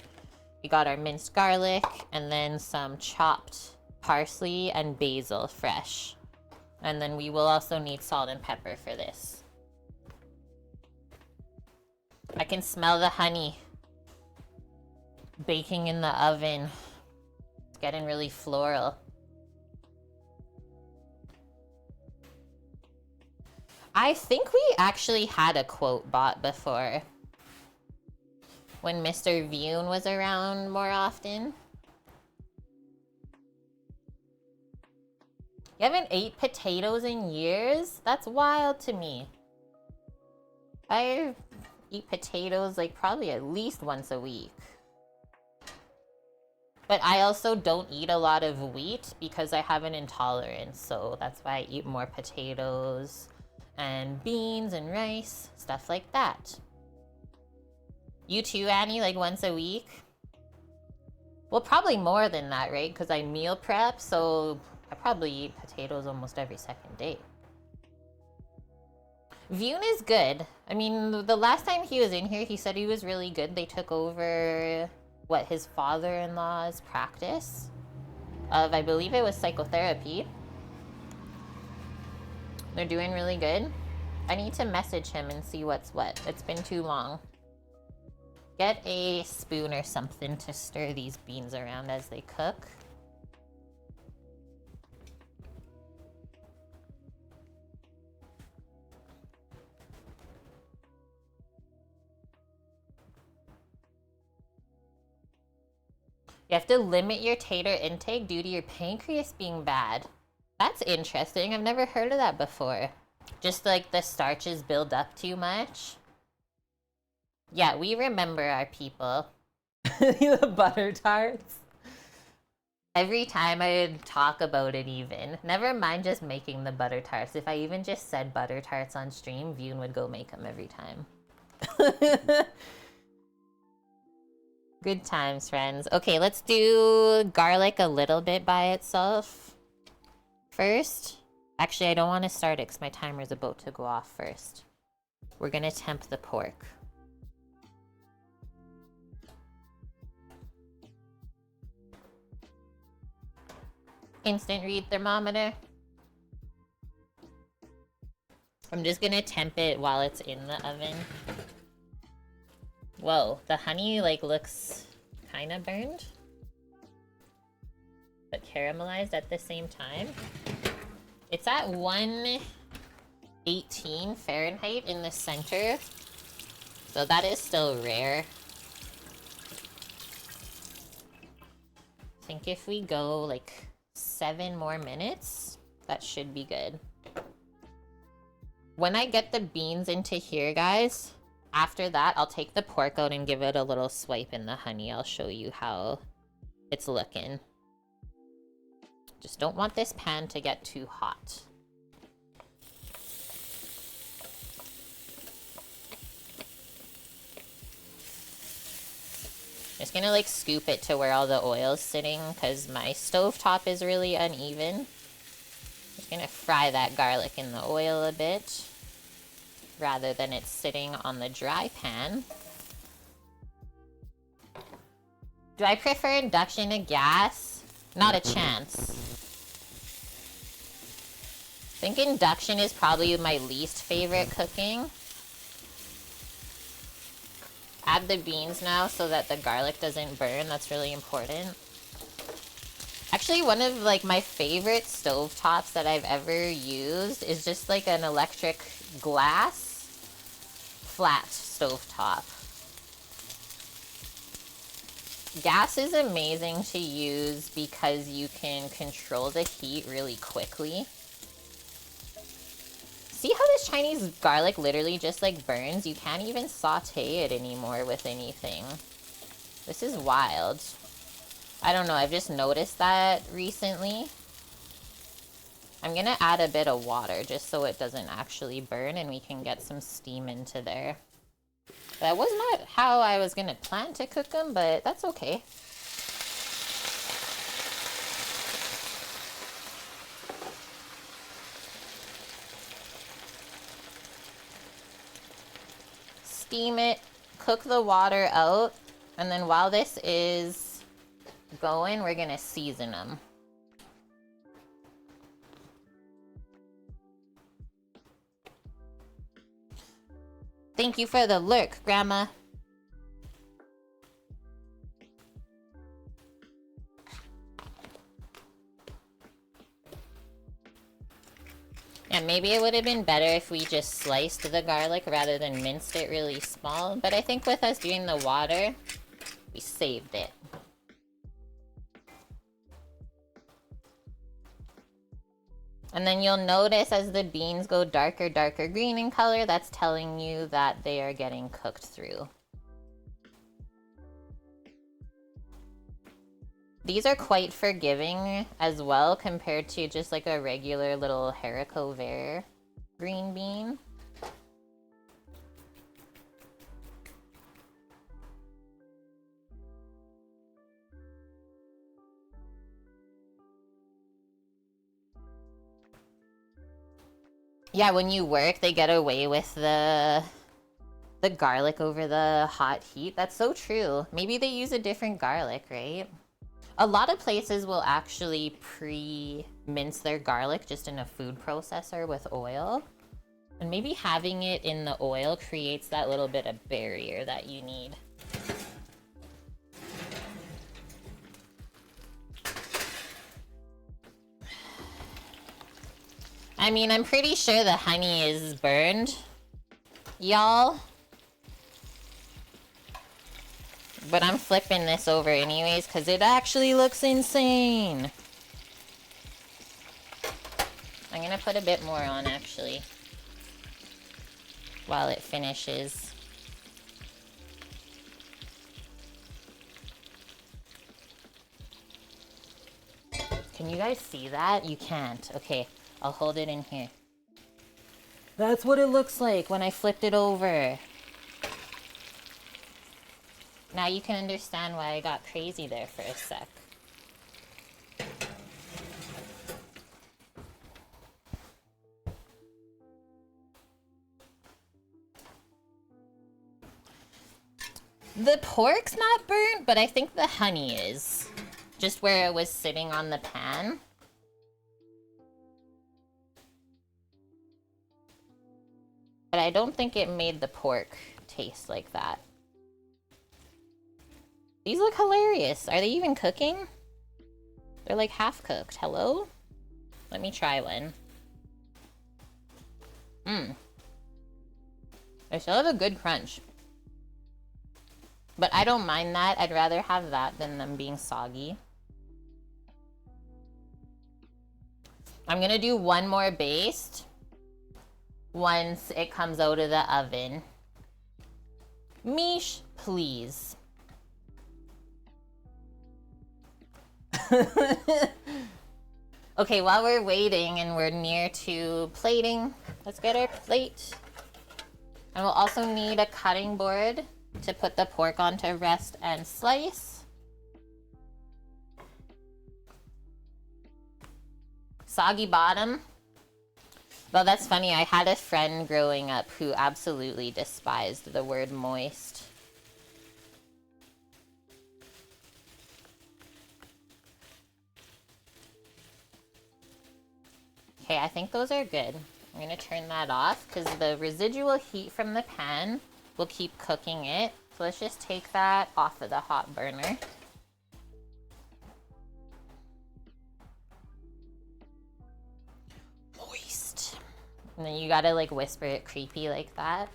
We got our minced garlic and then some chopped parsley and basil fresh. And then we will also need salt and pepper for this. I can smell the honey baking in the oven. It's getting really floral. I think we actually had a quote bot before when Mr. Vune was around more often. You haven't ate potatoes in years? That's wild to me. I eat potatoes like probably at least once a week. But I also don't eat a lot of wheat because I have an intolerance, so that's why I eat more potatoes and beans and rice, stuff like that. You too, Annie, like once a week? Well, probably more than that, right? Because I meal prep, so I probably eat potatoes almost every second day. Vune is good. I mean, the last time he was in here, he said he was really good. They took over, what, his father-in-law's practice of, I believe it was psychotherapy. They're doing really good. I need to message him and see what's what. It's been too long. Get a spoon or something to stir these beans around as they cook. You have to limit your tater intake due to your pancreas being bad. That's interesting. I've never heard of that before. Just like the starches build up too much. Yeah, we remember our people. The butter tarts. Every time I talk about it even. Never mind just making the butter tarts. If I even just said butter tarts on stream, Vune would go make them every time. Good times, friends. Okay, let's do garlic a little bit by itself first. Actually, I don't want to start it because my timer is about to go off first. We're going to temp the pork. Instant read thermometer. I'm just going to temp it while it's in the oven. Whoa, the honey like looks kind of burned, but caramelized at the same time. It's at 118 Fahrenheit in the center, so that is still rare. I think if we go like 7 more minutes, that should be good. When I get the beans into here, guys, after that, I'll take the pork out and give it a little swipe in the honey. I'll show you how it's looking. Just don't want this pan to get too hot. Just gonna like scoop it to where all the oil's sitting because my stovetop is really uneven. Just gonna fry that garlic in the oil a bit rather than it sitting on the dry pan. Do I prefer induction to gas? Not a chance. I think induction is probably my least favorite cooking. Add the beans now so that the garlic doesn't burn. That's really important. Actually, one of like my favorite stovetops that I've ever used is just like an electric glass flat stovetop. Gas is amazing to use because you can control the heat really quickly. See how this Chinese garlic literally just like burns? You can't even saute it anymore with anything. This is wild. I don't know, I've just noticed that recently. I'm gonna add a bit of water just so it doesn't actually burn and we can get some steam into there. That was not how I was gonna plan to cook them, but that's okay. steam it, cook the water out, and then while this is going, we're gonna season them. Thank you for the lurk, Grandma. Yeah, maybe it would have been better if we just sliced the garlic rather than minced it really small, but I think with us doing the water, we saved it. And then you'll notice as the beans go darker green in color, that's telling you that they are getting cooked through. These are quite forgiving as well compared to just like a regular little haricot vert green bean. Yeah, when you work, they get away with the garlic over the hot heat. That's so true. Maybe they use a different garlic, right? A lot of places will actually pre-mince their garlic just in a food processor with oil. And maybe having it in the oil creates that little bit of barrier that you need. I mean, I'm pretty sure the honey is burned, y'all. But I'm flipping this over anyways, because it actually looks insane. I'm gonna put a bit more on, actually, while it finishes. Can you guys see that? You can't. Okay, I'll hold it in here. That's what it looks like when I flipped it over. Now you can understand why I got crazy there for a sec. The pork's not burnt, but I think the honey is. Just where it was sitting on the pan. But I don't think it made the pork taste like that. These look hilarious. Are they even cooking? They're like half cooked. Hello? Let me try one. They still have a good crunch. But I don't mind that. I'd rather have that than them being soggy. I'm gonna do one more baste once it comes out of the oven. Mish, please. Okay, while we're waiting and we're near to plating, let's get our plate. And we'll also need a cutting board to put the pork on to rest and slice. Soggy bottom. Well, that's funny. I had a friend growing up who absolutely despised the word moist. Okay, I think those are good. I'm gonna turn that off because the residual heat from the pan will keep cooking it. So let's just take that off of the hot burner. Moist. And then you gotta like whisper it creepy like that.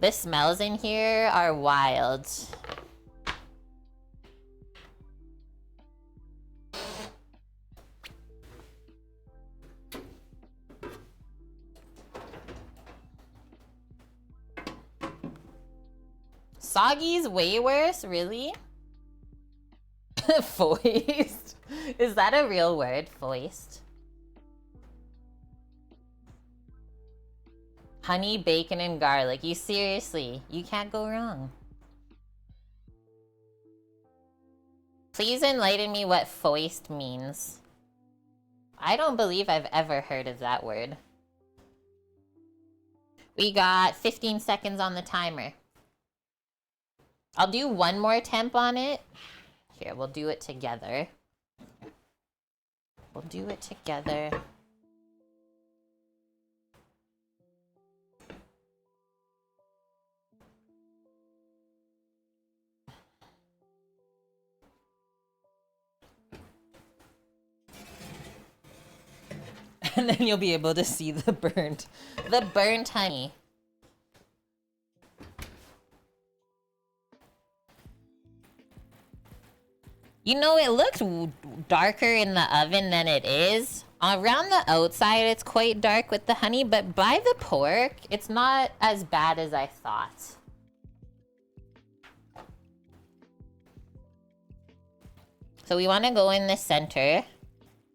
The smells in here are wild. Soggy's way worse, really? Foist? Is that a real word, foist? Honey, bacon, and garlic. You seriously, you can't go wrong. Please enlighten me what foist means. I don't believe I've ever heard of that word. We got 15 seconds on the timer. I'll do one more temp on it. Here, we'll do it together. We'll do it together. And then you'll be able to see the burnt honey. You know, it looks darker in the oven than it is. Around the outside, it's quite dark with the honey, but by the pork, it's not as bad as I thought. So we want to go in the center.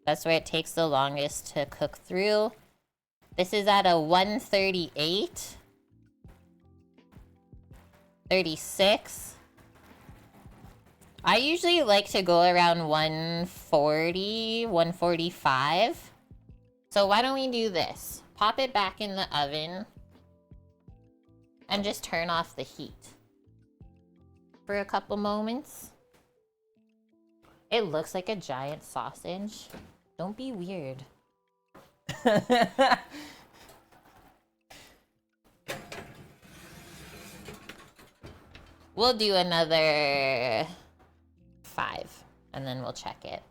That's where it takes the longest to cook through. This is at a 138. 36. I usually like to go around 140, 145. So why don't we do this? Pop it back in the oven and just turn off the heat for a couple moments. It looks like a giant sausage. Don't be weird. We'll do another 5 and then we'll check it.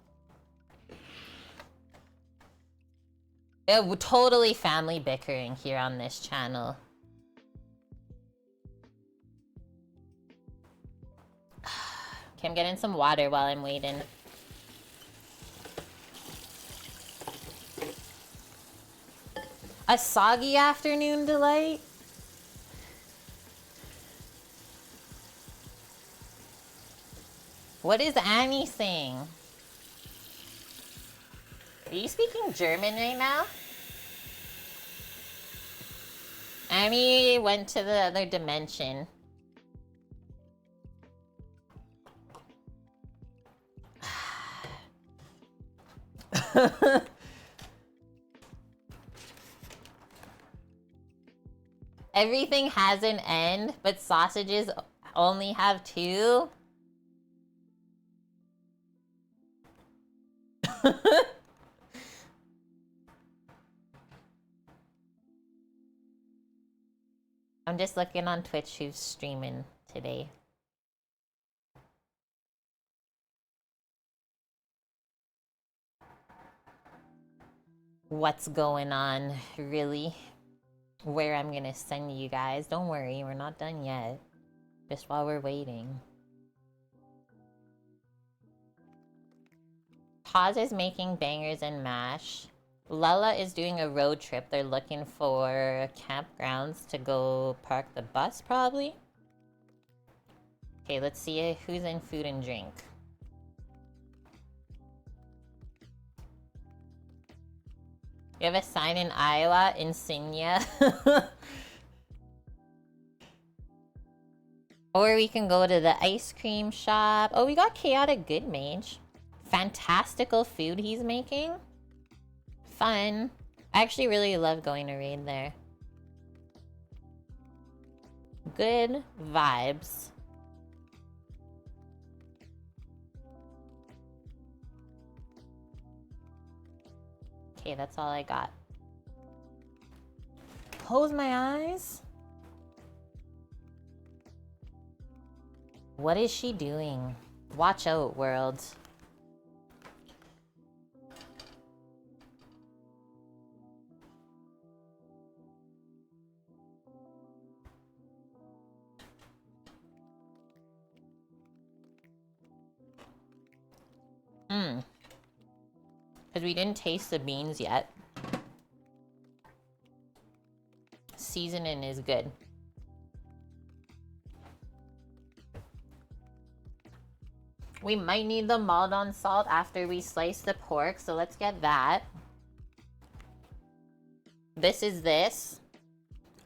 Totally family bickering here on this channel. Okay, I'm getting some water while I'm waiting. A soggy afternoon delight? What is Annie saying? Are you speaking German right now? Annie went to the other dimension. Everything has an end, but sausages only have 2. I'm just looking on Twitch who's streaming today. What's going on, really? Where I'm gonna send you guys. Don't worry, we're not done yet. Just while we're waiting. Paz is making bangers and mash. Lella is doing a road trip. They're looking for campgrounds to go park the bus, probably. Okay, let's see who's in food and drink. You have a sign in Iowa, Insignia. Or we can go to the ice cream shop. Oh, we got Chaotic Good Mage. Fantastical food he's making. Fun. I actually really love going to raid there. Good vibes. Okay, that's all I got. Close my eyes. What is she doing? Watch out, world. Because we didn't taste the beans yet. Seasoning is good. We might need the Maldon salt after we slice the pork, so let's get that. This is this.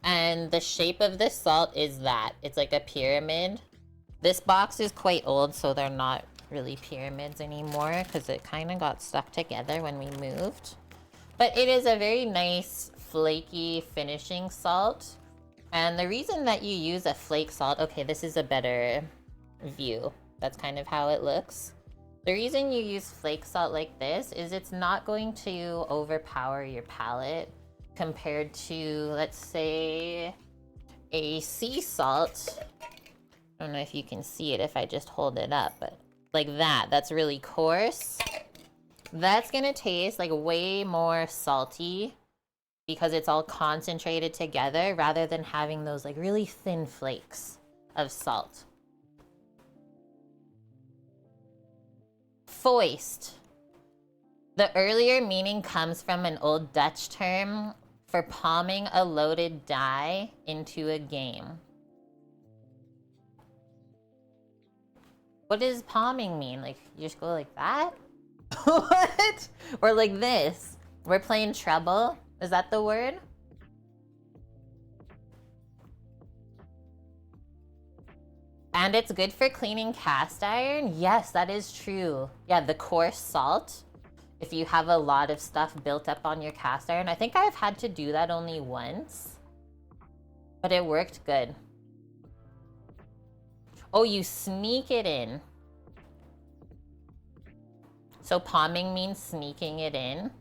And the shape of this salt is that. It's like a pyramid. This box is quite old, so they're not really pyramids anymore because it kind of got stuck together when we moved. But it is a very nice flaky finishing salt. And the reason that you use a flake salt, okay, this is a better view. That's kind of how it looks. The reason you use flake salt like this is it's not going to overpower your palate compared to, let's say, a sea salt. I don't know if you can see it if I just hold it up, but like that, that's really coarse. That's gonna taste like way more salty because it's all concentrated together rather than having those like really thin flakes of salt. Foist. The earlier meaning comes from an old Dutch term for palming a loaded die into a game. What does palming mean? Like, you just go like that? What? Or like this? We're playing treble? Is that the word? And it's good for cleaning cast iron? Yes, that is true. Yeah, the coarse salt. If you have a lot of stuff built up on your cast iron. I think I've had to do that only once. But it worked good. Oh, you sneak it in. So palming means sneaking it in.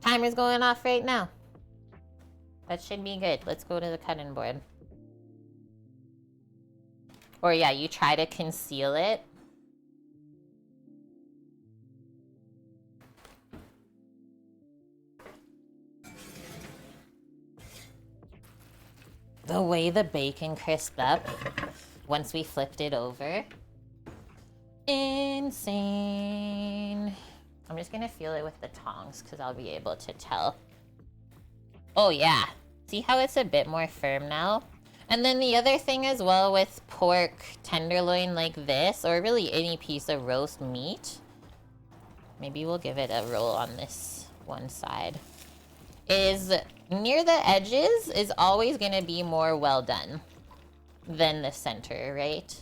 Timer's going off right now. That should be good. Let's go to the cutting board. Or yeah, you try to conceal it. The way the bacon crisped up once we flipped it over. Insane. I'm just gonna feel it with the tongs because I'll be able to tell. Oh yeah. See how it's a bit more firm now? And then the other thing as well with pork tenderloin like this, or really any piece of roast meat, maybe we'll give it a roll on this one side, is near the edges is always gonna be more well done than the center, right?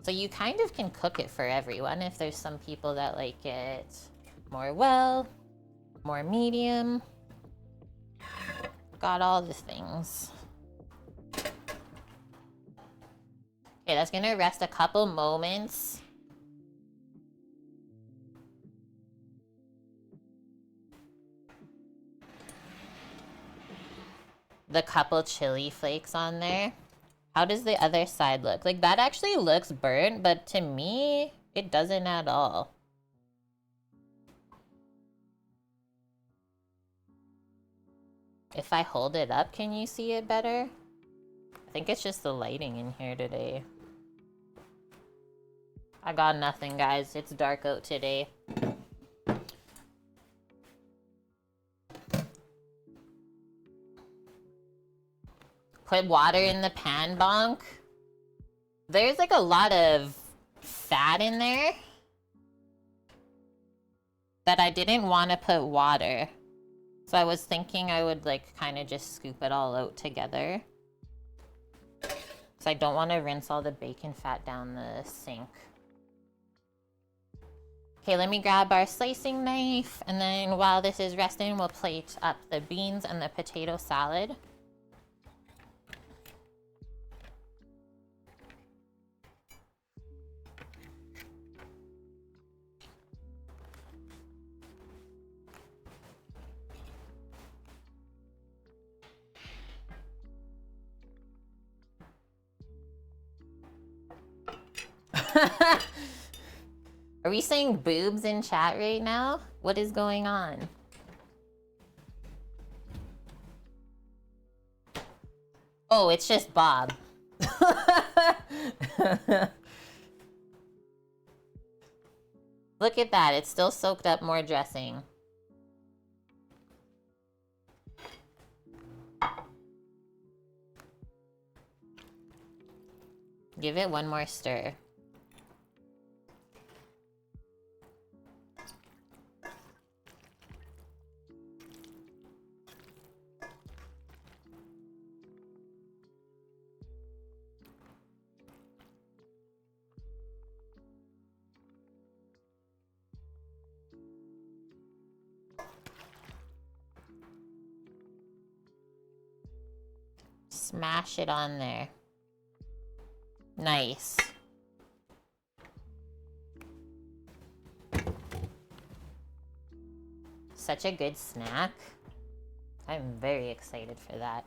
So you kind of can cook it for everyone if there's some people that like it more well, more medium. Got all the things. Okay, that's gonna rest a couple moments. The couple chili flakes on there. How does the other side look? Like, that actually looks burnt, but to me, it doesn't at all. If I hold it up, can you see it better? I think it's just the lighting in here today. I got nothing, guys. It's dark out today. Put water in the pan bonk. There's like a lot of fat in there that I didn't want to put water. So I was thinking I would like kind of just scoop it all out together. So I don't want to rinse all the bacon fat down the sink. Okay, let me grab our slicing knife, and then while this is resting, we'll plate up the beans and the potato salad. Are we saying boobs in chat right now? What is going on? Oh, it's just Bob. Look at that. It's still soaked up more dressing. Give it one more stir. Smash it on there. Nice. Such a good snack. I'm very excited for that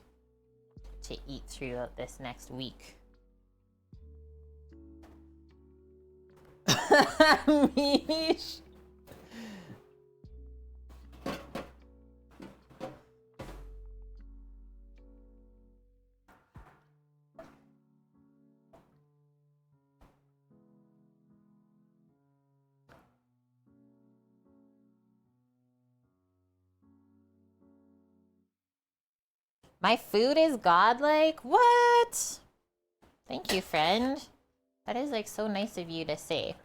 to eat throughout this next week. Mish. My food is godlike? What? Thank you, friend. That is like so nice of you to say.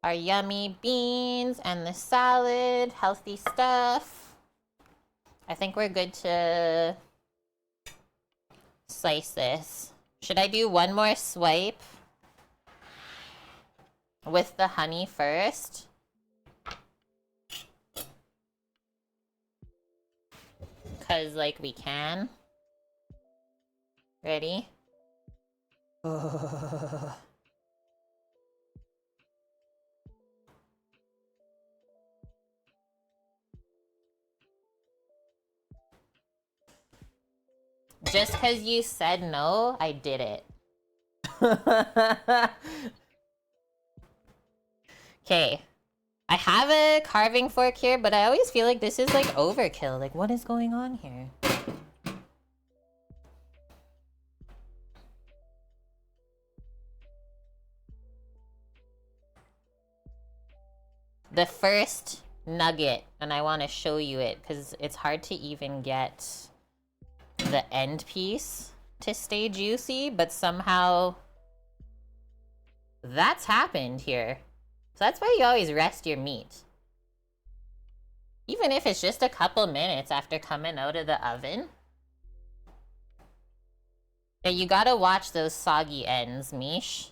Our yummy beans and the salad, healthy stuff. I think we're good to slice this. Should I do one more swipe with the honey first? Because, like, we can. Ready? Just because you said no, I did it. Okay. I have a carving fork here, but I always feel like this is like overkill. Like, what is going on here? The first nugget, and I want to show you it because it's hard to even get the end piece to stay juicy, but somehow that's happened here. So that's why you always rest your meat. Even if it's just a couple minutes after coming out of the oven. Yeah, you gotta watch those soggy ends, Mish.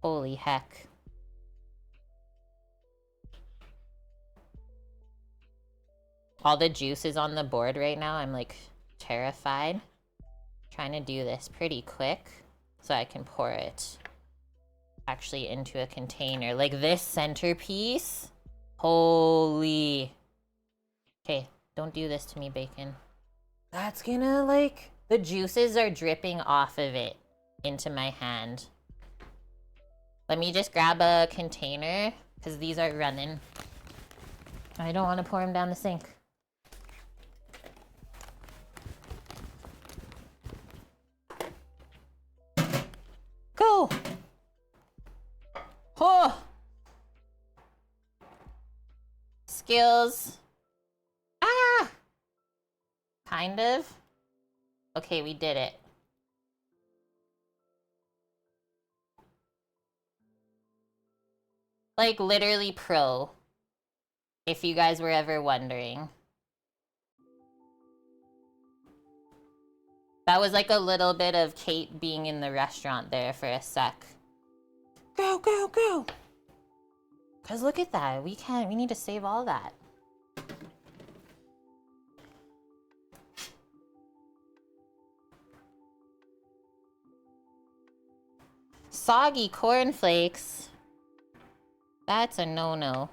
Holy heck. All the juice is on the board right now. I'm like terrified. Trying to do this pretty quick so I can pour it actually into a container. Like this centerpiece. Holy. Okay, don't do this to me, bacon. That's gonna like... The juices are dripping off of it into my hand. Let me just grab a container because these are running. I don't want to pour them down the sink. Go! Oh! Skills. Ah! Kind of. Okay, we did it. Like, literally pro. If you guys were ever wondering. That was like a little bit of Kate being in the restaurant there for a sec. Go, go, go! Cause look at that. We need to save all that. Soggy cornflakes. That's a no-no.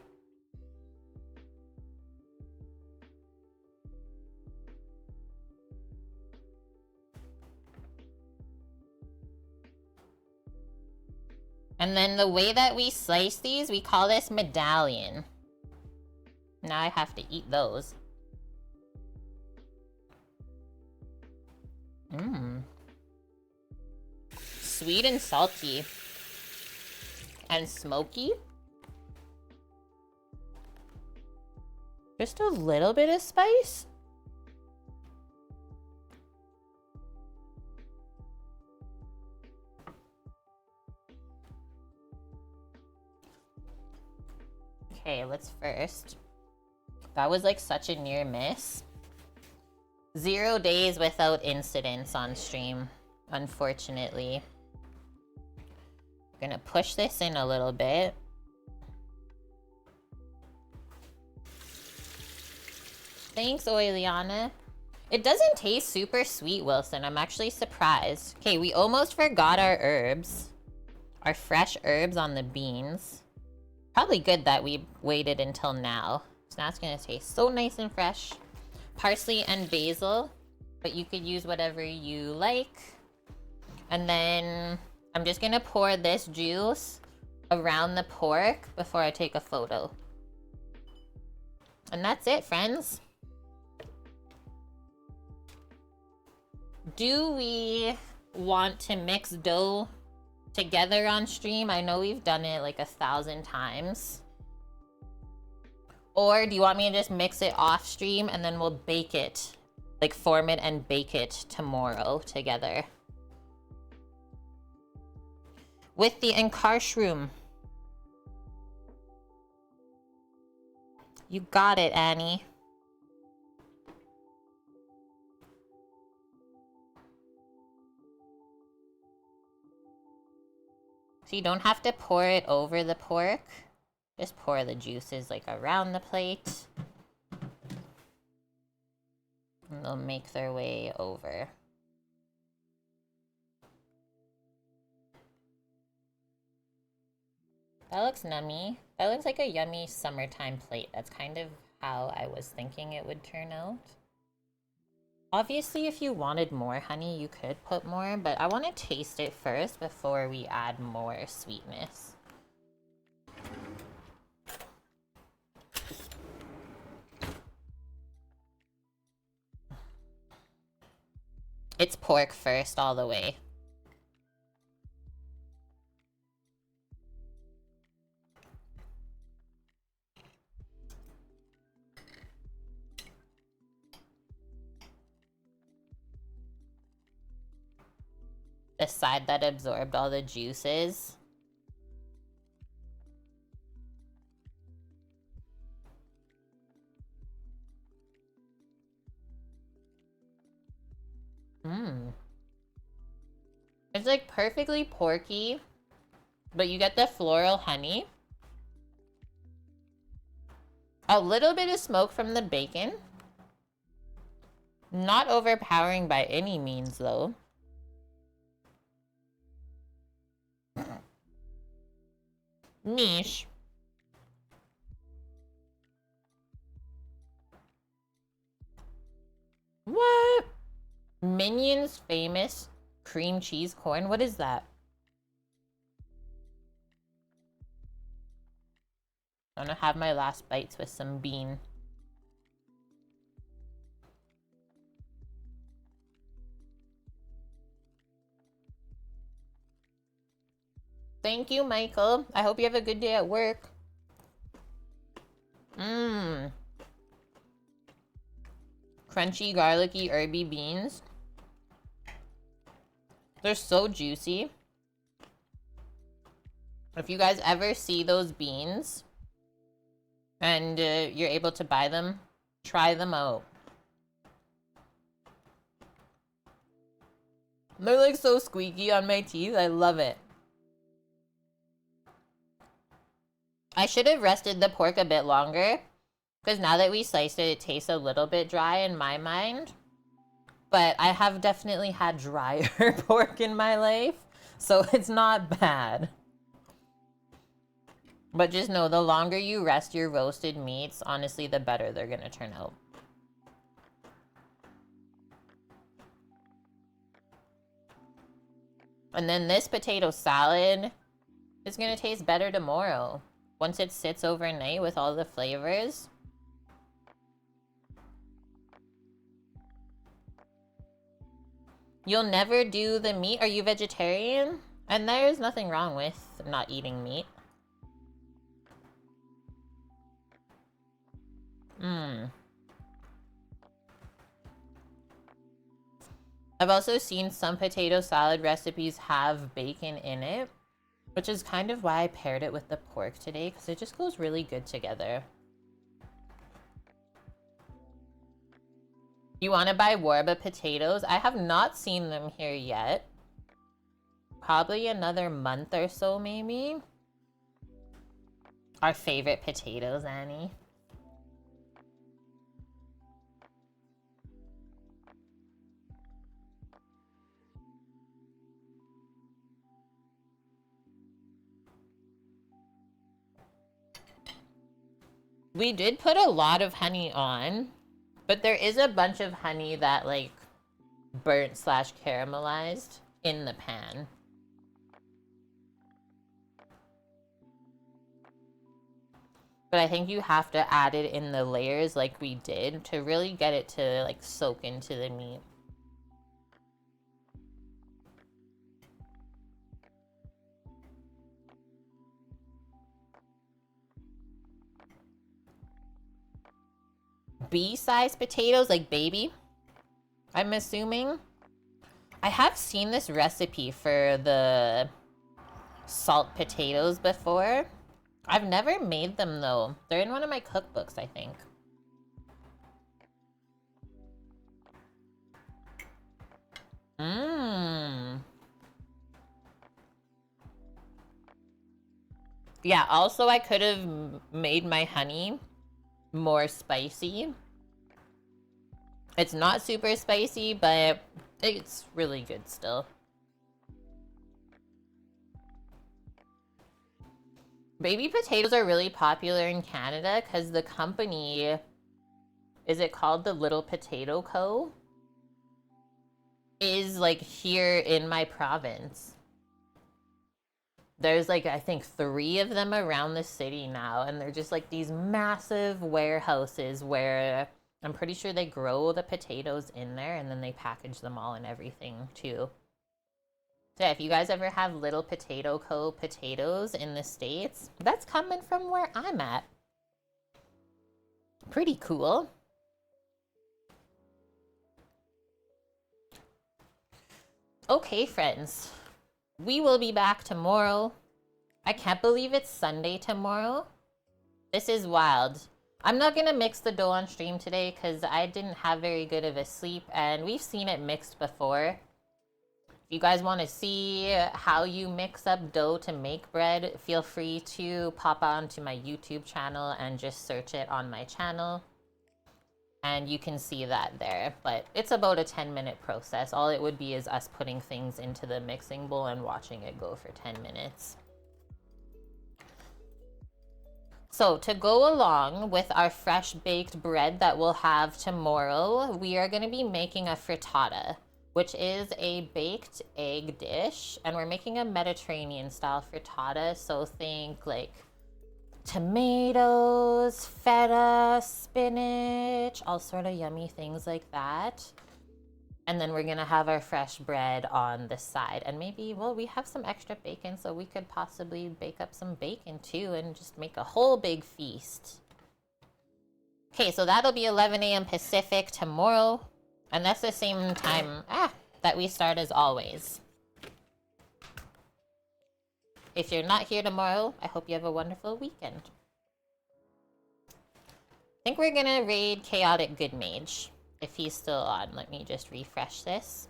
And then the way that we slice these, we call this medallion. Now I have to eat those. Mmm. Sweet and salty. And smoky. Just a little bit of spice. Okay, let's first. That was like such a near miss. 0 days without incidents on stream, unfortunately. I'm gonna push this in a little bit. Thanks, Oiliana. It doesn't taste super sweet, Wilson. I'm actually surprised. Okay, we almost forgot our herbs. Our fresh herbs on the beans. Probably good that we waited until now. So now it's gonna taste so nice and fresh. Parsley and basil, but you could use whatever you like. And then I'm just gonna pour this juice around the pork before I take a photo. And that's it, friends. Do we want to mix dough together on stream? I know we've done it like 1,000 times. Or do you want me to just mix it off stream and then we'll bake it, like form it and bake it tomorrow together? With the encarshroom. You got it, Annie. So you don't have to pour it over the pork. Just pour the juices like around the plate. And they'll make their way over. That looks nummy. That looks like a yummy summertime plate. That's kind of how I was thinking it would turn out. Obviously, if you wanted more honey, you could put more, but I want to taste it first before we add more sweetness. It's pork first all the way. The side that absorbed all the juices. It's like perfectly porky, but you get the floral honey. A little bit of smoke from the bacon. Not overpowering by any means, though. Niche. What? Minions famous cream cheese corn? What is that? I'm gonna have my last bites with some bean. Thank you, Michael. I hope you have a good day at work. Crunchy, garlicky, herby beans. They're so juicy. If you guys ever see those beans and you're able to buy them, try them out. They're like so squeaky on my teeth. I love it. I should have rested the pork a bit longer, because now that we sliced it, it tastes a little bit dry in my mind. But I have definitely had drier pork in my life, so it's not bad. But just know, the longer you rest your roasted meats, honestly, the better they're gonna turn out. And then this potato salad is gonna taste better tomorrow. Once it sits overnight with all the flavors. You'll never do the meat? Are you vegetarian? And there's nothing wrong with not eating meat. I've also seen some potato salad recipes have bacon in it, which is kind of why I paired it with the pork today, because it just goes really good together. You want to buy Warba potatoes? I have not seen them here yet. Probably another month or so, maybe. Our favorite potatoes, Annie. We did put a lot of honey on, but there is a bunch of honey that like burnt slash caramelized in the pan. But I think you have to add it in the layers like we did to really get it to like soak into the meat. B-sized potatoes, like baby, I'm assuming. I have seen this recipe for the salt potatoes before. I've never made them though. They're in one of my cookbooks, I think. Yeah, also I could have made my honey more spicy. It's not super spicy, but it's really good still. Baby potatoes are really popular in Canada because the company, is it called the Little Potato Co? Is like here in my province. There's like, I think 3 of them around the city now, and they're just like these massive warehouses where I'm pretty sure they grow the potatoes in there and then they package them all and everything too. So yeah, if you guys ever have Little Potato Co. potatoes in the States, that's coming from where I'm at. Pretty cool. Okay, friends. We will be back tomorrow. I can't believe it's Sunday tomorrow. This is wild. I'm not gonna mix the dough on stream today because I didn't have very good of a sleep and we've seen it mixed before. If you guys want to see how you mix up dough to make bread, feel free to pop onto my YouTube channel and just search it on my channel. And you can see that there, but it's about a 10-minute process. All it would be is us putting things into the mixing bowl and watching it go for 10 minutes. So to go along with our fresh baked bread that we'll have tomorrow, we are going to be making a frittata, which is a baked egg dish. And we're making a Mediterranean style frittata. So think like tomatoes, feta, spinach, all sort of yummy things like that. And then we're gonna have our fresh bread on the side. And maybe, well, we have some extra bacon, so we could possibly bake up some bacon too and just make a whole big feast. Okay, so that'll be 11 a.m. Pacific tomorrow. And that's the same time that we start as always. If you're not here tomorrow, I hope you have a wonderful weekend. I think we're gonna raid Chaotic Good Mage. If he's still on, let me just refresh this.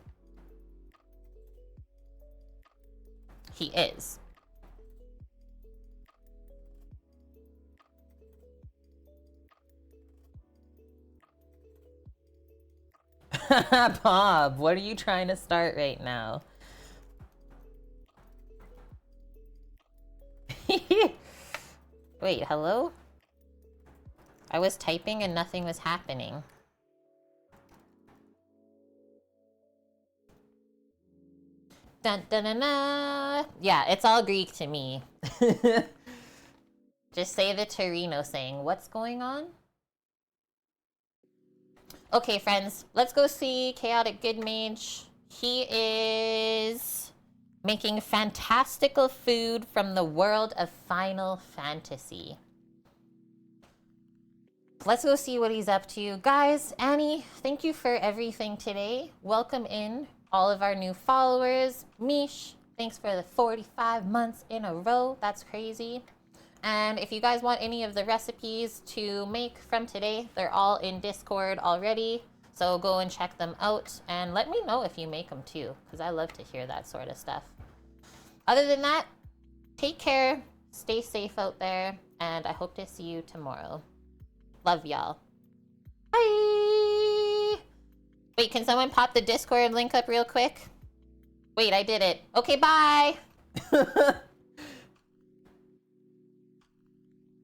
He is. Bob, what are you trying to start right now? Wait, hello? I was typing and nothing was happening. Dun, dun, dun, dun. Yeah, it's all Greek to me. Just say the Torino saying, what's going on? Okay, friends, let's go see Chaotic Good Mage. He is making fantastical food from the world of Final Fantasy. Let's go see what he's up to. Guys, Annie, thank you for everything today. Welcome in all of our new followers. Mish, thanks for the 45 months in a row. That's crazy. And if you guys want any of the recipes to make from today, they're all in Discord already. So go and check them out and let me know if you make them too, because I love to hear that sort of stuff. Other than that, take care, stay safe out there, and I hope to see you tomorrow. Love y'all. Bye! Wait, can someone pop the Discord link up real quick? Wait, I did it. Okay, bye!